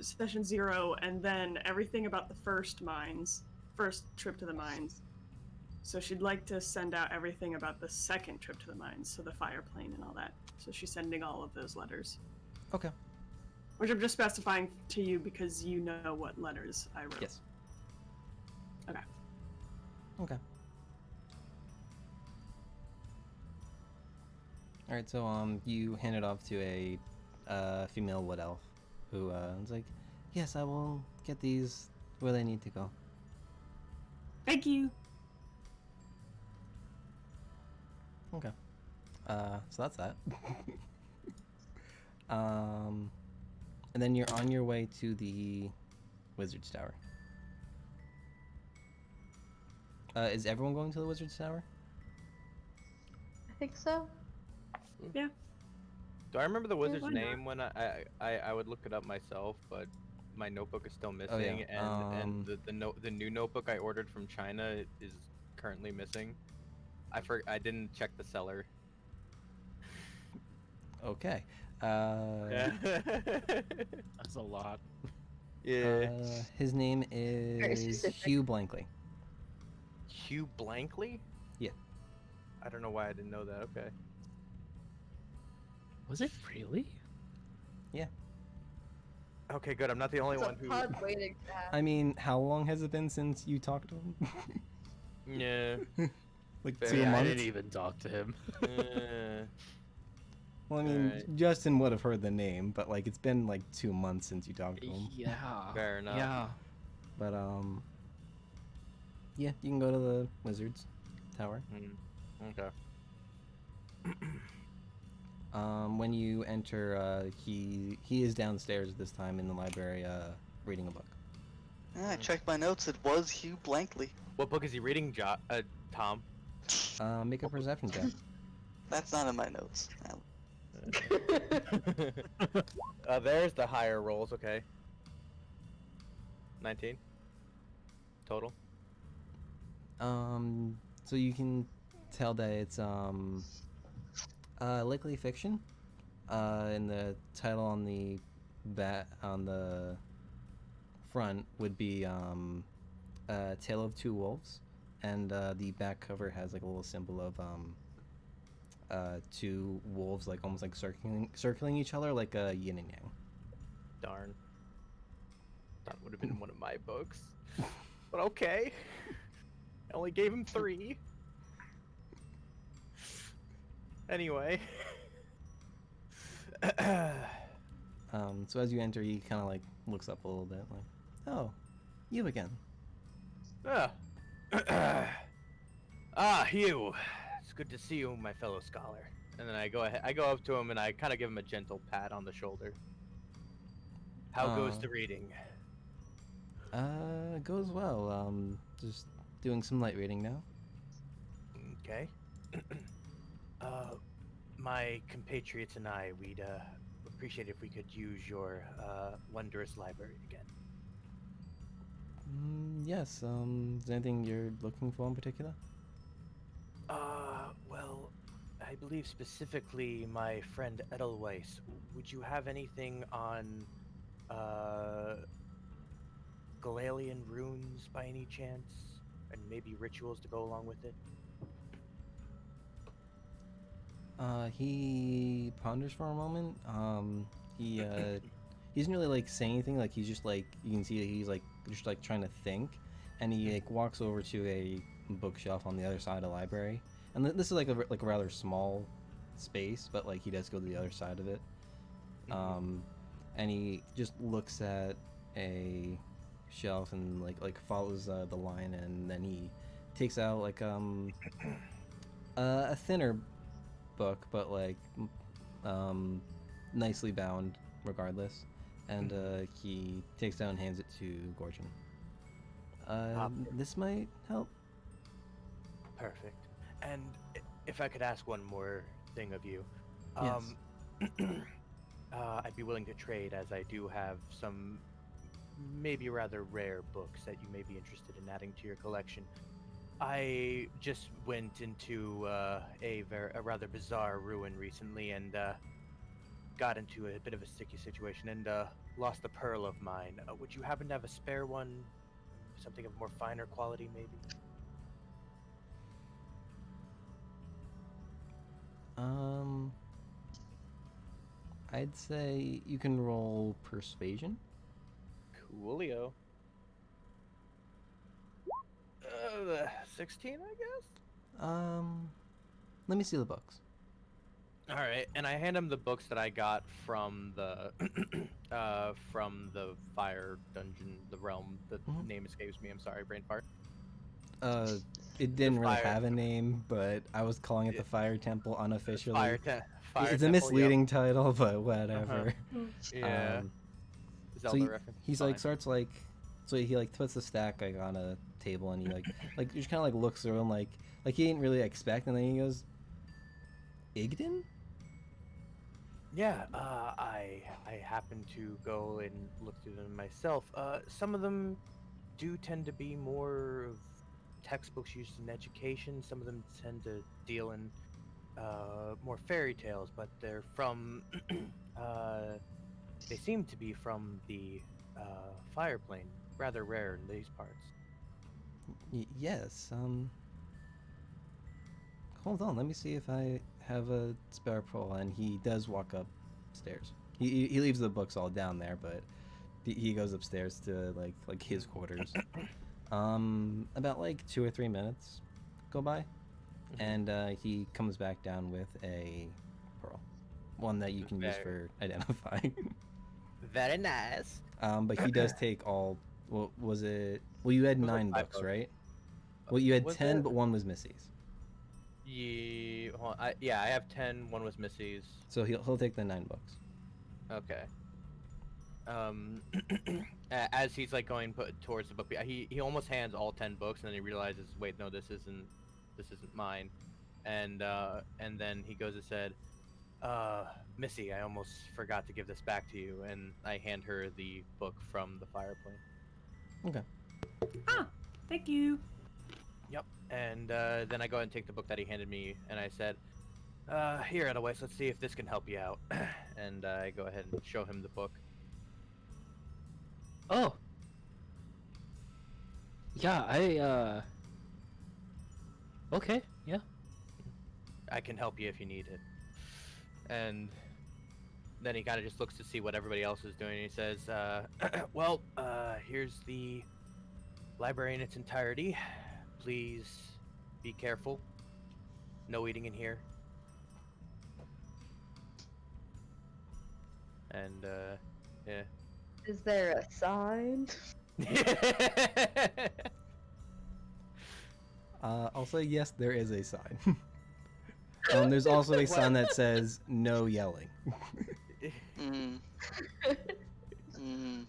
session 0, and then everything about the first trip to the mines. So she'd like to send out everything about the second trip to the mines, so the fire plane and all that. So she's sending all of those letters, Okay. which I'm just specifying to you because you know what letters I wrote. Yes. Okay. Okay. All right. So you hand it off to a female wood elf, who is like, "Yes, I will get these where they need to go." Thank you. Okay. So that's that. And then you're on your way to the Wizard's Tower. Is everyone going to the Wizard's Tower? I think so. Yeah. Do I remember the wizard's why not? name when I would look it up myself, but my notebook is still missing, Oh, yeah. and the new notebook I ordered from China is currently missing. I didn't check the seller. Okay. That's a lot. Yeah. His name is specific. Hugh Blankley. Hugh Blankley? Yeah. I don't know why I didn't know that. Okay. Was it really? Okay, good. I'm not the only It's a one who. pod waiting to happen. I mean, how long has it been since you talked to him? Yeah. Like Fair. 2 Yeah, I months? I didn't even talk to him. Well, I mean, Alright. Justin would have heard the name, but like it's been like 2 months since you talked to him. Yeah. Fair enough. Yeah. But yeah, you can go to the Wizard's Tower. Okay. When you enter, he is downstairs at this time in the library, reading a book. I checked my notes. It was Hugh Blankley. What book is he reading, Tom? Make a perception check. That's not in my notes. There's the higher rolls. Okay. 19. Total. So you can tell that it's likely fiction. And the title on the front would be Tale of Two Wolves, and the back cover has like a little symbol of two wolves, like almost like circling each other, like a yin and yang. Darn. That would have been one of my books. But okay. I only gave him 3. Anyway. So as you enter, he kind of like looks up a little bit, like, "Oh, you again." Hugh. It's good to see you, my fellow scholar. And then I go up to him and I kind of give him a gentle pat on the shoulder. How goes the reading? Goes well. Just doing some light reading now. Okay. My compatriots and I, we'd appreciate if we could use your wondrous library again. Yes. Is there anything you're looking for in particular? Well, I believe specifically my friend Edelweiss. Would you have anything on Galalian runes by any chance? And maybe rituals to go along with it? He ponders for a moment. He doesn't really like say anything. Like he's just like, you can see that he's like just like trying to think, and he like walks over to a bookshelf on the other side of the library. And this is like a rather small space, but like he does go to the other side of it. And he just looks at a shelf and like follows the line, and then he takes out like a thinner book, but like nicely bound regardless, and he takes down and hands it to Gorgon. This might help. Perfect. And if I could ask one more thing of you. Yes. I'd be willing to trade, as I do have some maybe rather rare books that you may be interested in adding to your collection. I just went into a rather bizarre ruin recently and got into a bit of a sticky situation and lost a pearl of mine. Would you happen to have a spare one? Something of more finer quality, maybe? I'd say you can roll persuasion. Coolio. 16, I guess? Let me see the books. All right, and I hand him the books that I got from the fire dungeon, the realm. The name escapes me. I'm sorry, brain fart. It didn't really have a name, but I was calling it the Fire Temple unofficially. Fire it's a misleading title, but whatever. Yeah. So he's like starts like, so he like puts the stack like on a table, and he like just kind of like looks through and like he didn't really expect, and then he goes, Igden? Yeah, I happened to go and look through them myself. Some of them do tend to be more of textbooks used in education. Some of them tend to deal in more fairy tales, but they're from they seem to be from the fire plane. Rather rare in these parts. Yes. Hold on, let me see if I have a spare pearl. And he does walk upstairs. He leaves the books all down there, but he goes upstairs to like his quarters. About like 2 or 3 minutes go by, and he comes back down with a pearl, one that you can use for identifying. Very nice. But he does take all. What was it? Well, you had 9 books, right? Well, you had 10, but one was Missy's. Yeah, I have 10. One was Missy's. So he'll take the 9 books. Okay. As he's like going towards the book, he almost hands all 10 books, and then he realizes, wait, no, this isn't mine, and then he goes and said, Missy, I almost forgot to give this back to you, and I hand her the book from the fire plane. Okay. Ah, thank you. Yep. And then I go ahead and take the book that he handed me, and I said, here, Edelweiss, let's see if this can help you out. And I go ahead and show him the book. Oh, Yeah, Okay, yeah. I can help you if you need it. And then he kind of just looks to see what everybody else is doing. And he says, well, here's the library in its entirety. Please be careful. No eating in here. And, yeah. Is there a sign? I'll say yes, there is a sign. There's also a sign that says no yelling. Mm. Mm.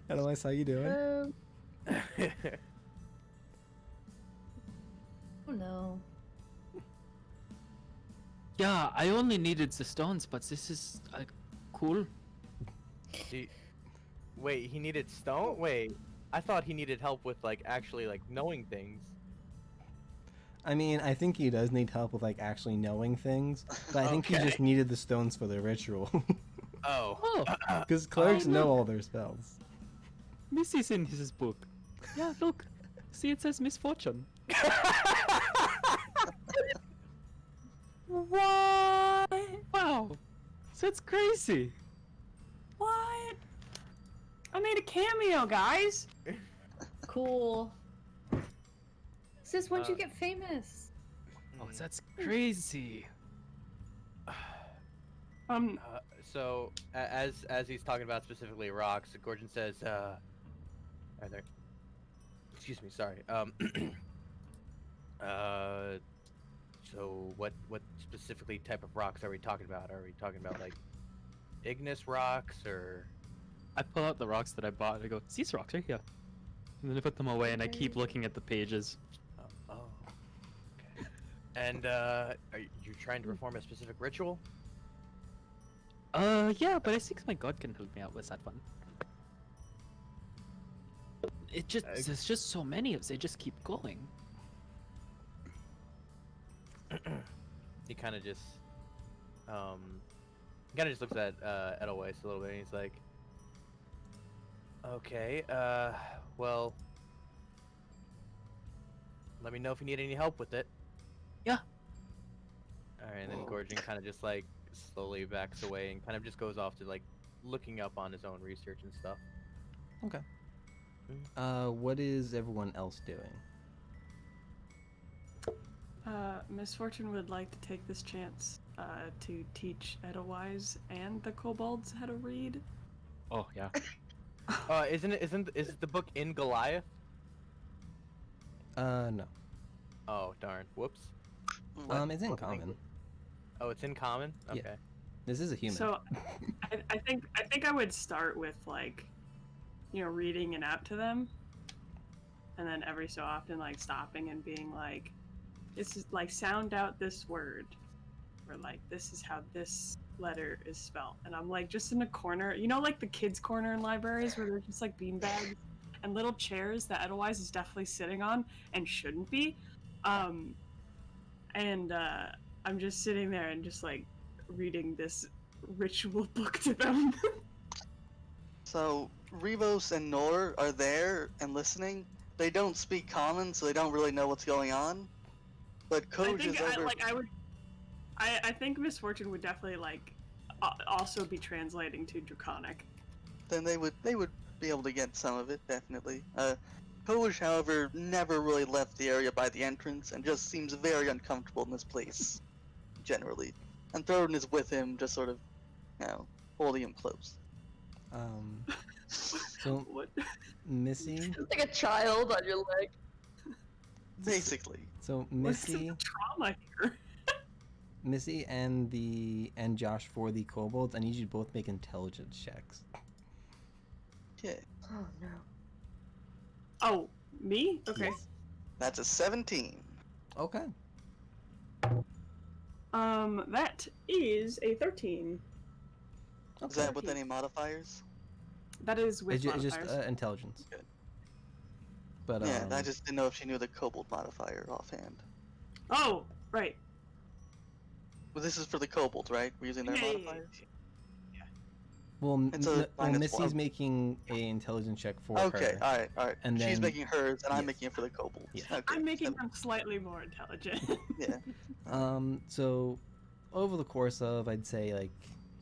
Otherwise, how you doing? Oh no. Yeah, I only needed the stones, but this is cool. Wait, he needed stone? Wait, I thought he needed help with, like, actually, like, knowing things. I mean, I think he does need help with, like, actually knowing things, but I think he just needed the stones for the ritual. Oh. Because clerics Oh, know no. all their spells. Missy's in his book. Yeah, look. See, it says misfortune. What? Wow. That's crazy. What? I made a cameo, guys. Cool. Sis, when'd you Uh, get famous? Oh, that's crazy. So as he's talking about specifically rocks, Gordon says, are there? Excuse me, sorry. So what specifically type of rocks are we talking about? Are we talking about like igneous rocks or? I pull out the rocks that I bought and I go, these rocks are here. And then I put them away and I keep looking at the pages. Oh. Okay. And are you trying to perform a specific ritual? Yeah, but I think my god can help me out with that one. There's just so many of them, they just keep going. He kind of just looks at Edelweiss a little bit and he's like, okay, well, let me know if you need any help with it. Yeah. Alright, and then Gorgon kind of just like slowly backs away and kind of just goes off to like looking up on his own research and stuff. Okay. What is everyone else doing? Misfortune would like to take this chance to teach Edelweiss and the kobolds how to read. Oh, yeah. Is the book in Goliath? No. Oh darn! Whoops. It's in What common. language? Oh, it's in common. Yeah. Okay. This is a human. So, I think I would start with like, reading it out to them, and then every so often like stopping and being like, "This is like sound out this word," or like, "This is how this letter is spelled." And I'm like just in a corner, like the kids' corner in libraries where there's just like beanbags and little chairs that Edelweiss is definitely sitting on and shouldn't be. I'm just sitting there and just like reading this ritual book to them. So, Rivos and Nor are there and listening. They don't speak common, so they don't really know what's going on. But I Code is think over. I think Misfortune would definitely like also be translating to Draconic. Then they would be able to get some of it, definitely. Koj, however, never really left the area by the entrance and just seems very uncomfortable in this place, generally. And Thorin is with him, just sort of, holding him close. So What? Missy. It's like a child on your leg. Basically. So What's the Missy, trauma here? Missy, and Josh for the kobolds. I need you to both make intelligence checks. Okay. Oh no. Oh, me? Okay. Yes. That's a 17. Okay. That is a 13. Is that with any modifiers? That is with It's just modifiers. intelligence. Good. But Yeah, I just didn't know if she knew the kobold modifier offhand. Oh, right. Well, this is for the kobold, right? We're using their Yeah, yeah, yeah, modifiers. yeah. Well, It's a well, -1. Missy's making a intelligence check for Okay, her. all right. And She's then- making hers, and I'm yes. making it for the kobolds. Yes. Okay. I'm making them slightly more intelligent. Yeah. So over the course of, I'd say, like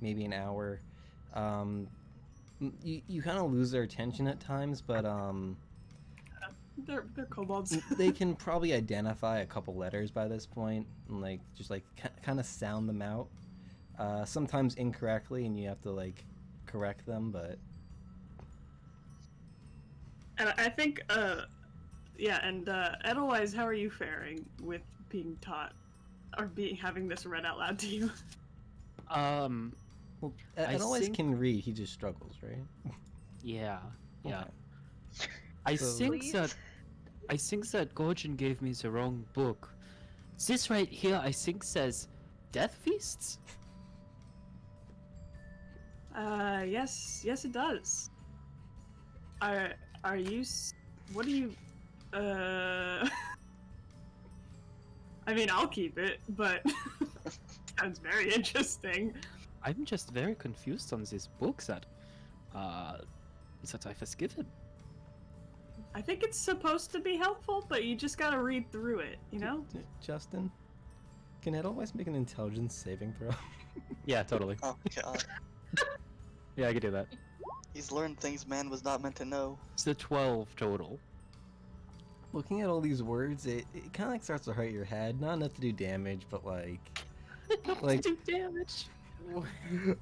maybe an hour, you kind of lose their attention at times, but They're kobolds. they can probably identify a couple letters by this point, and like just like kind of sound them out. Sometimes incorrectly, and you have to like correct them, but And I think, yeah, and Edelweiss, how are you faring with being taught or having this read out loud to you? well, I Edelweiss think- can read. He just struggles, right? Yeah. Yeah. Okay. I So- think that Gorgon gave me the wrong book. This right here, I think says Death Feasts. Yes, it does. Are you? What do you? I mean, I'll keep it, but sounds very interesting. I'm just very confused on this book that I was given. I think it's supposed to be helpful, but you just gotta read through it, you know? Justin, can Edelweiss make an intelligence saving throw? Yeah, totally. Oh god. Yeah, I could do that. He's learned things man was not meant to know. It's the 12 total. Looking at all these words, it kind of like starts to hurt your head. Not enough to do damage, but like, like, do damage.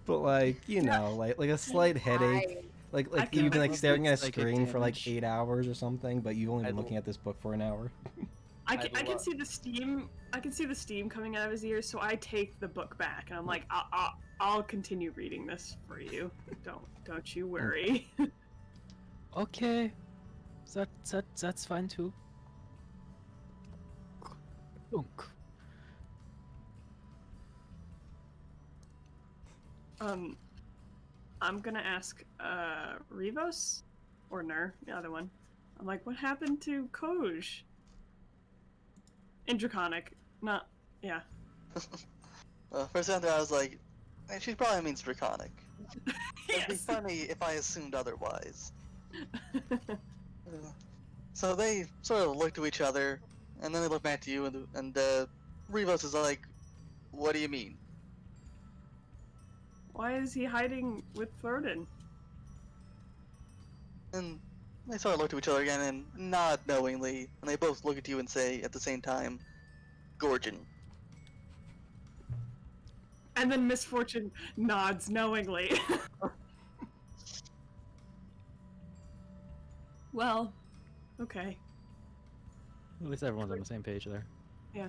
but like, you know, like a slight headache. Like feel you've been like like staring at a it's like a screen for like damage. 8 hours or something, but you've only been I'd looking at this book for an hour. I can I'd see the steam. I can see the steam coming out of his ears, so I take the book back, and I'm like, I'll continue reading this for you. Don't you worry. Okay. That's fine too. Unk. I'm gonna ask Rivos or Nur, the other one. I'm like, what happened to Koj? In Draconic, not yeah. For a second I was like, she probably means draconic. It'd be Yes. funny if I assumed otherwise. So they sort of look to each other, and then they look back to you, and Rivos is like, "What do you mean?" Why is he hiding with Flirtin? And they sort of look to each other again and nod knowingly, and they both look at you and say at the same time, "Gorgon." And then Misfortune nods knowingly. Well, okay. At least everyone's on the same page there. Yeah.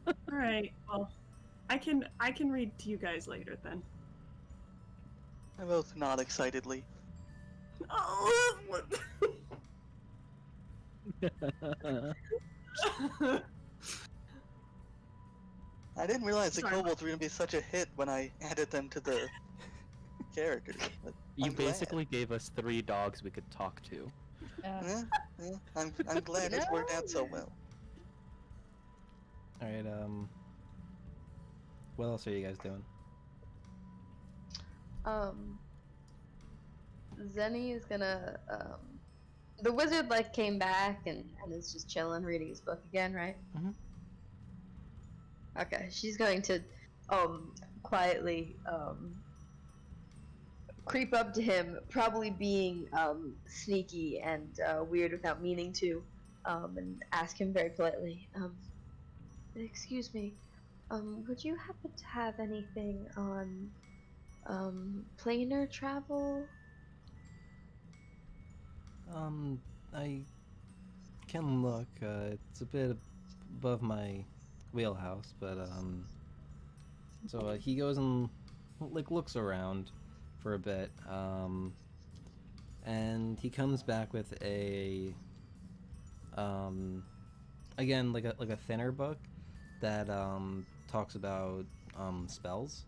All right. Well, I can read to you guys later then. They both nod excitedly. Oh. I didn't realize the Sorry. kobolds were gonna be such a hit when I added them to the characters. But You I'm glad. basically gave us 3 dogs we could talk to. Yeah, I'm glad it's worked out so well. All right. What else are you guys doing? Zenny is gonna the wizard like came back and is just chilling reading his book again, right? Mhm. Okay, she's going to quietly creep up to him, probably being sneaky and weird without meaning to, and ask him very politely, excuse me, would you happen to have anything on planar travel? I can look. It's a bit above my wheelhouse, but so he goes and like looks around for a bit, and he comes back with a again like a thinner book that talks about spells.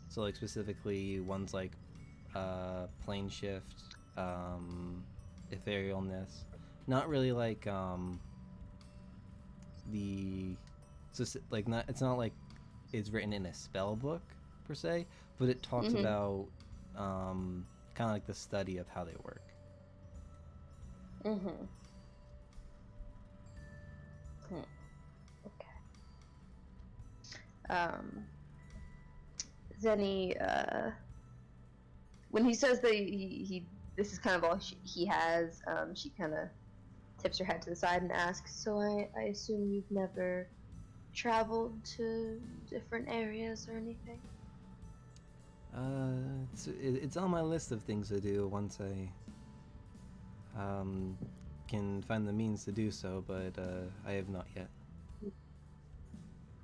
So like specifically ones like plane shift, etherealness, not really like the so like not, it's not like it's written in a spell book per se, but it talks Mhm. about kind of like the study of how they work. Mm-hmm. Okay. Zenny, when he says that he this is kind of all he has, she kind of tips her head to the side and asks, "So I assume you've never traveled to different areas or anything?" It's on my list of things to do once I can find the means to do so, but I have not yet.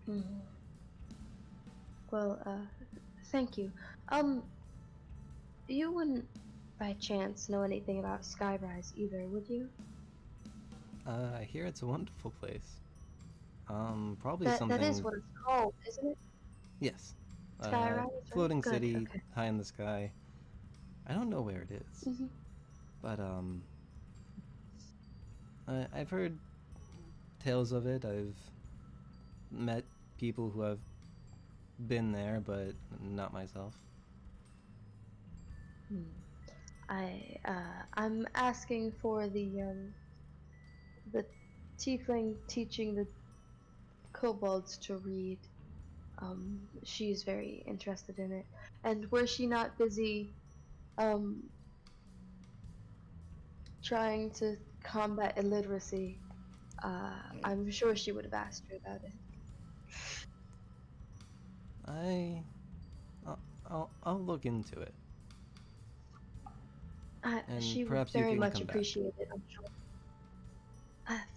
Mhm. Well, thank you. You wouldn't by chance know anything about Skyrise either, would you? I hear it's a wonderful place. Probably That something. is what it's called, isn't it? Yes. Skyrise, right? Floating Good, city, okay. high in the sky. I don't know where it is, Mhm. but I've heard tales of it. I've met people who have been there, but not myself. I'm asking for the tiefling teaching the kobolds to read. She's very interested in it. And were she not busy, um, trying to combat illiteracy, I'm sure she would have asked her about it. I'll look into it, and She would perhaps you very can much come back. appreciate it, I'm sure.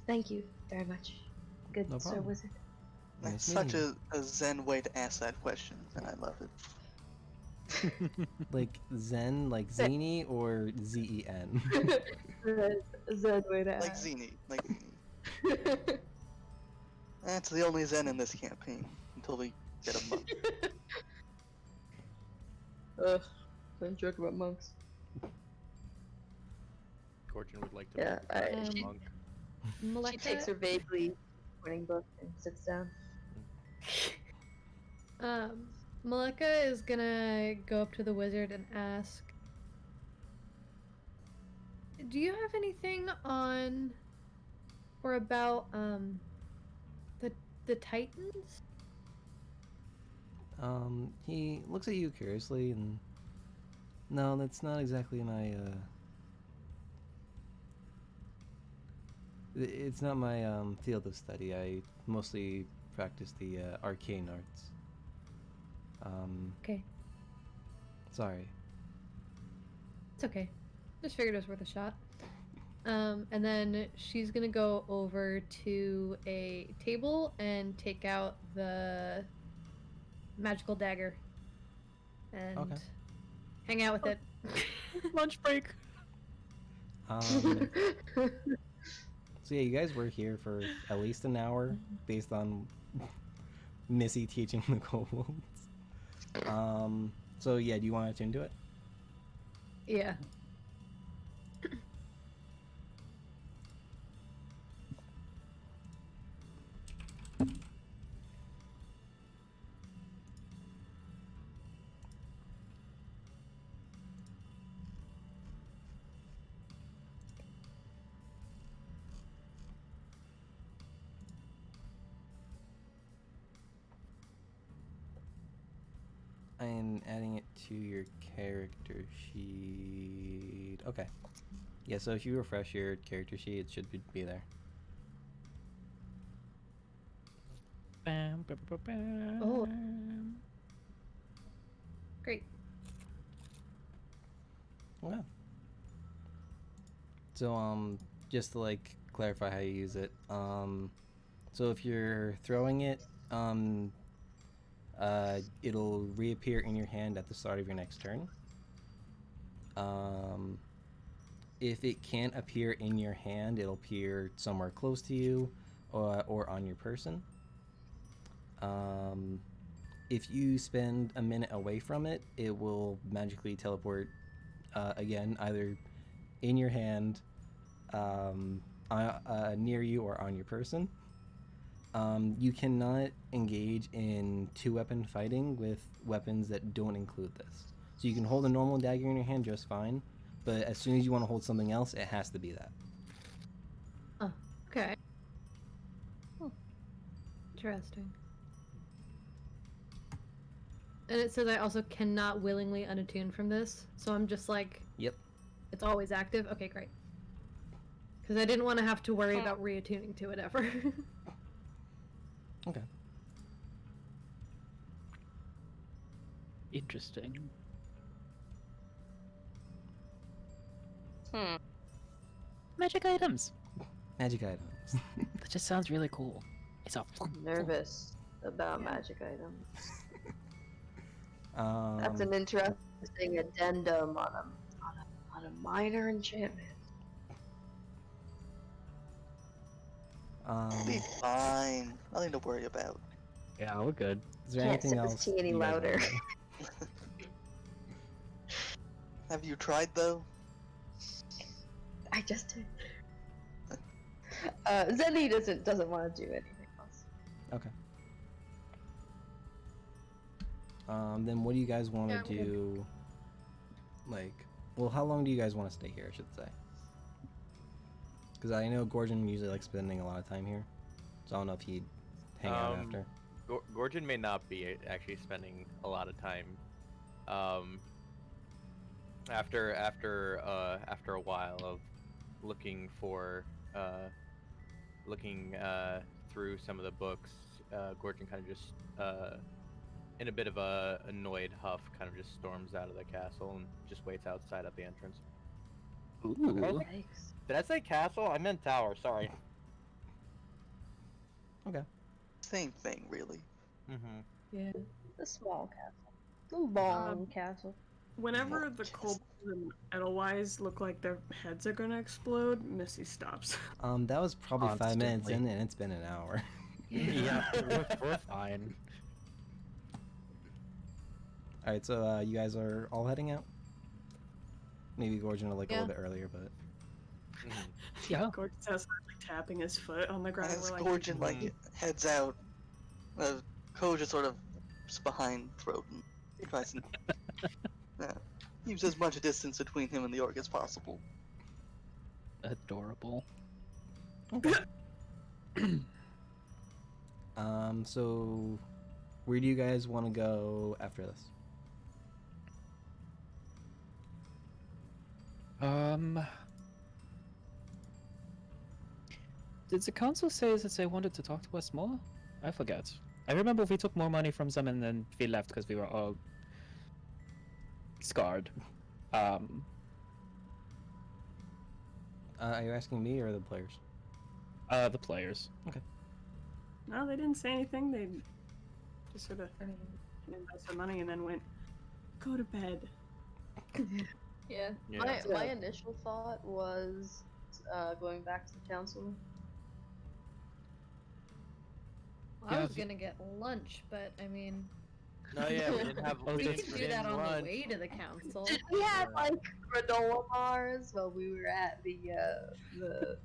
Thank you very much, good No Sir problem. Wizard. That's Nice meeting such you. a zen way to ask that question, and I love it. Like Zen, like Zeni, or Zen? Zed way to Like ask. Zini, like Zini. That's the only zen in this campaign until we get a monk. Ugh, don't joke about monks. Gorgon would like to Yeah, make the class as a she- monk. She Maleka, takes her vaguely pointing book and sits down. Maleka is gonna go up to the wizard and ask, "Do you have anything on or about the Titans?" He looks at you curiously, and no, that's not exactly my It's not my field of study. I mostly practice the arcane arts. Okay, Sorry. it's okay. Just figured it was worth a shot. And then she's gonna go over to a table and take out the magical dagger and Okay. hang out with it. Lunch break. So yeah, you guys were here for at least an hour, based on Missy teaching the kobolds. So yeah, do you want to into it? Yeah. I am adding it to your character sheet. Okay. Yeah, so if you refresh your character sheet, it should be there. Bam, bam, bam, bam. Oh. Great. Okay. So just to like clarify how you use it, so if you're throwing it, it'll reappear in your hand at the start of your next turn. If it can't appear in your hand, it'll appear somewhere close to you, or on your person. If you spend a minute away from it, it will magically teleport again, either in your hand, near you, or on your person. You cannot engage in 2-weapon fighting with weapons that don't include this. So you can hold a normal dagger in your hand just fine, but as soon as you want to hold something else, it has to be that. Oh, okay. Oh, interesting. And it says I also cannot willingly unattune from this, so I'm just like... Yep. It's always active? Okay, great. Because I didn't want to have to worry about reattuning to it ever. Okay. Interesting. Magic items. Magic items. That just sounds really cool. It's a Nervous about magic items. That's Um, an interesting addendum on a minor enchantment. Be fine. Nothing to worry about. Yeah, we're good. is there Can't anything sip this else? tea any you guys wanna louder. know? Have you tried though? I just did. Zenny doesn't want to do anything else. Okay. Then what do you guys want to Yeah, I'm good. do? Like, well, how long do you guys want to stay here, I should say? Because I know Gorgon usually likes spending a lot of time here, so I don't know if he'd hang out after. Gorgon may not be actually spending a lot of time. After a while of looking through some of the books, Gorgon kind of just in a bit of a annoyed huff, kind of just storms out of the castle and just waits outside at the entrance. Ooh. Yikes. Did I say castle? I meant tower. Sorry. Okay. Same thing, really. Mm-hmm. Yeah. The small castle. The long castle. Whenever the kobolds and Edelweiss look like their heads are gonna explode, Missy stops. That was probably 5 minutes Constantly. in, and it's been an hour. Yeah, we're fine. All right, so you guys are all heading out. Maybe Gorgon will like a Yeah. little bit earlier, but Yeah. Gordon's outside, like, tapping his foot on the ground. As We're like, Gorgon heads out, Ko just sort of is behind Throat and tries to keeps as much distance between him and the orc as possible. Adorable. so where do you guys want to go after this? Did the council say that they wanted to talk to us more? I forget. I remember we took more money from them and then we left because we were all scarred. Are you asking me or the players? The players. no, they didn't say anything. They just sort of invested money and then went, go to bed. Yeah. Yeah. My initial thought was going back to the council. I was gonna get lunch, but I mean, No, yeah, we didn't have. we didn't- could we do that didn't on lunch. the way to the council. We had like granola bars while we were at the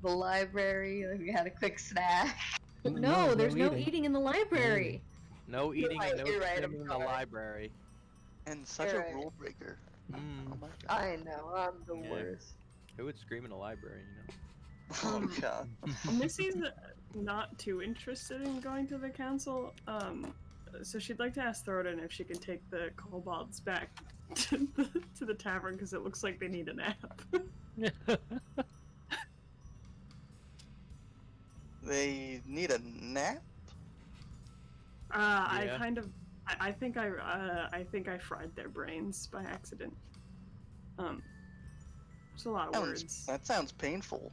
library. Like, we had a quick snack. No, there's no eating in the library. No eating right, and no you're right, screaming I'm in the sorry. library. And such You're a right. rule breaker. Mm. Oh my god. I know, I'm the Yeah. worst. Who would scream in a library? You know. Oh god. Missy's not too interested in going to the council. So she'd like to ask Thorodin if she can take the kobolds back to the tavern because it looks like they need a nap. They need a nap? Yeah. I think I fried their brains by accident. It's a lot of words. That sounds painful.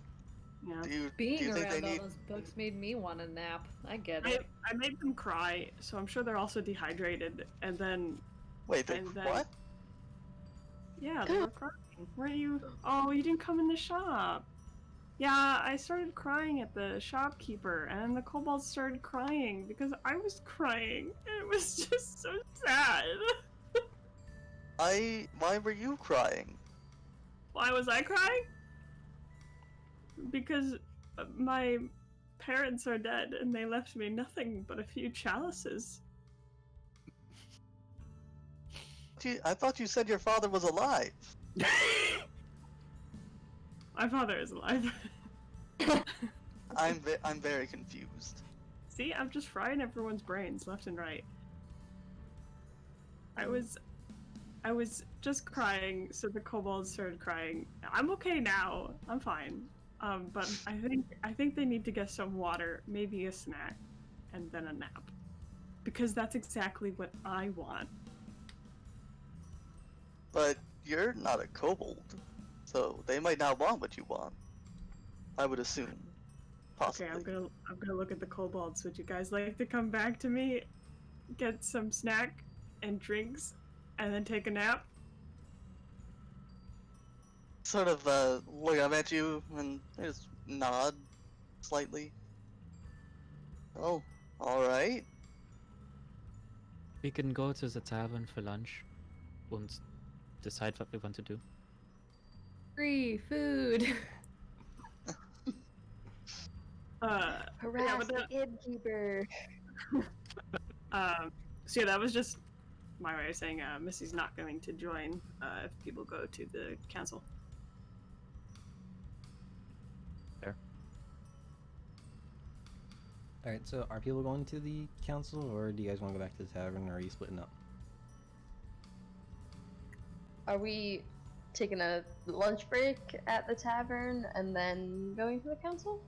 Yeah. Do you Being think they around all need those books made me want a nap. I get it. I made them cry, so I'm sure they're also dehydrated. And then, Wait, they and then- what? yeah, they were crying. Weren't you? Oh, you didn't come in the shop. Yeah, I started crying at the shopkeeper, and the kobolds started crying because I was crying. It was just so sad. Why were you crying? Why was I crying? Because my parents are dead, and they left me nothing but a few chalices. I thought you said your father was alive. My father is alive. I'm very confused. See, I'm just frying everyone's brains left and right. I was just crying, so the kobolds started crying. I'm okay now. I'm fine. But I think they need to get some water, maybe a snack, and then a nap. Because that's exactly what I want. But you're not a kobold, so they might not want what you want. I would assume. Possibly. Okay, I'm gonna look at the kobolds. Would you guys like to come back to me, get some snack and drinks, and then take a nap? Sort of look up at you and just nod slightly. Oh, alright. We can go to the tavern for lunch and decide what we want to do. Free food. Harass but the innkeeper. So yeah, that was just my way of saying Missy's not going to join if people go to the council. Fair. Alright, so are people going to the council, or do you guys want to go back to the tavern, or are you splitting up? Are we taking a lunch break at the tavern and then going to the council?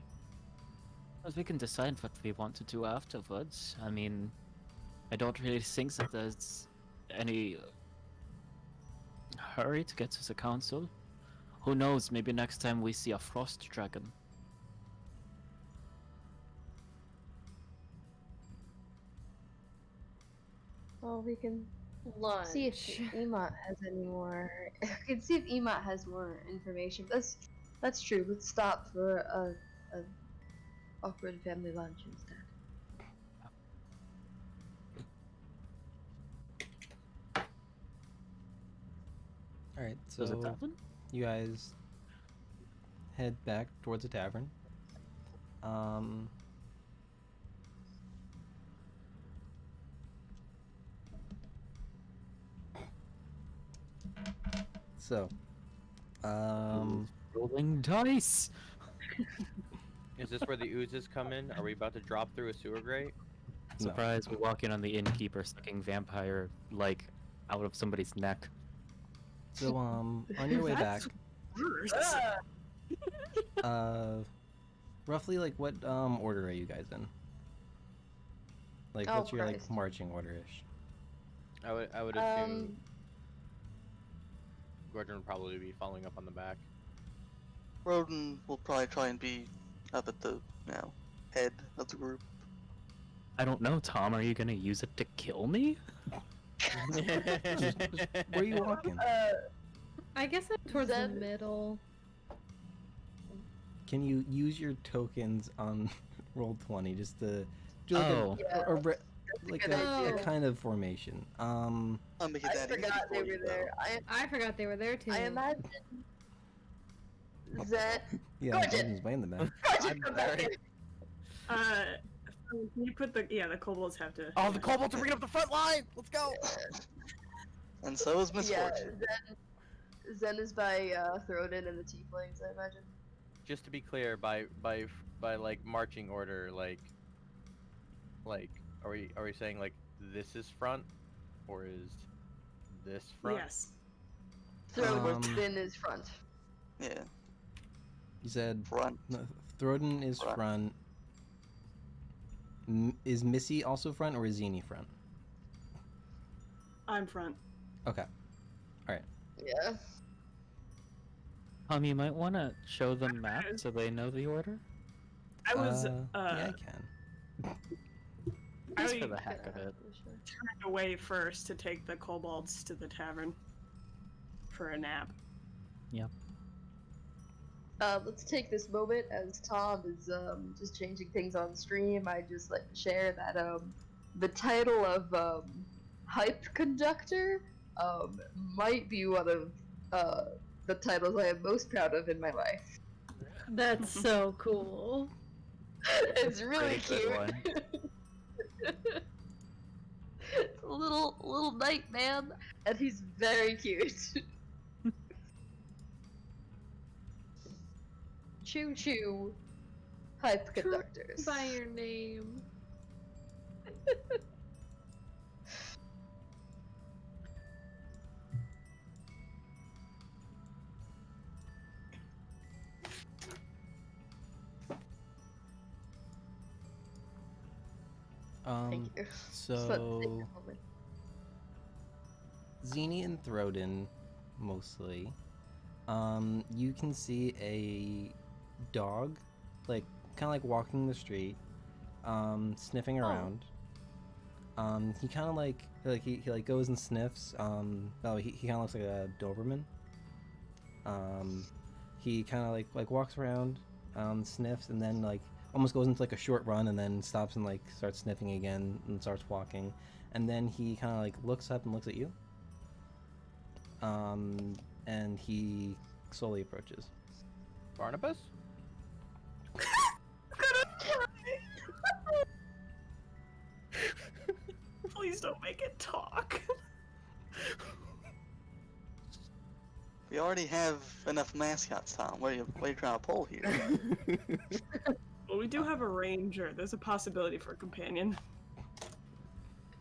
Well, we can decide what we want to do afterwards. I mean, I don't really think that there's any hurry to get to the council. Who knows, maybe next time we see a frost dragon. Well, we can Lunch. see if Emot has any more. We can see if Emot has more information. That's true. Let's stop for a awkward family lunch instead. Alright, Does it so happen? you guys head back towards the tavern. So, Rolling dice! Is this where the oozes come in? Are we about to drop through a sewer grate? No. Surprise, we walk in on the innkeeper sucking vampire, like, out of somebody's neck. So, on your way back, Worse. roughly, like, what, order are you guys in? Like, Oh, what's your, like, Christ. marching order-ish? I would assume Gordon would probably be following up on the back. Roden will probably try and be up at the, head of the group. I don't know, Tom, are you gonna use it to kill me? Where are you walking? I guess I'm towards the Zed- middle. Can you use your tokens on Roll20 just to do like Oh. like good a idea. kind of formation? I'll make it I that easy forgot for they you, were there. I forgot they were there too. I imagine that. Yeah, Gordon! Gordon's way in the back. Gordon, come back in. Can you put the kobolds have to. Oh, the kobolds are bringing up the front line! Let's go! And so is Miss Yeah, Fortune. Zen is by Throden and the Tieflings, I imagine. Just to be clear, by like marching order, like are we saying like this is front, or is this front? Yes. Throden is front. Yeah, You said front. no, Throden is Front. front. Is Missy also front, or is Zini front? I'm front. Okay. Yeah. You might want to show them map so they know the order. I was yeah, I can. Just I for the heck of it. turned away first to take the kobolds to the tavern for a nap. Let's take this moment as Tom is just changing things on stream. I just like to share that the title of hype conductor might be one of the titles I am most proud of in my life. That's so cool. It's really Pretty good one. cute. It's a little knight man, and he's very cute. Choo choo, pipe conductors. By your name. Thank you. So Zini and Throden, mostly. You can see a dog, like kind of like walking the street, sniffing around. He kind of like he like goes and sniffs. Oh, he kind of looks like a Doberman. He kind of like walks around, sniffs, and then like almost goes into like a short run, and then stops and like starts sniffing again and starts walking, and then he kind of like looks up and looks at you. And he slowly approaches. Barnabas? Please don't make it talk. We already have enough mascots, Tom. What are you trying to pull here? Well, we do have a ranger. There's a possibility for a companion.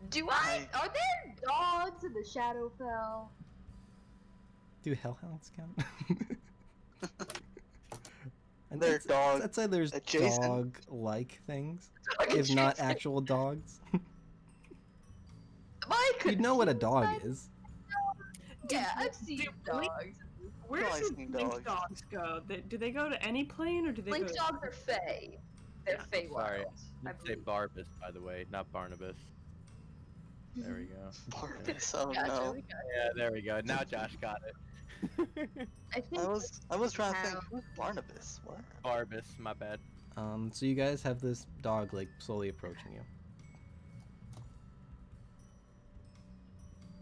Are there dogs in the Shadowfell? Do hellhounds count? And They're dog I'd say there's adjacent. dog-like things, if not actual dogs. You'd know what a dog is. Yeah, I've seen dogs. Where Probably should seen link dogs. dogs go? Do they go to any plane or do they Link go? dogs are fey. They're Yeah, fey Sorry, wild. I I say believe. Barbas, by the way, not Barnabas. There we go. Barnabas, oh Gotcha, no. we got Yeah, there we go. Now Josh got it. it. I think I was trying to think, Wow. who's Barnabas? What? Barbas, my bad. So you guys have this dog like slowly approaching you.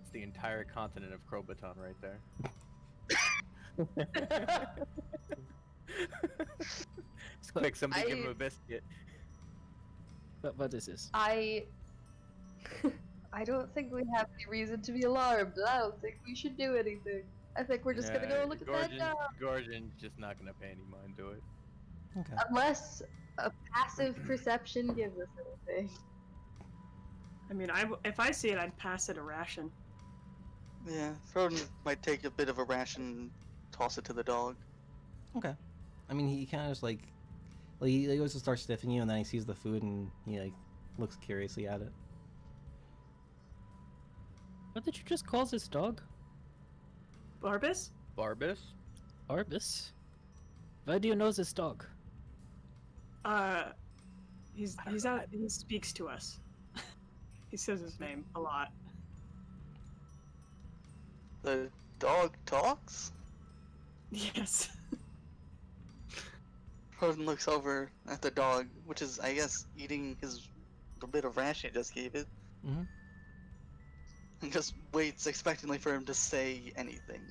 It's the entire continent of Crobaton right there. Quick, somebody give him a biscuit. What is this? I don't think we have any reason to be alarmed. I don't think we should do anything. I think we're just gonna go look at that dog. Gorgon's just not gonna pay any mind to it. Okay. Unless a passive perception gives us anything. I mean, if I see it, I'd pass it a ration. Yeah, Froden might take a bit of a ration and toss it to the dog. Okay. I mean, he kind of just like he goes to start sniffing you, and then he sees the food, and he like looks curiously at it. What did you just call this dog? Barbas? Barbas? Arbus? Why do you know this dog? He's out. He speaks to us. He says his name a lot. The dog talks? Yes. Froden looks over at the dog, which is, I guess, eating the bit of ration he just gave it. Mhm. And just waits expectantly for him to say anything.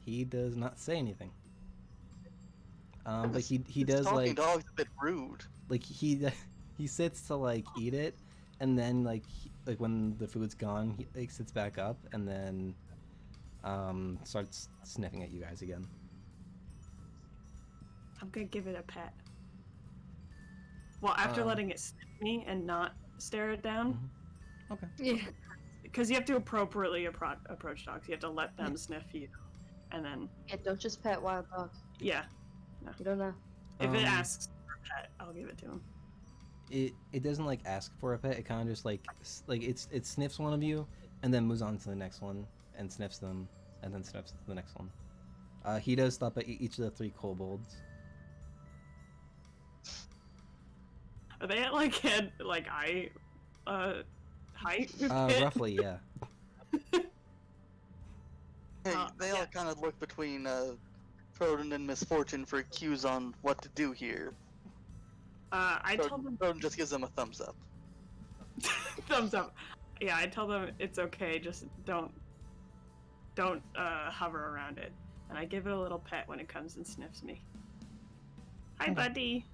He does not say anything. But This- he this does talking like dog's a bit rude. like he sits to like eat it, and then like when the food's gone, he like sits back up and then starts sniffing at you guys again. I'm gonna give it a pet. Well, after letting it sniff me and not stare it down, Okay. Yeah. because you have to appropriately approach dogs. You have to let them sniff you, and then Yeah, don't just pet wild dogs. yeah, You don't know. if it Um, asks for a pet, I'll give it to him. It doesn't like ask for a pet. It kind of just like it sniffs one of you, and then moves on to the next one, and sniffs them, and then sniffs the next one. He does stop at each of the 3 kobolds. Are they at like height? Roughly, yeah. Hey, they all yeah. kind of look between Froden and Misfortune for cues on what to do here. I told them Froden just gives them a thumbs up. thumbs up. Yeah, I tell them it's okay. Just don't hover around it, and I give it a little pet when it comes and sniffs me. Hi, buddy.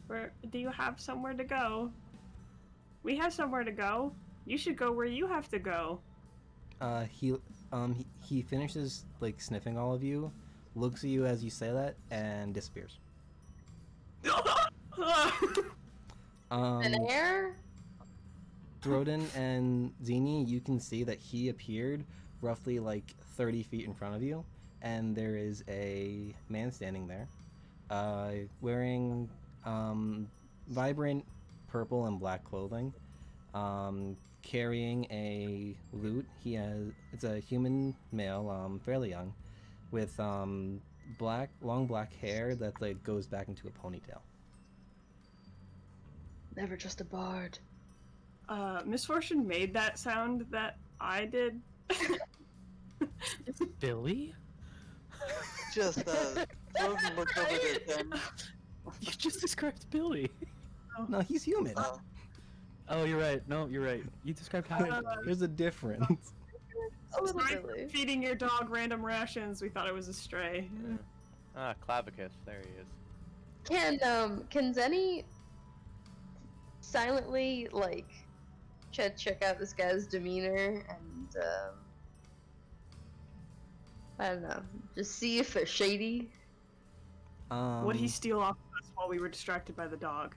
Where do you have somewhere to go? We have somewhere to go. You should go where you have to go. He finishes like sniffing all of you, looks at you as you say that, and disappears. An air? Throden and Zini, you can see that he appeared roughly like 30 feet in front of you, and there is a man standing there, wearing vibrant purple and black clothing, carrying a lute. It's a human male, fairly young, with long black hair that like goes back into a ponytail. Never just a bard. Misfortune made that sound that I did. Billy? Just Logan looked over there then. You just described Billy. No, he's human. Oh, you're right. No, you're right. You described how. There's a difference. A little Sorry for silly. feeding your dog random rations. We thought it was a stray. Ah, Clavicus. There he is. Can Zenny silently like check out this guy's demeanor and I don't know, just see if they're shady? Would he steal off of us while we were distracted by the dog?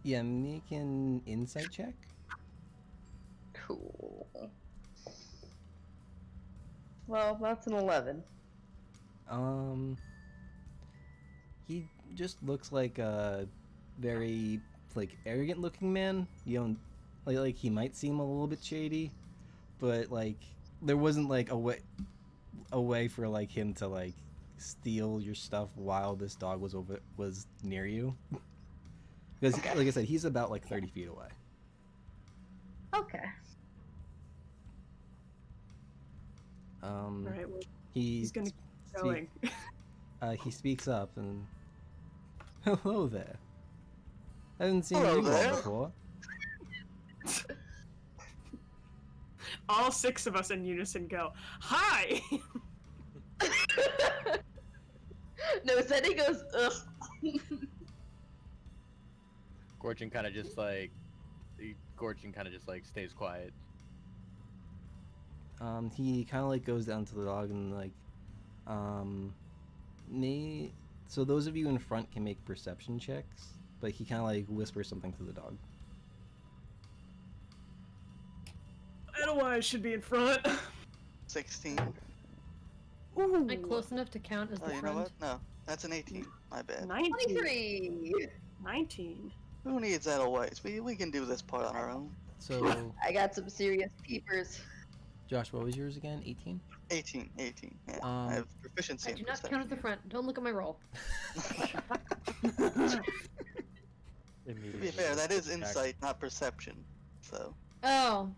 Yeah, make an insight check. Cool. Well, that's an 11. He just looks like a very like arrogant looking man. You don't like he might seem a little bit shady, but like there wasn't like a way for like him to like steal your stuff while this dog was near you. Because like I said, he's about like 30 feet away. Okay. Alright, well, He's gonna keep going. He speaks up and hello there. I haven't seen Hello you there. all before. All 6 of us in unison go, "Hi!" No, Zenny goes, ugh. Gorgon kind of just like stays quiet. He kind of like goes down to the dog and like, so those of you in front can make perception checks, but he kind of like whispers something to the dog. I don't know why I should be in front. 16. Ooh, Am I close enough to count as the Oh, you know friend? what? No, that's an 18. My bad. 19. 23! 19. Who needs Edelweiss? We can do this part on our own. So, I got some serious peepers. Josh, what was yours again? 18? 18. Yeah. Um, I have proficiency I in do not perception. count as the front. Don't look at my roll. To be fair, that is insight, not perception. So. Oh,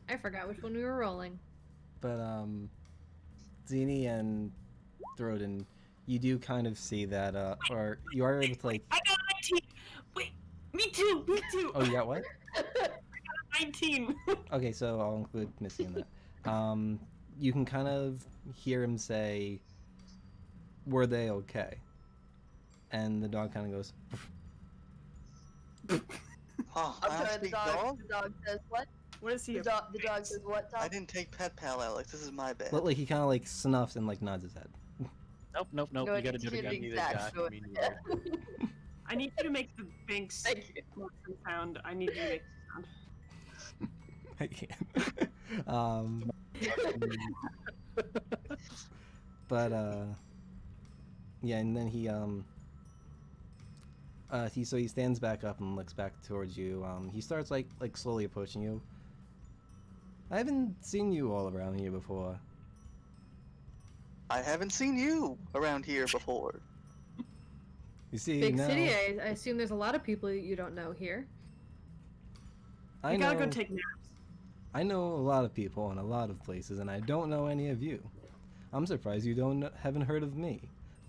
I forgot which one we were rolling. But Zini and Throden, you do kind of see that, or you are able to like. I got 19! Wait, me too! Oh, you got what? 19! Okay, so I'll include Missy in that. You can kind of hear him say, "Were they okay?" And the dog kind of goes. Oh, I'm I sorry, the speak dog, dog? the dog says what? What is he? The dog says what, Tom? I didn't take pet pal, Alex. This is my bad. Like he kind of like snuffs and like nods his head. Nope. No, You gotta do it it's again. kidding. Neither Exact Josh, choice. me neither. I need you to make the Binks Thank you. motion sound. I need you to make the sound. I can't. But yeah, and then he stands back up and looks back towards you. He starts like slowly approaching you. I haven't seen you all around here before. I haven't seen you around here before. You see, Big now, city. I assume there's a lot of people you don't know here. I You know, gotta go take naps. I know a lot of people in a lot of places, and I don't know any of you. I'm surprised you haven't heard of me.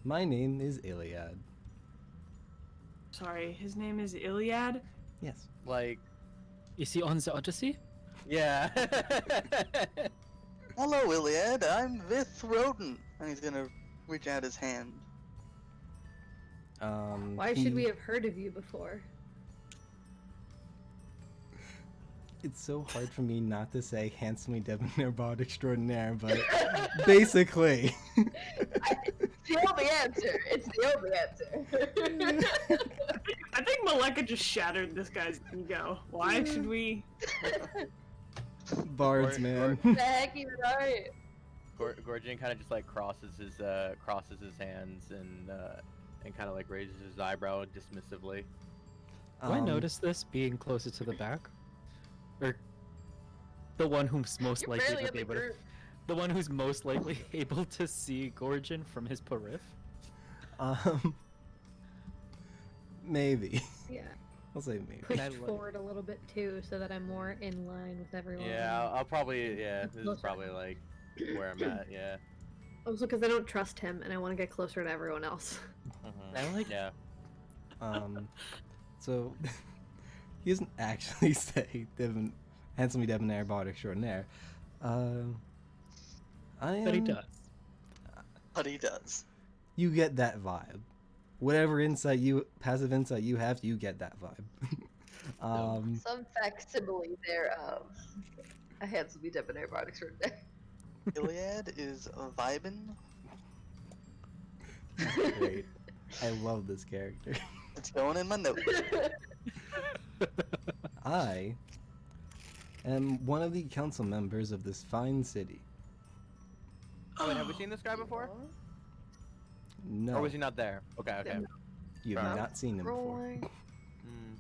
My name is Iliad. Sorry, his name is Iliad? Yes. Like, Is he on the Odyssey? yeah. Hello, Iliad. I'm Vith Rodent. and he's gonna reach out his hand. Why should we have heard of you before? It's so hard for me not to say handsomely debonair bard extraordinaire, but basically. It's the only answer. It's the only answer. I think Maleka just shattered this guy's ego. Why should we? Bards, man. The heck you right. Gorgian kind of just like crosses his hands and kind of like raises his eyebrow dismissively. Do I notice this being closer to the back? Or the one who's most You're likely barely to in be the able to, group. the one who's most likely able to see Gorgian from his periph? Maybe. Yeah. I'll say maybe. Push I love- forward a little bit too, so that I'm more in line with everyone. Yeah, I'll probably this is Closer. probably like where I'm at. Yeah. Also, because I don't trust him, and I want to get closer to everyone else. Mhm. I like- Yeah. So he doesn't actually say handsomely debonair bard extraordinaire. I am. But he does. But he does. You get that vibe. Whatever passive insight you have, you get that vibe. Some facsimile thereof. A handsomely debonair bard extraordinaire. Iliad is vibin'. Great. I love this character. It's going in my notes. I am one of the council members of this fine city. Oh, wait, have we seen this guy before? No, Or was he not there? Okay, okay. you have Sorry. not seen him before. Rolling. Mm.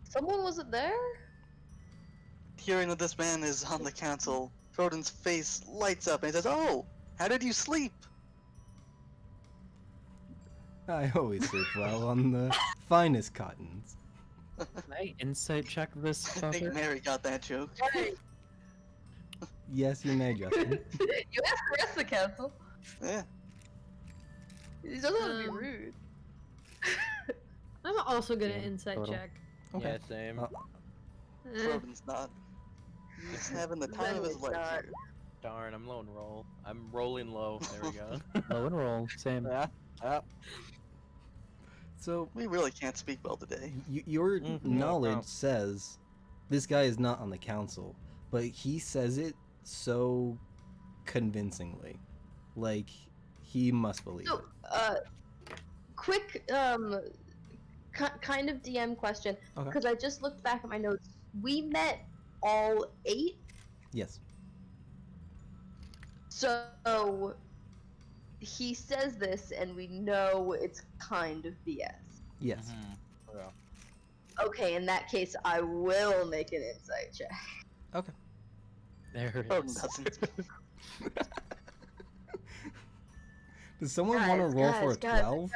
Someone wasn't there? Hearing that this man is on the council, Croden's face lights up and he says, "Oh, how did you sleep?" I always sleep well on the finest cottons. Can I insight check this I think fucker? Mary got that joke. Right. Yes, you may, Justin. You asked the rest of the council. Yeah. He doesn't have to be Um, rude. I'm also gonna Yeah, insight total. check. Okay. Yeah, same. Eh, Croden's not. He's having the time of his life Not. here. Darn, I'm low and roll. I'm rolling low. There we go. Low and roll. Same. Yeah. So We really can't speak well today. your Mhm. knowledge Wow. says this guy is not on the council, but he says it so convincingly, like he must believe So, it. quick, kind of DM question. Okay. Because I just looked back at my notes. We met all 8, Yes. so he says this, and we know it's kind of BS. Yes. Mhm. Yeah. Okay, in that case, I will make an insight check. Okay. There it Croden is. doesn't. Does someone want to roll for a guys, 12?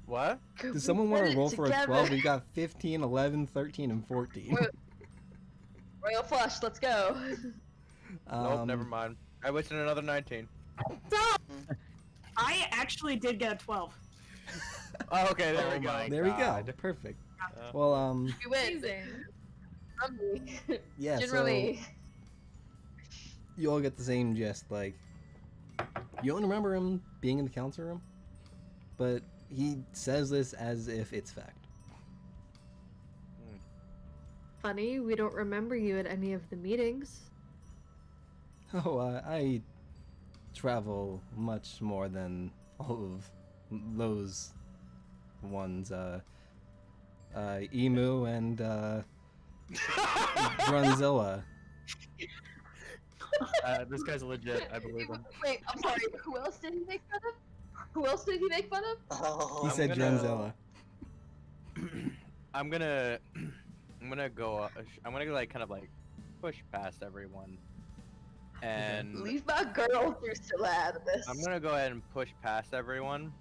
What? Does someone want to roll for a 12? We got 15, 11, 13, and 14. Wait. Royal flush, let's go. Nope, never mind. I wasted another 19. I actually did get a 12. Oh, okay, there we Oh go. my There we go. God. Perfect. Uh, Well, We win. Amazing. From me. yeah, so Generally. you all get the same gist. Like, you don't remember him being in the council room, but he says this as if it's fact. Funny, we don't remember you at any of the meetings. Oh, I travel much more than all of those ones. Emu and Grunzilla. This guy's legit. I believe him. Wait, I'm sorry. Who else did he make fun of? Who else did he make fun of? Oh, He said gonna- Grunzilla. I'm gonna go. I'm gonna like kind of like push past everyone, and Leave my girl through still out of this. I'm gonna go ahead and push past everyone,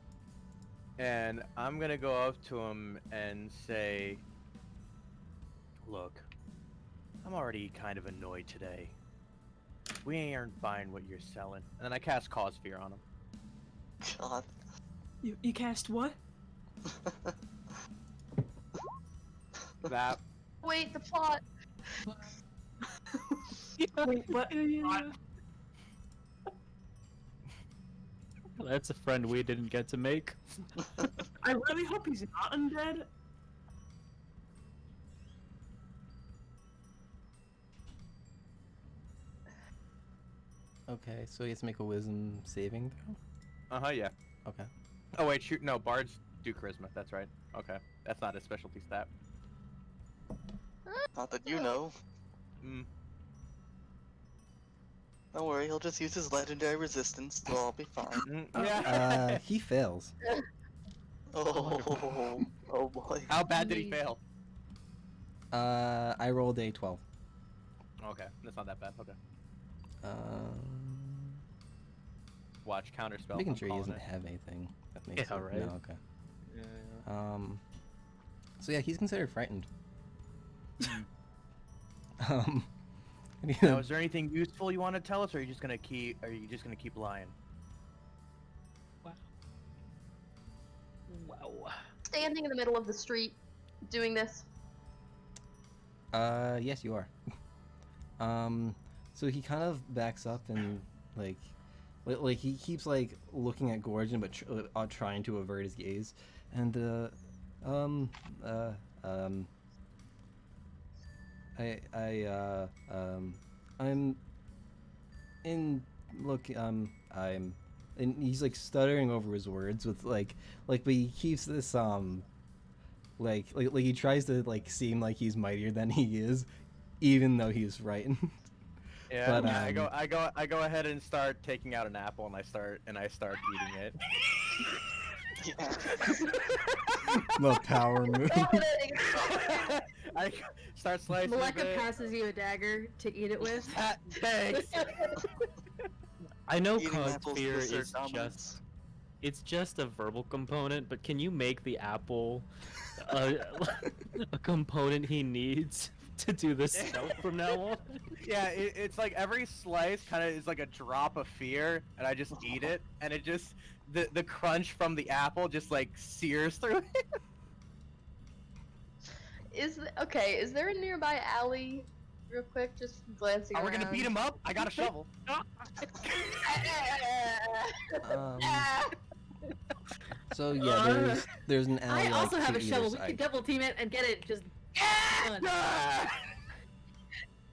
and I'm gonna go up to him and say, "Look, I'm already kind of annoyed today. We ain't buying what you're selling." And then I cast Cause Fear on him. God. You cast what? That Wait, the plot. Wait, what? That's a friend we didn't get to make. I really hope he's not undead. Okay, so he has to make a wisdom saving throw? Yeah. Okay. Oh wait, shoot, no, bards do charisma, that's right. Okay, that's not a specialty stat. Not that you know. Mm. Don't worry, he'll just use his legendary resistance, so I'll be fine. Yeah. He fails. Oh boy. How bad did he fail? I rolled a 12. Okay, that's not that bad. Okay. Um, Watch counterspell. making I'm sure he calling doesn't it. have anything that makes Yeah, it. right. No, okay. Yeah. So yeah, he's considered frightened. Now, is there anything useful you want to tell us, or are you just gonna keep? Are you just gonna keep lying? Wow. Standing in the middle of the street, doing this. Yes, you are. So he kind of backs up and like he keeps like looking at Gorgon, but trying to avert his gaze, and I'm in look I'm and he's like stuttering over his words with but he keeps this like he tries to like seem like he's mightier than he is, even though he's frightened. Yeah. But, I go ahead and start taking out an apple, and I start eating it. The power move. I start slicing Maleka it. passes you a dagger to eat it with. Thanks. I know Eating Cog's apples fear to assert is dominance. it's just a verbal component, but can you make the apple a component he needs to do this stealth from now on? Yeah, it's like every slice kind of is like a drop of fear, and I just eat it, and it just the crunch from the apple just like sears through it. Is there a nearby alley? Real quick, just glancing Are we around. gonna beat him up? I got a shovel. So yeah, there's an alley. I also like, have to a either shovel. We side. could double team it and get it just done.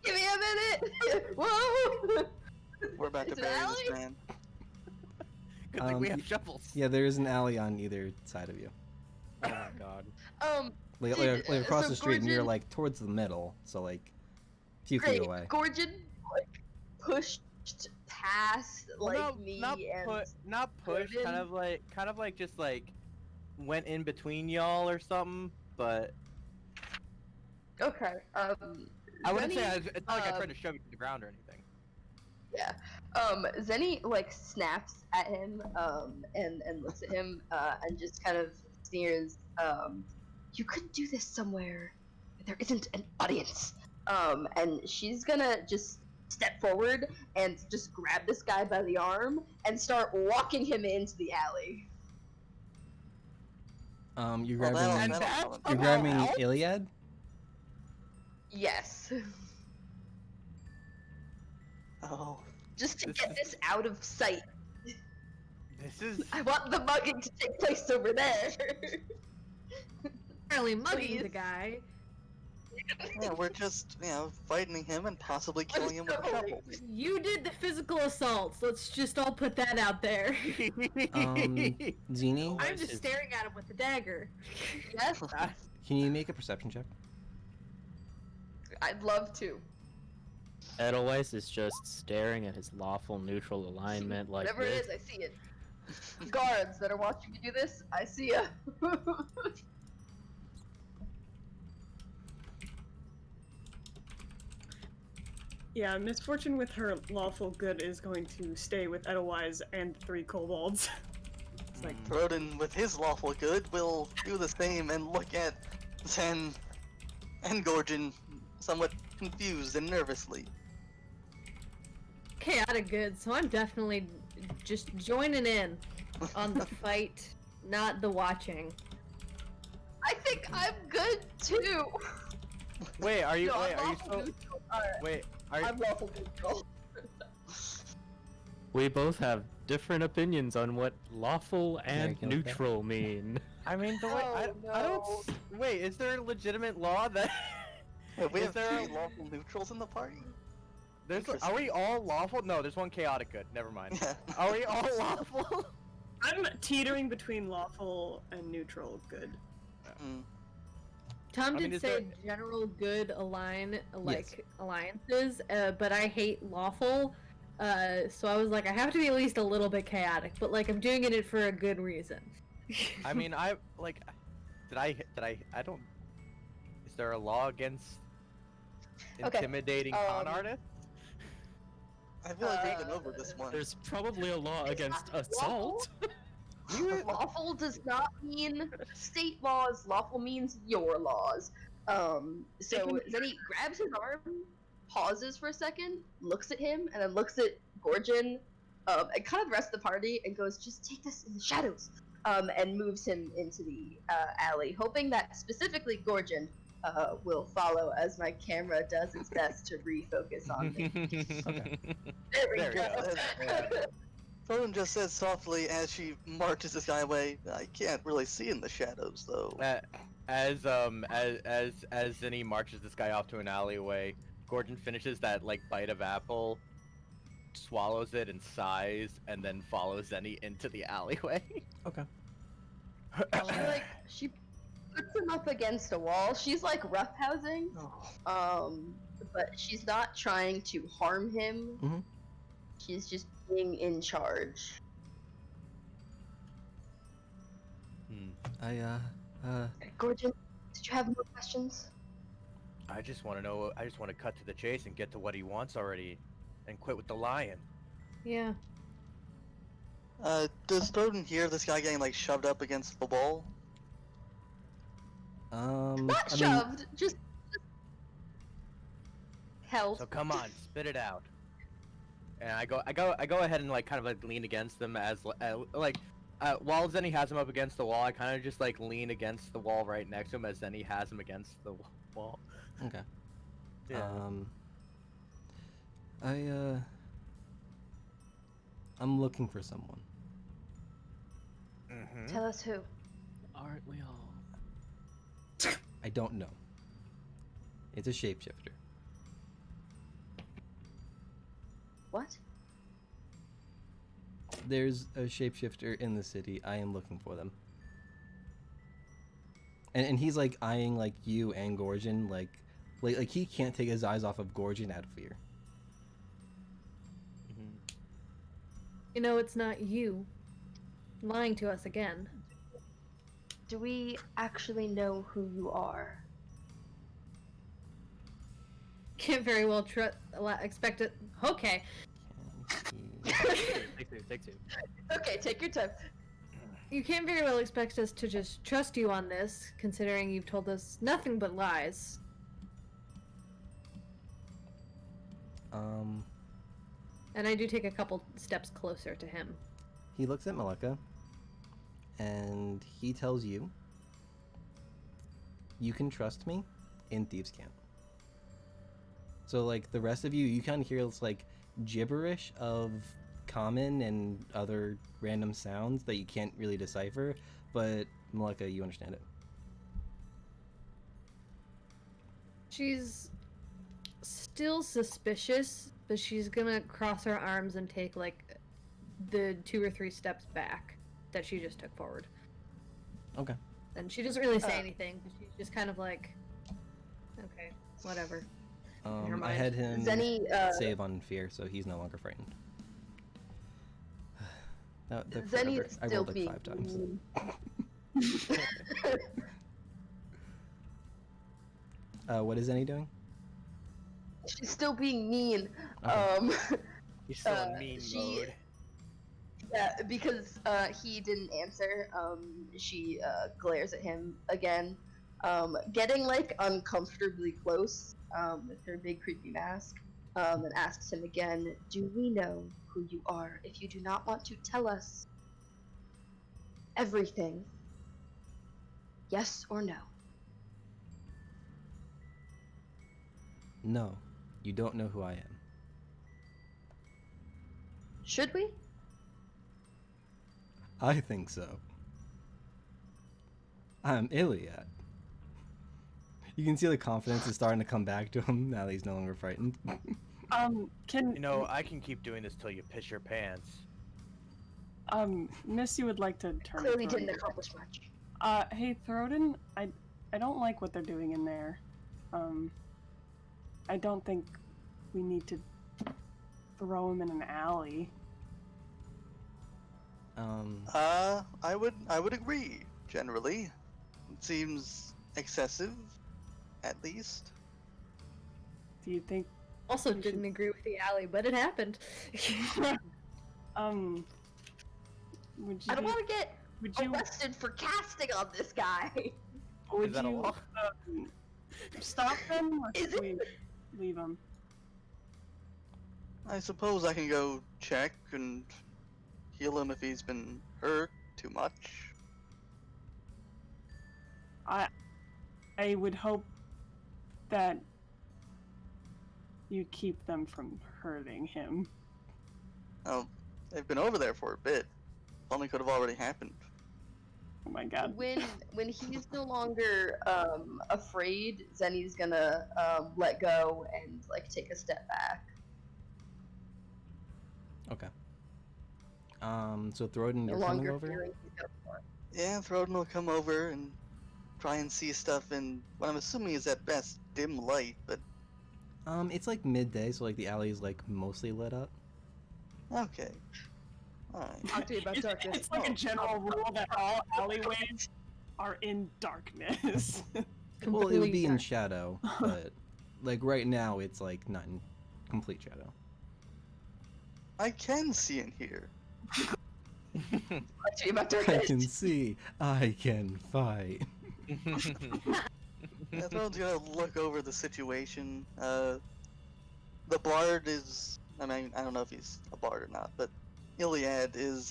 Give me a minute! Whoa! We're about to Is it bury alley? this man. Good thing we have shovels. Yeah, there is an alley on either side of you. Oh my god. Like across so the street, and you're Gorgon- like towards the middle, so like a few Great. feet away. Gorgon like pushed past Well, me not and not push, Gordon? kind of like just like went in between y'all or something, but okay. I wouldn't say Zenny, it's not like I tried to shove you to the ground or anything. Yeah. Zenny like snaps at him and looks at him and just kind of sneers. You couldn't do this somewhere there isn't an audience. And she's gonna just step forward and just grab this guy by the arm and start walking him into the alley. You're Well, grabbing. that'll You're grabbing Iliad. Yes. Oh. Just to This get is- this out of sight. This is I want the mugging to take place over there. Apparently mugging Please. the guy. Yeah, we're just, fighting him and possibly killing him with a shovel. You did the physical assaults. Let's just all put that out there. Zini, I'm just staring at him with the dagger. Yes, can you make a perception check? I'd love to. Edelweiss is just staring at his lawful neutral alignment like Whatever this. it is, I see it. Guards that are watching me do this, I see ya. Yeah, misfortune with her lawful good is going to stay with Edelweiss and 3 kobolds. It's like, Rodin, with his lawful good, will do the same and look at Zen and Gorgon somewhat confused and nervously. Chaotic good, so I'm definitely just joining in on the fight, not the watching. I think I'm good too. Wait, are you No, wait, I'm are you lawful so neutral. Alright, wait, are you I'm lawful neutral. We both have different opinions on what lawful and go with that. neutral mean. I mean, the way I don't. Wait, is there a legitimate law that? Wait, we Is have there three lawful neutrals in the party? Are we all lawful? No, there's one chaotic good. Never mind. Are we all lawful? I'm teetering between lawful and neutral good. Mm. Tom I did mean, is say there- general good alliances, Yes. but I hate lawful. So I was like, I have to be at least a little bit chaotic, but like I'm doing it for a good reason. I mean, I like. Did I don't. Is there a law against Okay, intimidating con um, artists? I feel like we've been over this one. There's probably a law against assault. Lawful does not mean state laws. Lawful means your laws. So Zenny grabs his arm, pauses for a second, looks at him, and then looks at Gorgon, and kind of the rest of the party, and goes, "Just take this in the shadows," and moves him into the alley, hoping that specifically Gorgon will follow as my camera does its best to refocus on me. There we There we go. Crobaton just says softly as she marches this guy away, "I can't really see in the shadows, though." As Zinni marches this guy off to an alleyway, Gordon finishes that like bite of apple, swallows it and sighs, and then follows Zenny into the alleyway. Okay. She puts him up against a wall. She's like roughhousing, but she's not trying to harm him. Mhm. She's just being in charge. Gorgon, did you have more questions? I just want to know. I just want to cut to the chase and get to what he wants already, and quit with the lying. Yeah. Does Crobaton hear this guy getting like shoved up against the wall? Not I mean, shoved, just held. So come on, spit it out. And I go ahead and like kind of like lean against them as while Zenny has him up against the wall, I kind of just like lean against the wall right next to him as Zenny has him against the wall. okay. Yeah. I'm looking for someone. Mhm. Tell us who. Aren't we all? I don't know. It's a shapeshifter. What? There's a shapeshifter in the city. I am looking for them. And he's like eyeing like you and Gorgon, like he can't take his eyes off of Gorgon out of fear. You know, it's not you lying to us again. Do we actually know who you are? Can't very well expect it. Okay. Take two. Okay, take your time. You can't very well expect us to just trust you on this, considering you've told us nothing but lies. And I do take a couple steps closer to him. He looks at Malika, and he tells you, "You can trust me in Thieves' Camp." So, like, the rest of you, you kind of hear this, like, gibberish of common and other random sounds that you can't really decipher, but Malika, you understand it. She's still suspicious, but she's gonna cross her arms and take, like, the 2 or 3 steps back that she just took forward. Okay. And she doesn't really say anything, but she's just kind of like, okay, whatever. Never I mind. had him Zenny, save on fear, so he's no longer frightened. Zenny is I still rolled like being 5 times. mean. What is Zenny doing? She's still being mean. Okay. He's still in mean mode. Yeah, because he didn't answer. She glares at him again, getting like uncomfortably close with her big creepy mask, and asks him again, "Do we know who you are? If you do not want to tell us everything, yes or no?" No, you don't know who I am. Should we? I think so. I'm Iliad. You can see the confidence is starting to come back to him now that he's no longer frightened. Can You know, I can keep doing this till you piss your pants. Missy would like to turn. Clearly to didn't Throden. accomplish much. Hey Throden, I don't like what they're doing in there. I don't think we need to throw him in an alley. I would agree, generally. It seems excessive, at least. Do you think? Also didn't agree with the alley, but it happened. Would you? I don't want to get Would you? arrested for casting on this guy. Would Is that a you law? stop them, or Is should we leave them? I suppose I can go check and heal him if he's been hurt too much. I would hope that you keep them from hurting him. Oh, they've been over there for a bit. Something could have already happened. Oh my god. When he's no longer afraid, Zenny's gonna let go and like take a step back. Okay. So Throden, No you're coming longer over? fearing he's gonna fall. Yeah, Throden will come over and try and see stuff in what I'm assuming is at best dim light, but It's like midday, so like the alley is like mostly lit up. okay. Alright. Talk to me about darkness. It's like a general rule that all alleyways are in darkness. Well, it would be in dark. shadow, but like right now it's like not in complete shadow. I can see in here. Talk to me about I darkness. can see, I can fight. Yeah, Throne's gonna look over the situation. The Bard is, I mean, I don't know if he's a Bard or not, but Iliad is,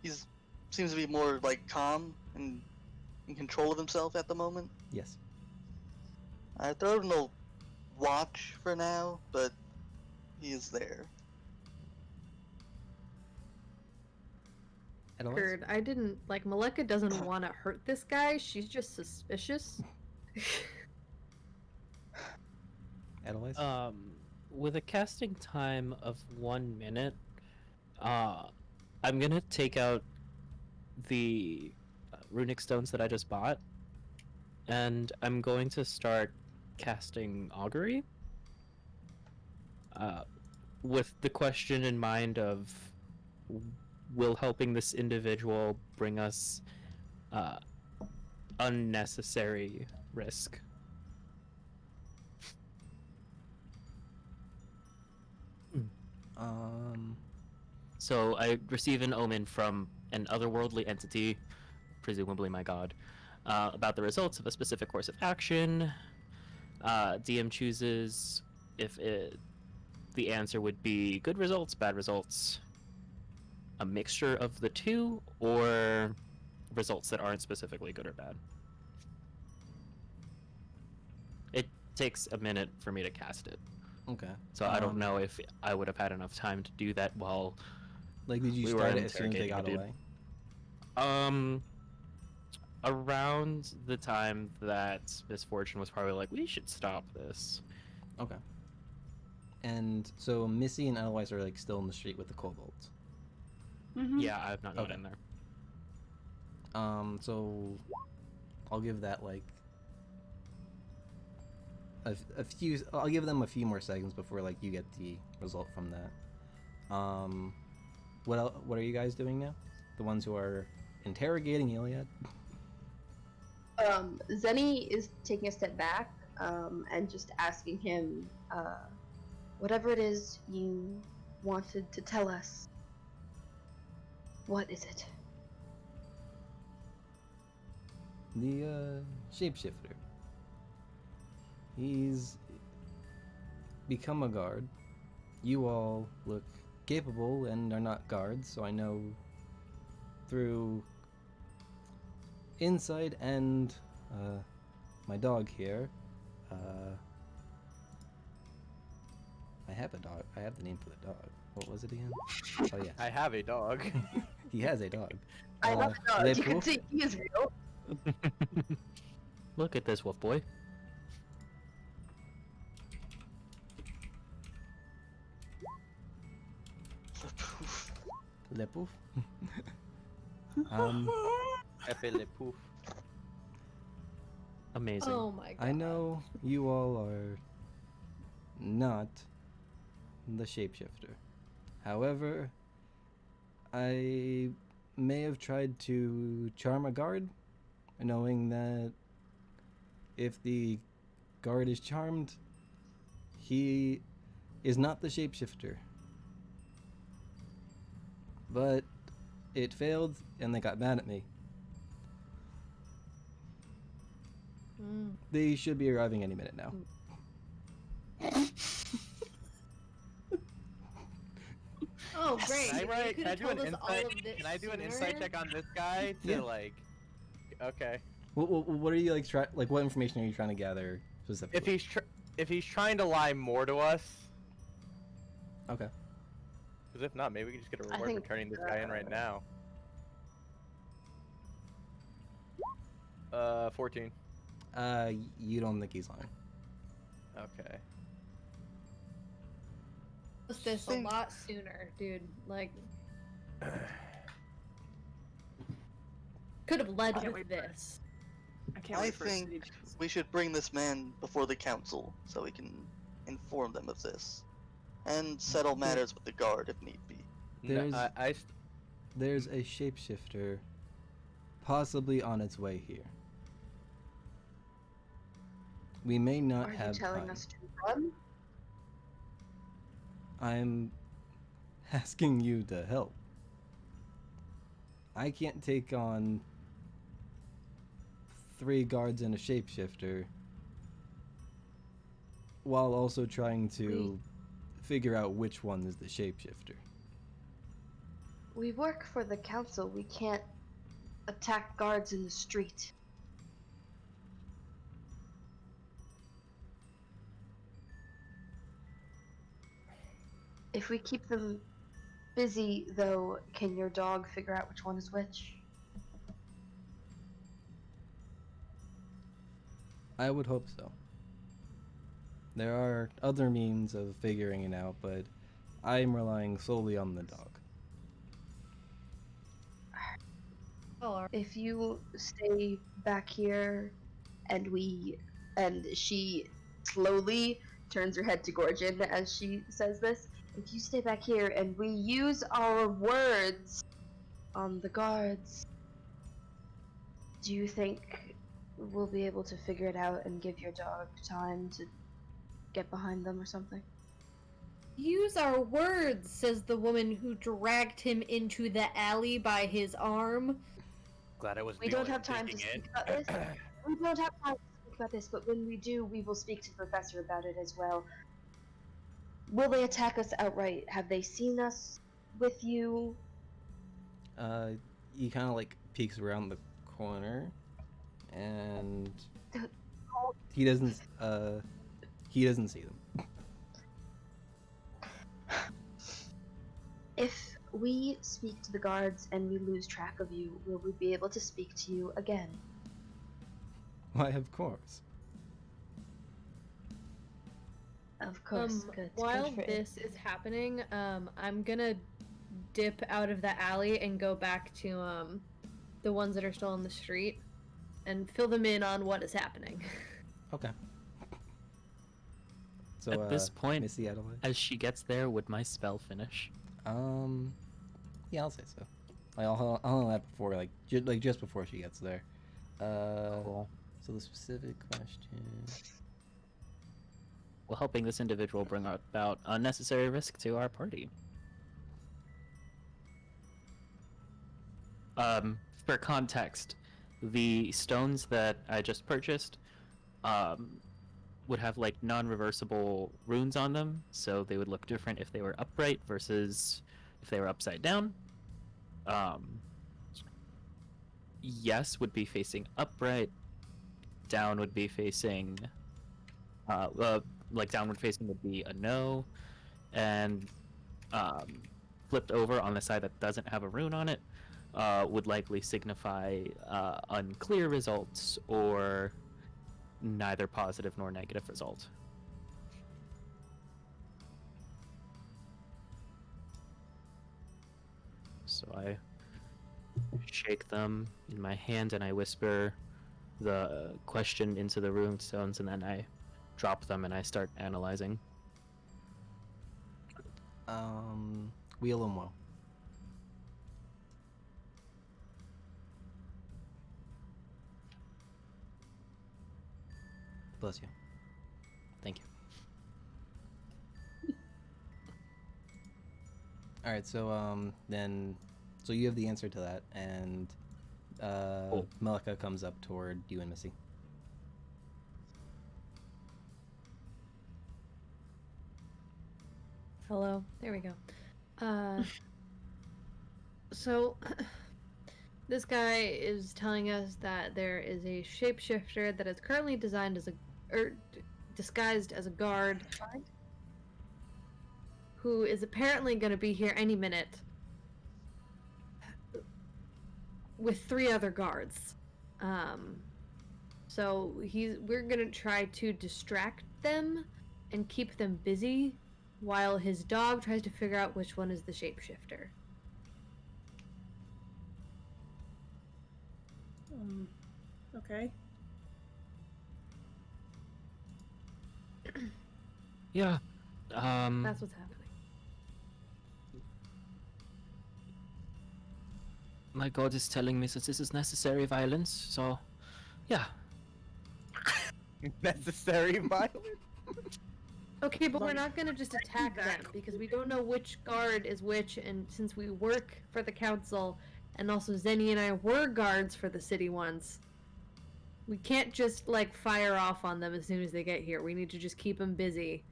he's, seems to be more, like, calm and in control of himself at the moment. Yes. Throden will watch for now, but he is there. Edelweiss? Heard. I didn't like Maleka doesn't want to hurt this guy. She's just suspicious. Edelweiss? With a casting time of 1 minute, I'm gonna take out the runic stones that I just bought, and I'm going to start casting augury. With the question in mind of, will helping this individual bring us unnecessary risk? So I receive an omen from an otherworldly entity, presumably my god, about the results of a specific course of action. DM chooses if the answer would be good results, bad results, a mixture of the two, or results that aren't specifically good or bad. It takes a minute for me to cast it, Okay. so I don't know if I would have had enough time to do that while Like, did you we were start it as soon as they interrogating got the away? around the time that Misfortune was probably like, we should stop this. Okay. And so Missy and Edelweiss are like still in the street with the kobolds. Mhm. Yeah, I've not gone Okay. in there. So I'll give that like a few. I'll give them a few more seconds before like you get the result from that. What are you guys doing now? The ones who are interrogating Iliad? Zenny is taking a step back and just asking him, whatever it is you wanted to tell us, what is it? The shapeshifter. He's become a guard. You all look capable and are not guards, so I know through insight and my dog here, I have a dog. I have the name for the dog. What was it again? Oh yeah, I have a dog. he has a dog. I love the dog. You can Lepouf? see he is real. Look at this wolf boy. Lepouf? um, Efe le pouf. Amazing. Oh my god. I know you all are not the shapeshifter. However, I may have tried to charm a guard, knowing that if the guard is charmed, he is not the shapeshifter. But it failed, and they got mad at me. Mm. They should be arriving any minute now. Oh great. Can I, You can I could've do an told us all insight? of this Can I do an insight sooner. check on this guy to Yeah. like? Okay. What are you like? What information are you trying to gather specifically? If he's trying to lie more to us, Okay. because if not, maybe we can just get a I reward for think, turning this guy in right now. 14. You don't think he's lying. Okay. Was this a Think- lot sooner, dude. Like, could have led Can't with wait for it. this. I can't I wait for a think stage. we should bring this man before the council so we can inform them of this and settle matters with the guard if need be. There's- I There's a shapeshifter, possibly on its way here. We may not Are you have telling time. us to run? I'm asking you to help. I can't take on 3 guards and a shapeshifter while also trying to figure out which one is the shapeshifter. We work for the council. We can't attack guards in the street. If we keep them busy, though, can your dog figure out which one is which? I would hope so. There are other means of figuring it out, but I'm relying solely on the dog. Oh, If you stay back here and she slowly turns her head to Gorgon as she says this, if you stay back here and we use our words on the guards, do you think we'll be able to figure it out and give your dog time to get behind them or something? use our words, says the woman who dragged him into the alley by his arm. glad I was. We don't have time to speak about this. We don't have time to speak about this, but when we do, we will speak to the professor about it as well. Will they attack us outright? Have they seen us with you? He kind of like peeks around the corner, and he doesn't see them. If we speak to the guards and we lose track of you, will we be able to speak to you again? Why, of course. Of course. Good. While Good for it. this is happening, I'm gonna dip out of the alley and go back to the ones that are still on the street and fill them in on what is happening. Okay. So At this point, Missy Adelaide. as she gets there, would my spell finish? Yeah, I'll say so. I'll handle that before, just before she gets there. Cool. So the specific question. Will helping this individual bring about unnecessary risk to our party? For context, the stones that I just purchased would have like non-reversible runes on them, so they would look different if they were upright versus if they were upside down. Yes would be facing upright. Down would be facing, like downward facing would be a no. and flipped over on the side that doesn't have a rune on it would likely signify unclear results or neither positive nor negative result. So I shake them in my hand and I whisper the question into the rune stones, and then I drop them and I start analyzing. Wheel 'em well. Bless you. Thank you. All right, so so you have the answer to that, and Malika comes up toward you and Missy. Hello. There we go. So this guy is telling us that there is a shapeshifter that is currently disguised as a guard, who is apparently going to be here any minute with 3 other guards. So we're going to try to distract them and keep them busy while his dog tries to figure out which one is the shapeshifter. Okay. Yeah. That's what's happening. My god is telling me that this is necessary violence, so yeah. Necessary violence? Okay, but we're not gonna just attack them because we don't know which guard is which, and since we work for the council, and also Zenny and I were guards for the city once, we can't just like fire off on them as soon as they get here. We need to just keep them busy.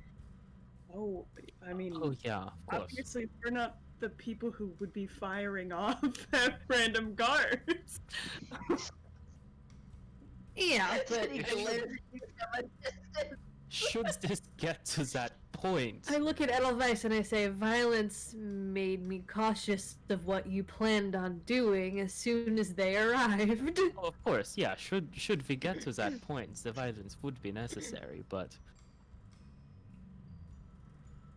Oh, I mean, Oh yeah, of course. obviously we're not the people who would be firing off at random guards. Yeah, but Should this get to that point? I look at Edelweiss and I say, violence made me cautious of what you planned on doing as soon as they arrived. Oh, of course, yeah. Should we get to that point, the violence would be necessary, but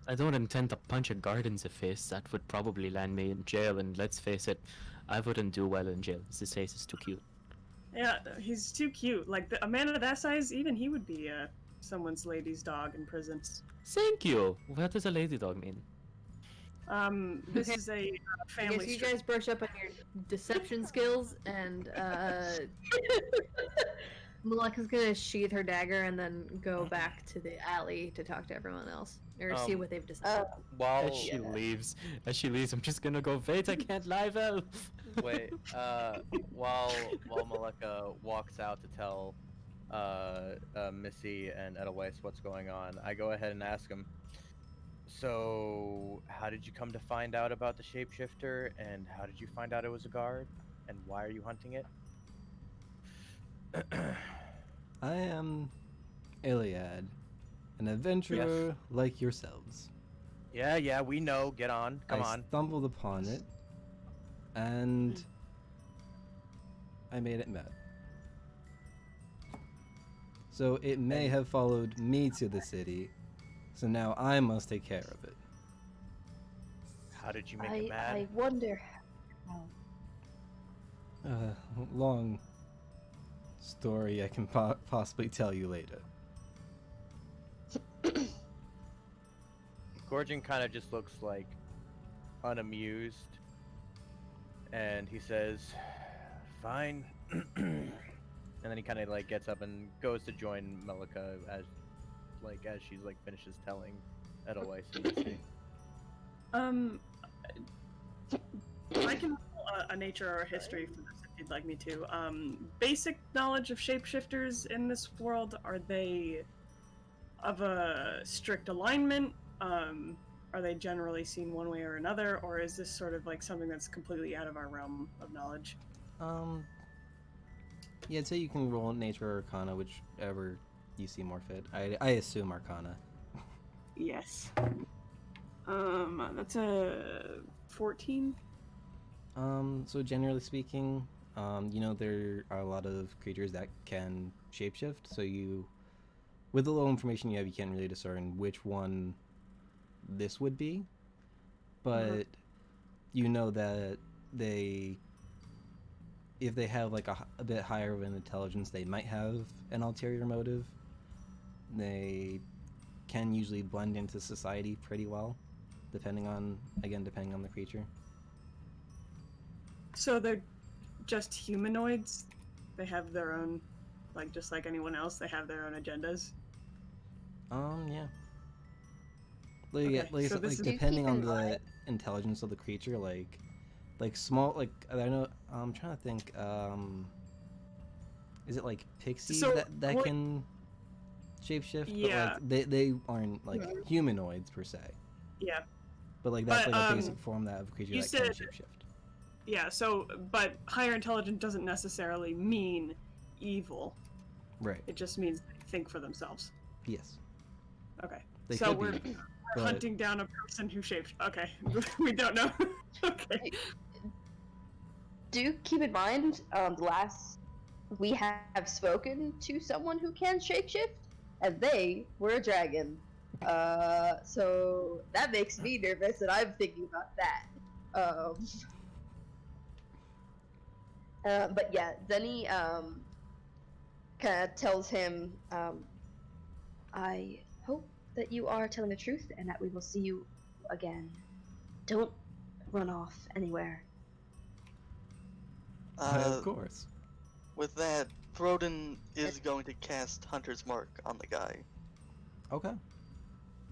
I don't intend to punch a guard in the face. That would probably land me in jail, and let's face it, I wouldn't do well in jail. This face is too cute. Yeah, he's too cute. Like, a man of that size, even he would be someone's lady's dog in prison. Thank you. What does a lady dog mean? This Okay. is a I family guess you guys brush up on your deception skills, and Malika's gonna sheath her dagger and then go back to the alley to talk to everyone else, or see what they've decided. While As she leaves, I'm just gonna go, wait, I can't lie, Vel. wait, while Malika walks out to tell Missy and Edelweiss what's going on, I go ahead and ask him, so how did you come to find out about the shapeshifter, and how did you find out it was a guard, and why are you hunting it? I am Iliad, an adventurer like yourselves. Yeah, we know. Get on. Come I on. stumbled upon it, and I made it mad. So it may have followed me to the city, so now I must take care of it. How did you make it mad? I wonder. Long story I can possibly tell you later. Gorgon kind of just looks like unamused, and he says, "Fine." And then he kind of like gets up and goes to join Malika as she's like finishes telling Edelweiss and Missy. I can roll a nature or a history for this if you'd like me to. Basic knowledge of shapeshifters in this world, are they of a strict alignment? Are they generally seen one way or another, or is this sort of like something that's completely out of our realm of knowledge? Yeah, I'd say you can roll nature or arcana, whichever you see more fit. I assume arcana. Yes. That's a 14. So generally speaking, there are a lot of creatures that can shapeshift. So with the little information you have, you can't really discern which one this would be. But you know that if they have like a bit higher of an intelligence, they might have an ulterior motive. They can usually blend into society pretty well, depending on the creature. So they're just humanoids? They have their own, like, just like anyone else, they have their own agendas? Yeah. Okay, so Like this is- depending on the intelligence of the creature, like small, like I know. I'm trying to think. Is it like pixies So, that what- can shapeshift? Yeah. But like they aren't like humanoids per se. Yeah. But like that's But, like a basic form that of a creature you that can said- shapeshift. Yeah, so, but higher intelligence doesn't necessarily mean evil. Right. It just means they think for themselves. Yes. Okay. They So could we're be, we're but- hunting down a person who shaped. Okay. We don't know. Okay. Do keep in mind, last we have spoken to someone who can shapeshift, and they were a dragon. So that makes me nervous, and I'm thinking about that. But yeah, Zenny kind of tells him, I hope that you are telling the truth and that we will see you again. Don't run off anywhere. Of course. With that, Broden is going to cast Hunter's Mark on the guy. Okay.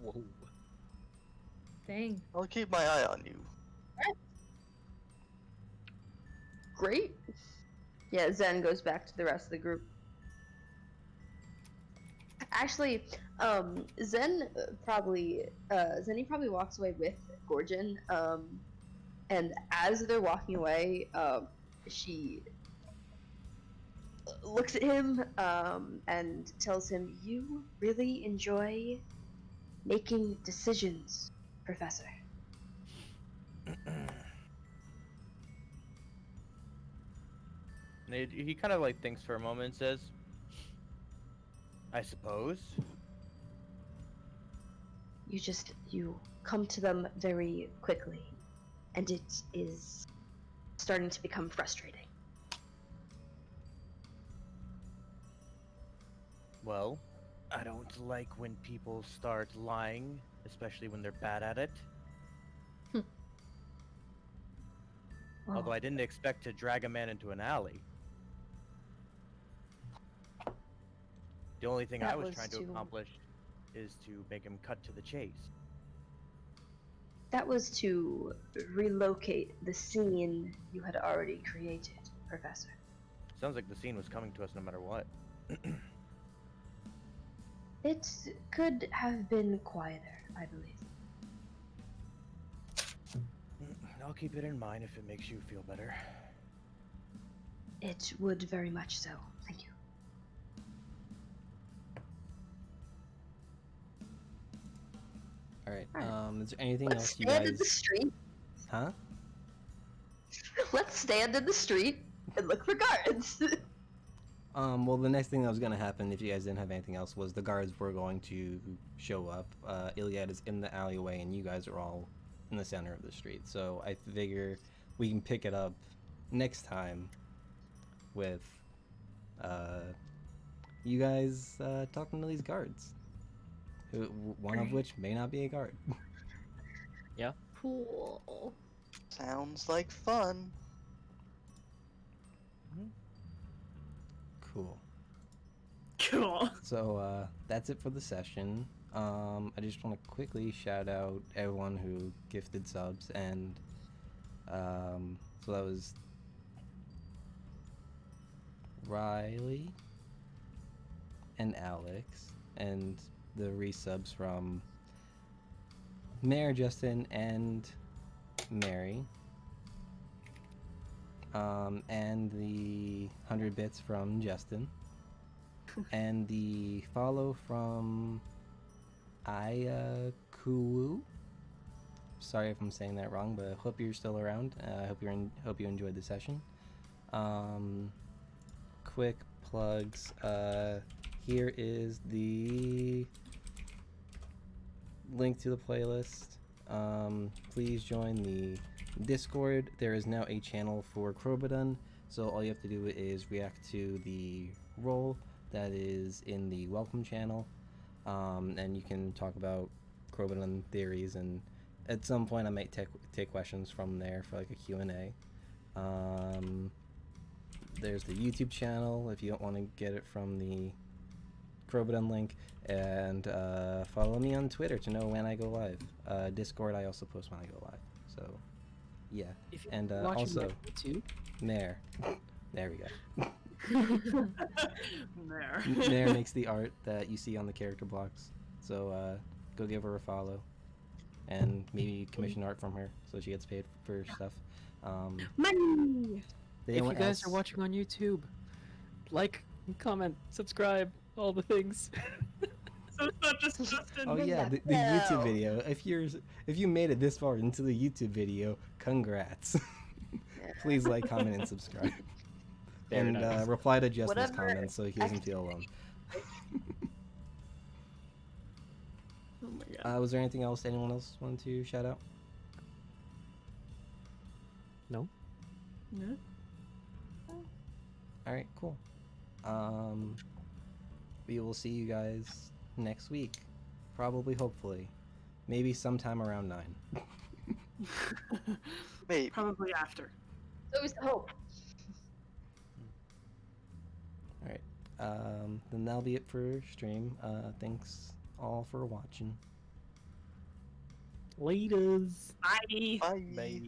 Whoa. Dang. I'll keep my eye on you. Great. Yeah, Zen goes back to the rest of the group. Actually, Zenny probably walks away with Gorgon. And as they're walking away, she looks at him and tells him, "You really enjoy making decisions, Professor." He kind of like thinks for a moment and says, I suppose. You come to them very quickly, and it is starting to become frustrating. Well, I don't like when people start lying, especially when they're bad at it. Although I didn't expect to drag a man into an alley. The only thing I That was was trying to to- accomplish is to make him cut to the chase. That was to relocate the scene you had already created, Professor. Sounds like the scene was coming to us no matter what. It could have been quieter, I believe. I'll keep it in mind if it makes you feel better. It would very much so. Thank you. All right. Alright. Is there anything Let's else you stand in guys? the street. Huh? Let's stand in the street and look for guards. Well, the next thing that was going to happen, if you guys didn't have anything else, was the guards were going to show up. Iliad is in the alleyway, and you guys are all in the center of the street. So I figure we can pick it up next time with you guys talking to these guards. One of which may not be a guard. Cool. Sounds like fun. Cool. Cool. So that's it for the session. I just want to quickly shout out everyone who gifted subs, and so that was Riley and Alex, and the resubs from Mayor Justin and Mary, and the 100 bits from Justin, and the follow from Ayakuwu, sorry if I'm saying that wrong, but hope you're still around. Hope you enjoyed the session. Quick plugs. Here is the link to the playlist. Please join the Discord. There is now a channel for Crobaton, so all you have to do is react to the role that is in the welcome channel, and you can talk about Crobaton theories, and at some point I might take questions from there for like a Q&A. There's the YouTube channel if you don't want to get it from the Crobaton link, and follow me on Twitter to know when I go live. Discord, I also post when I go live. So, yeah. If you're And watching also, my YouTube, Nair. There we go. There. Nair makes the art that you see on the character blocks. So go give her a follow, and maybe commission art from her so she gets paid for stuff. Money. If you guys are watching on YouTube, like, comment, subscribe, all the things. So it's not just Justin. Oh yeah, the YouTube video. If you made it this far into the YouTube video, congrats. Please like, comment, and subscribe. Very And nice. reply to Justin's Whatever comments so he doesn't feel alone. Oh my god. Was there anything else anyone else wanted to shout out? No? No? Alright, cool. We will see you guys next week. Probably, hopefully. Maybe sometime around 9. Maybe. Probably after. Always the hope. Alright. Then that'll be it for stream. Thanks all for watching. Laters. Bye. Bye. Bye.